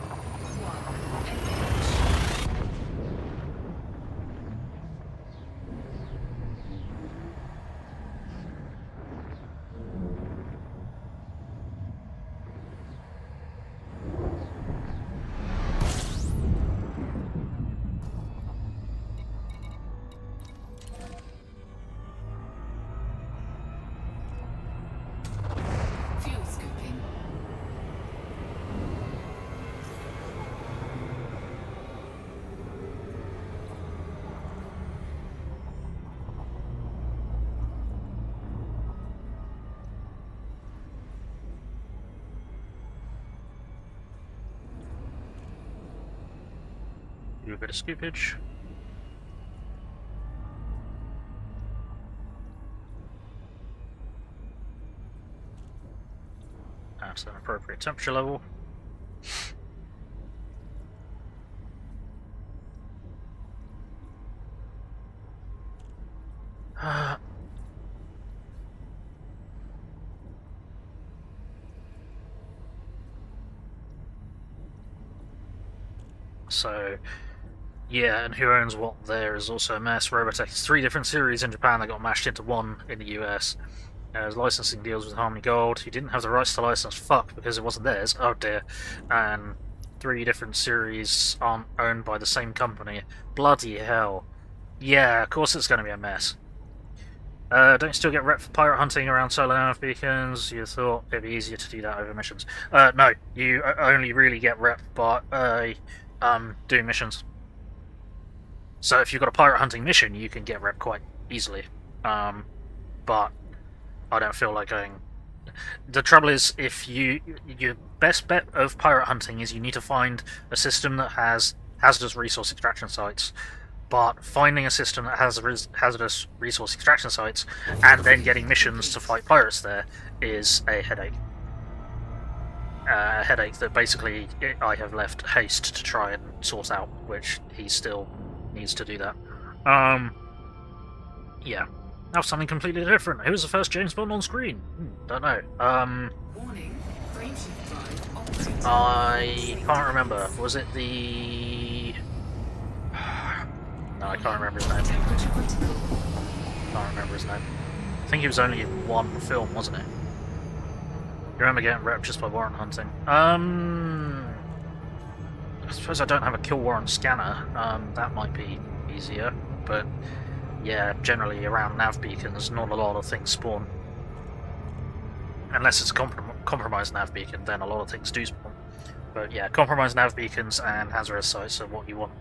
Fuel scooping. Do a bit of scoopage. At an appropriate temperature level. So, yeah, and who owns what there is also a mess. Robotech is 3 different series in Japan that got mashed into one in the US. There's licensing deals with Harmony Gold. He didn't have the rights to license fuck because it wasn't theirs. Oh dear. And 3 different series aren't owned by the same company. Bloody hell. Yeah, of course it's going to be a mess. Don't you still get rep for pirate hunting around solar nav beacons? You thought it'd be easier to do that over missions. No, you only really get rep by doing missions. So if you've got a pirate hunting mission, you can get rep quite easily. But I don't feel like going. The trouble is, if your best bet of pirate hunting is you need to find a system that has hazardous resource extraction sites. But finding a system that has hazardous resource extraction sites and then getting missions to fight pirates there is a headache. A headache that basically I have left Haste to try and sort out, which he still needs to do that. Yeah. Now something completely different. Who was the first James Bond on screen? Don't know. Warning, frameshift drive operating. I can't remember. Was it the... No, I can't remember his name. Temperature critical. Can't remember his name. I think he was only in 1 film, wasn't he? You remember getting rep just by warrant hunting? I suppose I don't have a kill warrant scanner. That might be easier, but yeah, generally around nav beacons, not a lot of things spawn. Unless it's a compromised nav beacon, then a lot of things do spawn. But yeah, compromised nav beacons and hazardous sites are what you want.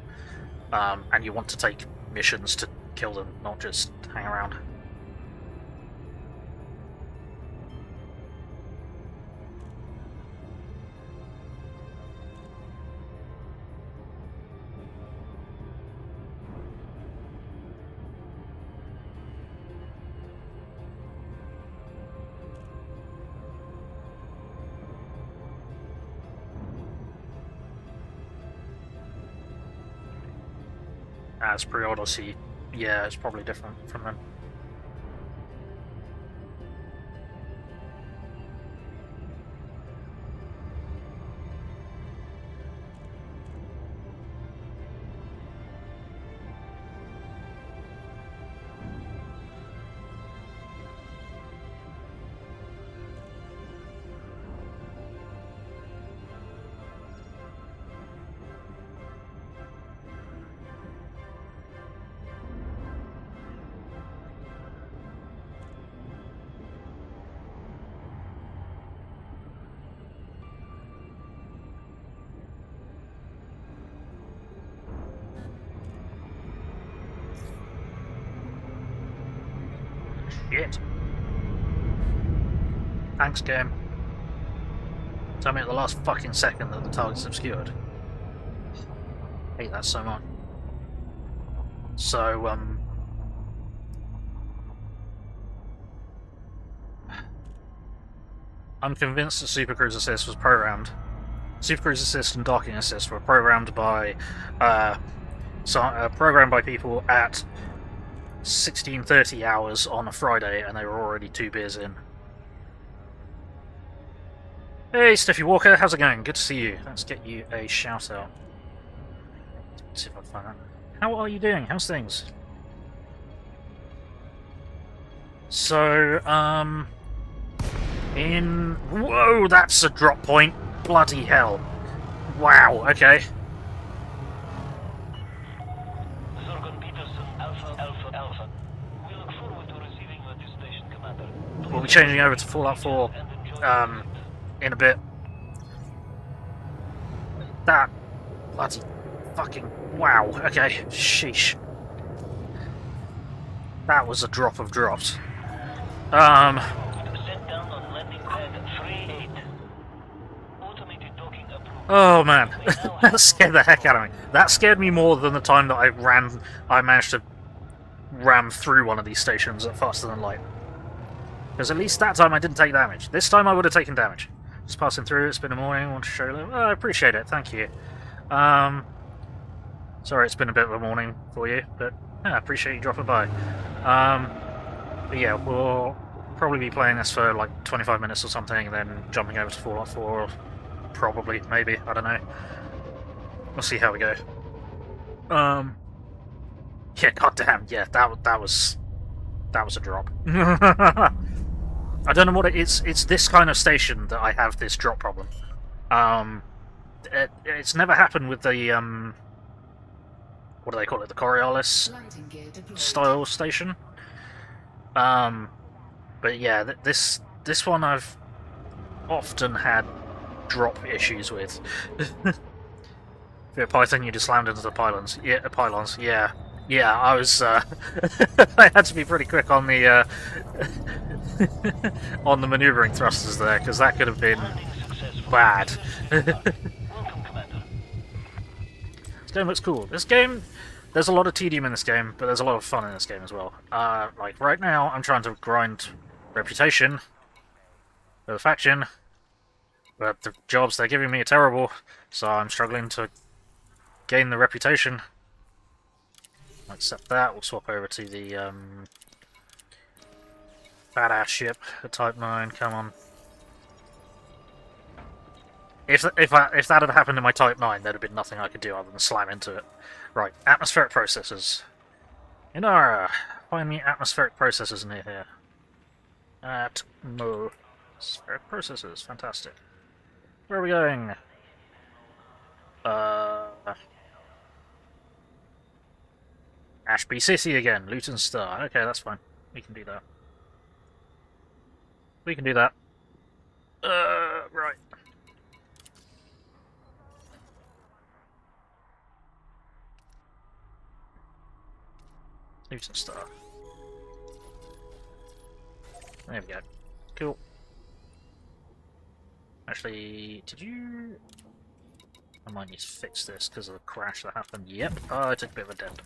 And you want to take missions to kill them, not just hang around. As pre-Odyssey, yeah, it's probably different from them. Shit. Thanks, game. Tell me at the last fucking second that the target's obscured. Hate that so much. So, I'm convinced that Super Cruise Assist was programmed. Super Cruise Assist and Docking Assist were programmed by people at 16:30 hours on a Friday, and they were already 2 beers in. Hey, Steffi Walker, how's it going? Good to see you. Let's get you a shout out. Let's see if I can find that. How are you doing? How's things? So, whoa, that's a drop point. Bloody hell. Wow, okay. We'll be changing over to Fallout 4 in a bit. That bloody fucking wow. Okay, sheesh. That was a drop of drops. Oh man, that scared the heck out of me. That scared me more than the time that I managed to ram through one of these stations at faster than light. Because at least that time I didn't take damage. This time I would have taken damage. Just passing through, it's been a morning, I want to show you. Oh, I appreciate it, thank you. Sorry it's been a bit of a morning for you, but yeah, I appreciate you dropping by. But yeah, we'll probably be playing this for like 25 minutes or something, and then jumping over to Fallout 4, probably, maybe, I don't know. We'll see how we go. Yeah, goddamn, yeah, that was a drop. I don't know what it is. It's this kind of station that I have this drop problem. It's never happened with the what do they call it? The Coriolis Landing gear deployed. style station. But yeah, this one I've often had drop issues with. If you're a Python, you just slammed into the pylons. Yeah, pylons. Yeah, yeah. I was. I had to be pretty quick on the on the maneuvering thrusters there, because that could have been Landing successful. bad. Welcome, Commander. This game looks cool. This game, there's a lot of tedium in this game, but there's a lot of fun in this game as well. Like right now, I'm trying to grind reputation for the faction, but the jobs they're giving me are terrible, so I'm struggling to gain the reputation. I'll accept that. We'll swap over to the badass ship, the Type 9. Come on. If that had happened in my Type 9, there'd have been nothing I could do other than slam into it. Right, atmospheric processors. Inara, find me atmospheric processors near here. Atmospheric processors, fantastic. Where are we going? Ashby City again, Luton Star. Okay, that's fine. We can do that. We can do that. Right. Luton Star. There we go. Cool. Actually, did you... I might need to fix this because of the crash that happened. Yep. Oh, I took a bit of a dent.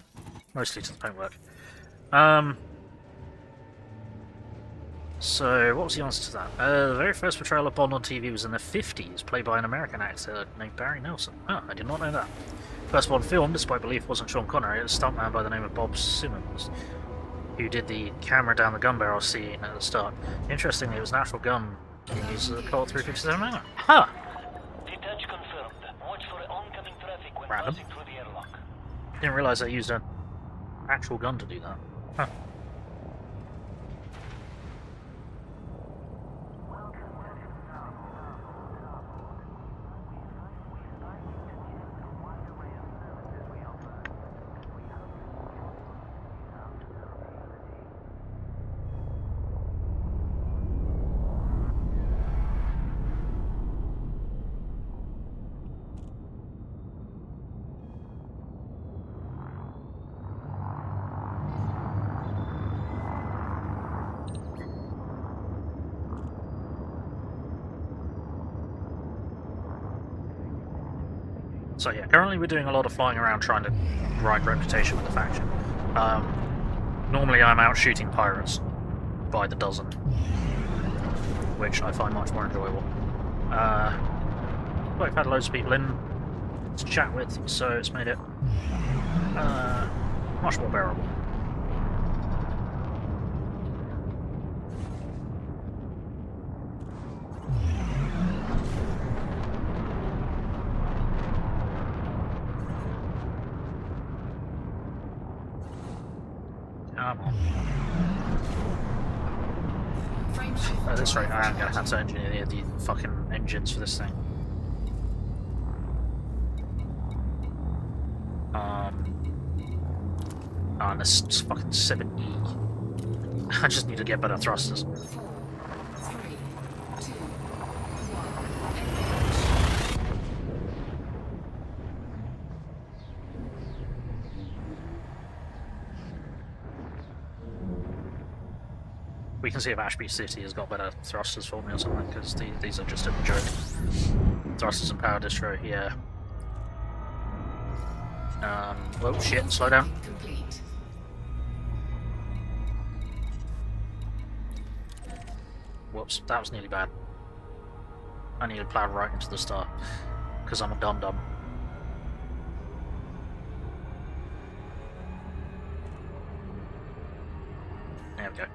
Mostly to the paintwork. So, what was the answer to that? The very first portrayal of Bond on TV was in the 50s, played by an American actor named Barry Nelson. Oh, I did not know that. First Bond film, despite belief, wasn't Sean Connery, it was a stuntman by the name of Bob Simmons, who did the camera down the gun barrel scene at the start. Interestingly, it was an actual gun being used as a Colt 357 manner. Huh! Detach confirmed. Watch for oncoming traffic when Random. passing through the airlock. Didn't realise they used an actual gun to do that. Huh. So yeah, currently we're doing a lot of flying around trying to grind reputation with the faction. Normally I'm out shooting pirates by the dozen, which I find much more enjoyable. But I've had loads of people in to chat with, so it's made it much more bearable. Come on. At this rate, I am going to have to engineer the fucking engines for this thing. And this is fucking 7E. I just need to get better thrusters. 4, 3, 2, 1. We can see if Ashby City has got better thrusters for me or something, because these are just a joke. Thrusters and power distro, yeah. Oh shit, slow down. Complete. Whoops, that was nearly bad. I nearly plowed right into the star, because I'm a dum-dum. There we go.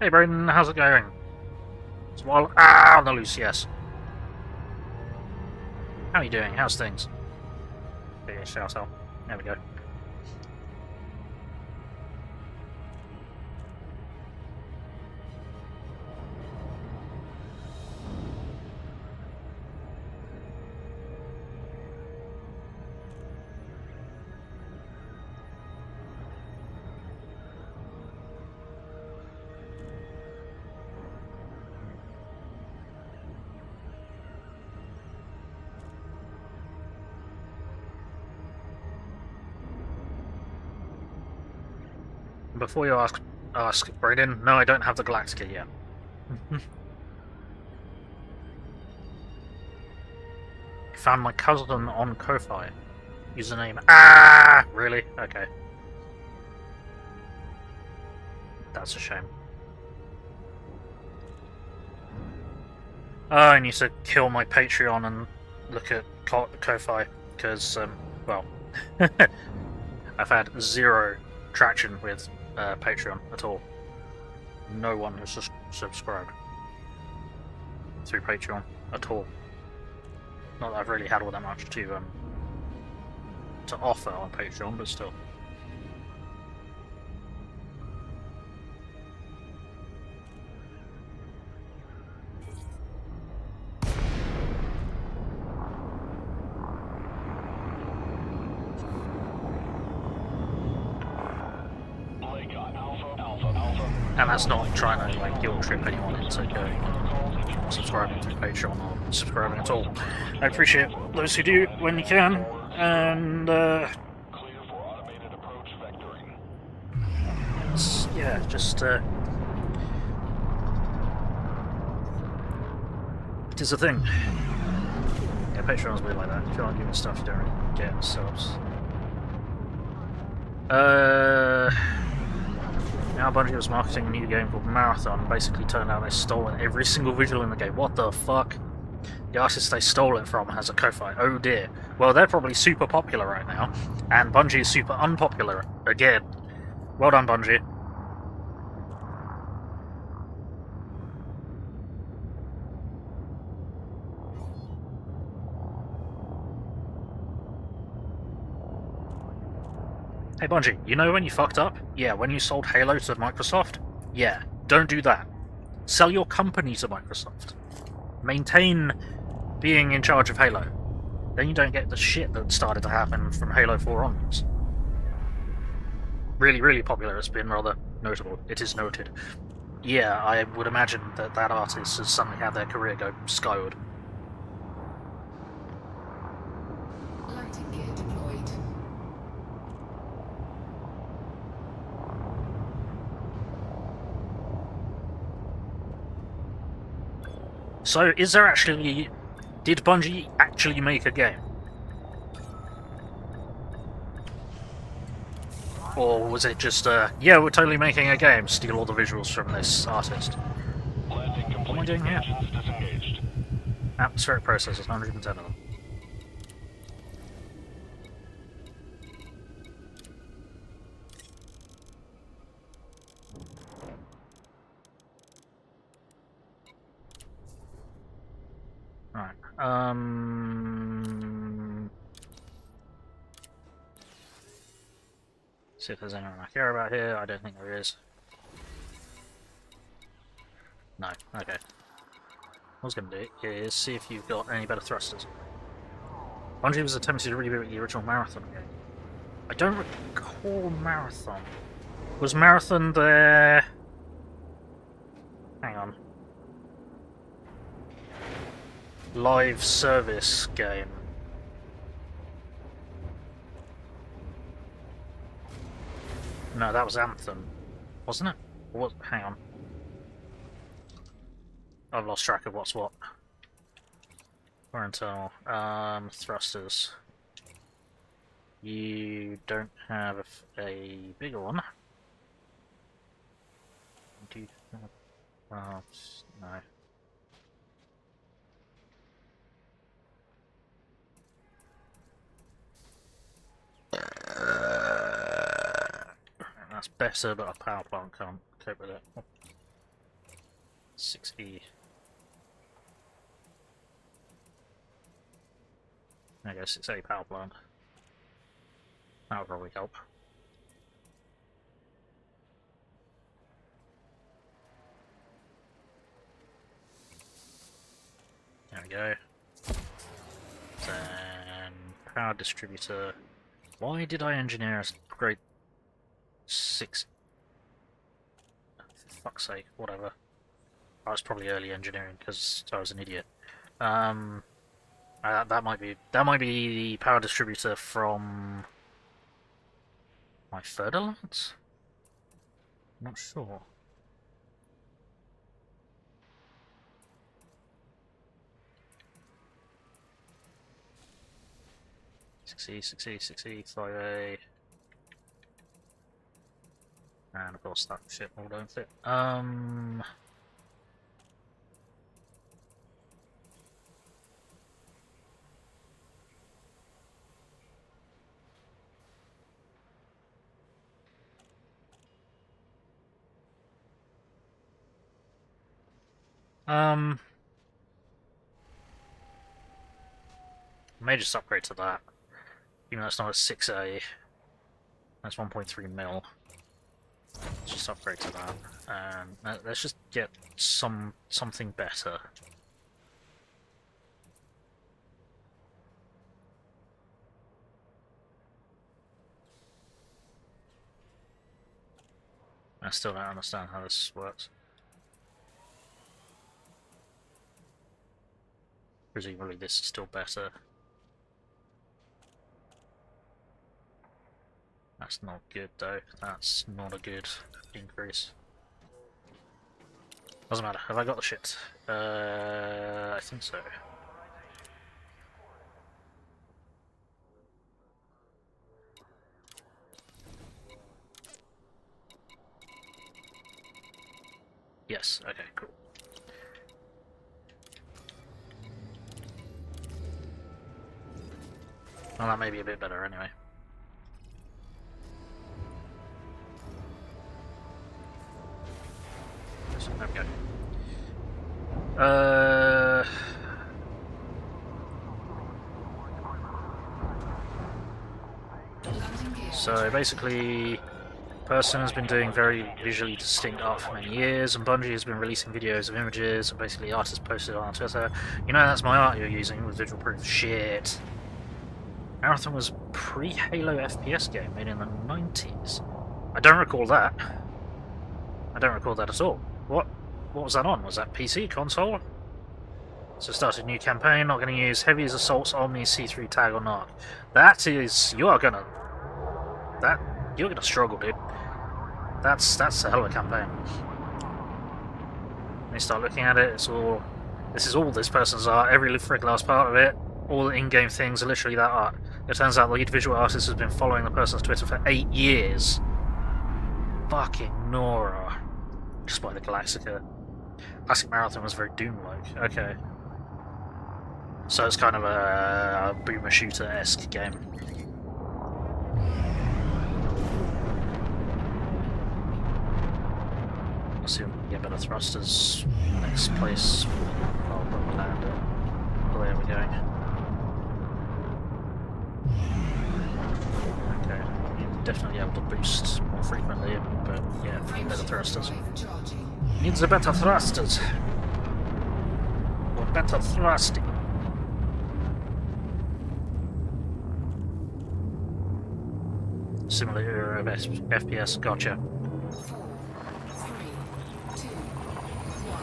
Hey Braden, how's it going? It's while on the loose, yes. How are you doing? How's things? Yeah, shout out. There we go. Before you ask Braden, no, I don't have the Galactica yet. Found my cousin on Ko-Fi. Username. Really? Okay. That's a shame. I need to kill my Patreon and look at Ko-Fi, because, well, I've had zero traction with Patreon at all. No one has subscribed through Patreon at all. Not that I've really had all that much to offer on Patreon, but still. And that's not trying to like guilt trip anyone into going and subscribing to Patreon or subscribing at all. I appreciate those who do when you can, and yeah, just it is a thing. Yeah, Patreon's weird like that. If you're not giving stuff, you don't really get subs. Now Bungie was marketing a new game called Marathon. Basically turned out they've stolen every single visual in the game. What the fuck? The artist they stole it from has a Ko-Fi. Oh dear. Well, they're probably super popular right now, and Bungie is super unpopular again. Well done, Bungie. Hey Bungie, you know when you fucked up? Yeah, when you sold Halo to Microsoft? Yeah, don't do that. Sell your company to Microsoft. Maintain being in charge of Halo. Then you don't get the shit that started to happen from Halo 4 onwards. Really, really popular. It's been rather notable. It is noted. Yeah, I would imagine that that artist has suddenly had their career go skyward. Lighting gear deployed. So, is there actually... Did Bungie actually make a game? Or was it just, yeah, we're totally making a game, steal all the visuals from this artist? What am I doing here? Atmospheric processors, 110 of them. Right, see if there's anyone I care about here. I don't think there is. No, okay. What I was going to do is see if you've got any better thrusters. Bungie was attempting to reboot the original Marathon game. I don't recall Marathon. Was Marathon there... Hang on. Live service game. No, that was Anthem, wasn't it? What? Hang on. I've lost track of what's what. Or internal. Thrusters. You don't have a bigger one. Do you have... Oh, no. That's better, but a power plant can't cope with it. 6E. I guess it's a power plant. That would probably help. There we go. Then power distributor. Why did I engineer a grade 6? For fuck's sake, whatever. I was probably early engineering because I was an idiot. That might be the power distributor from my third alliance? Not sure. Six E, 5A. And of course that shit all don't fit. May just upgrade to that. Even though it's not a 6A. That's 1.3 mil. Let's just upgrade to that. And let's just get something better. I still don't understand how this works. Presumably this is still better. That's not good though. That's not a good increase. Doesn't matter. Have I got the shit? I think so. Yes, okay, cool. Well, that may be a bit better anyway. So, there we go. So basically, person has been doing very visually distinct art for many years, and Bungie has been releasing videos of images, and basically artists posted on Twitter, you know, that's my art you're using with visual proof. Shit. Marathon was a pre-Halo FPS game made in the 90s. I don't recall that. I don't recall that at all. What was that on? Was that PC, console? So started a new campaign, not going to use Heavy as Assault's Omni C3 tag or not. That is... you're gonna struggle, dude. That's a hell of a campaign. When you start looking at it, it's all... this is all this person's art, every frick last part of it. All the in-game things are literally that art. It turns out the lead visual artist has been following the person's Twitter for 8 years. Fucking Nora. Despite the Galactica. Classic Marathon was very Doom-like. Okay. So it's kind of a boomer shooter-esque game. Let's see if we can get better thrusters. Next place. I'll probably land it. Where are we going? Okay, you're definitely able to boost more frequently, but yeah, better thrusters. Needs a better thrusters. Or better thrusting. Similar era of FPS, gotcha. 4, 3, 2, 1.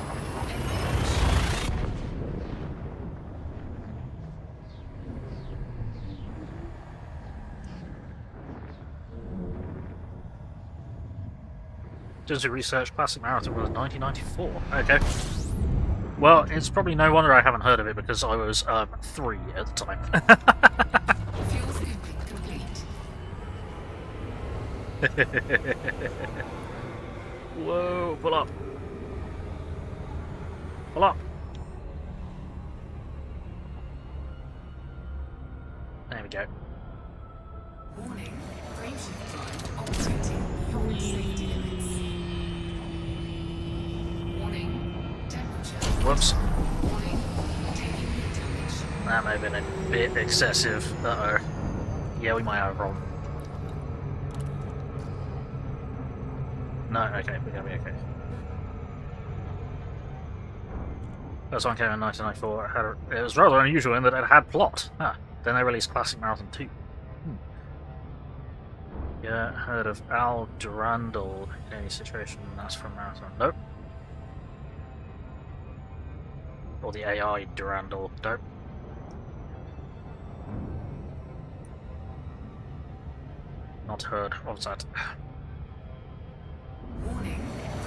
Does the research Classic Marathon was 1994. Okay. Well, it's probably no wonder I haven't heard of it because I was 3 at the time. Fuel scooping complete. Whoa, pull up. Pull up. There we go. Warning, frameshift drive operating beyond safety limits. Warning, Whoops. Warning. Taking heat damage. That may have been a bit excessive. Uh-oh. Yeah, we might have a problem. No, okay, we're gonna be okay. First one came in 1994. It was rather unusual in that it had plot. Huh. Then they released Classic Marathon 2. Yeah, heard of Al Durandal in any situation. That's from Marathon. Nope. Or the AI Durandal. Nope. Not heard of that. Warning.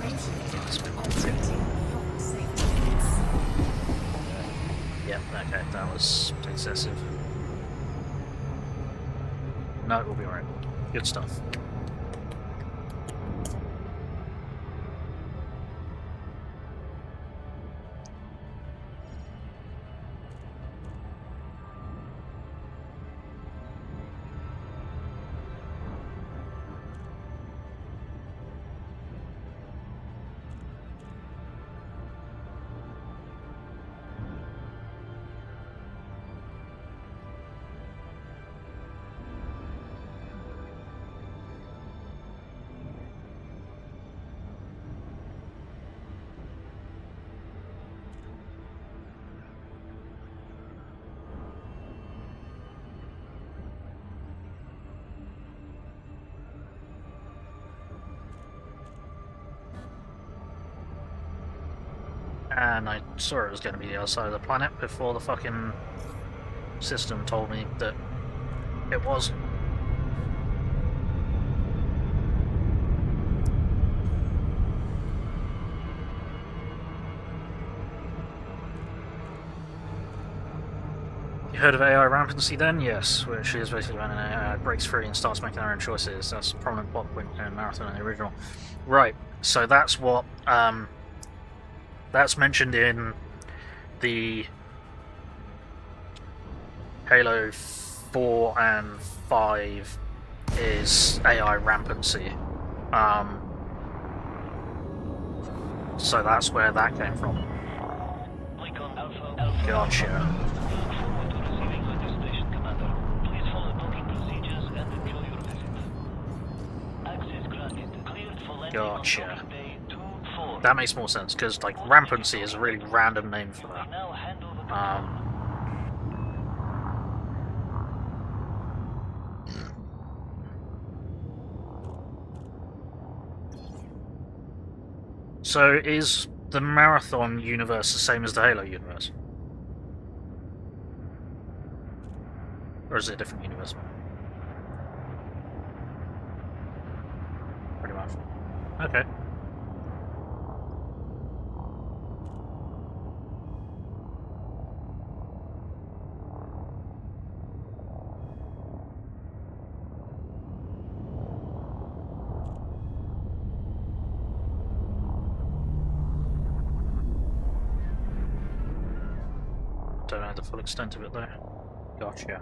It's been Operating beyond safety limits. Yeah, okay, that was excessive. No, we'll be alright. Good stuff. And I saw it was going to be the other side of the planet before the fucking system told me that it was. You heard of AI rampancy then? Yes, which is basically when an AI breaks free and starts making their own choices. That's a prominent plot point in Marathon in the original. Right, so that's what, that's mentioned in the Halo 4 and 5 is AI rampancy. So that's where that came from. Recon Alpha Alpha. Gotcha. Look forward to receiving your destination, Commander. Please follow docking procedures and enjoy your visit. Access granted. Cleared for landing Gotcha. on docking bay 2-4. That makes more sense, because, like, rampancy is a really random name for We that. now hand over control. So is the Marathon universe the same as the Halo universe? Or is it a different universe? Pretty much. Okay. Don't know the full extent of it though. Gotcha.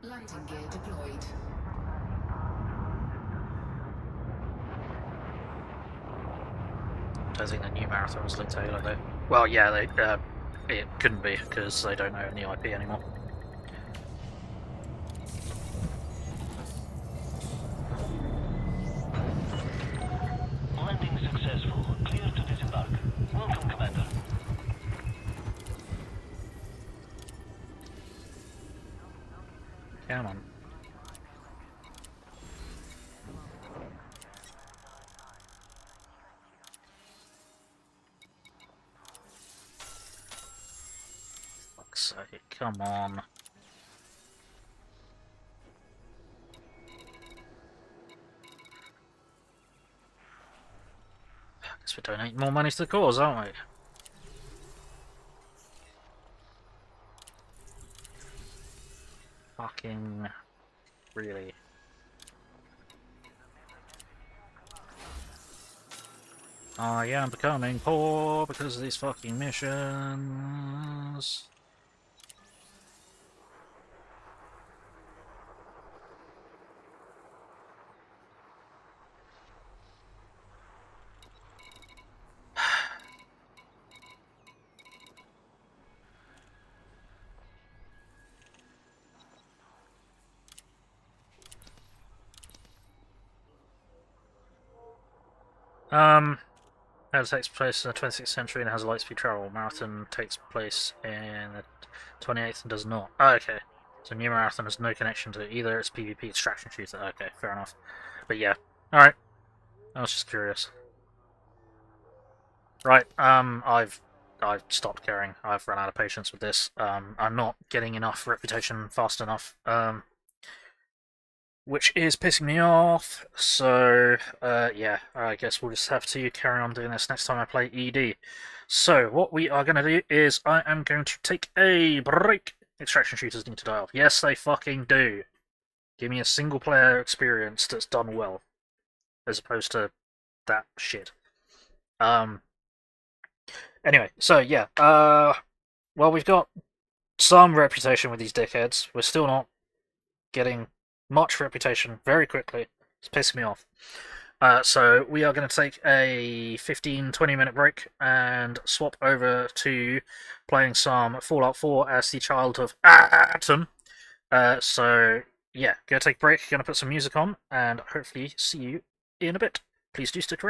Landing gear deployed. Don't think the new Marathon was linked to Halo though. Well, yeah, it couldn't be because they don't own the IP anymore. Landing successful. Clear to disembark. Welcome, Commander. Come on. Fuck's sake, come on. Guess we're donating more money to the cause, aren't we? Fucking really. I am becoming poor because of these fucking missions. It takes place in the 26th century and has a light-speed travel. Marathon takes place in the 28th and does not. Oh, okay. So New Marathon has no connection to either its PvP extraction shooter. Okay, fair enough. But yeah, alright. I was just curious. Right, I've stopped caring. I've run out of patience with this. I'm not getting enough reputation fast enough. Which is pissing me off, so, yeah, I guess we'll just have to carry on doing this next time I play ED. So, what we are going to do is I am going to take a break. Extraction shooters need to die off. Yes, they fucking do. Give me a single-player experience that's done well, as opposed to that shit. Anyway, so, yeah, well, we've got some reputation with these dickheads. We're still not getting much reputation very quickly. It's pissing me off. So we are going to take a 15-20 minute break and swap over to playing some Fallout 4 as the child of Atom. So yeah, go take a break, going to put some music on, and hopefully see you in a bit. Please do stick around.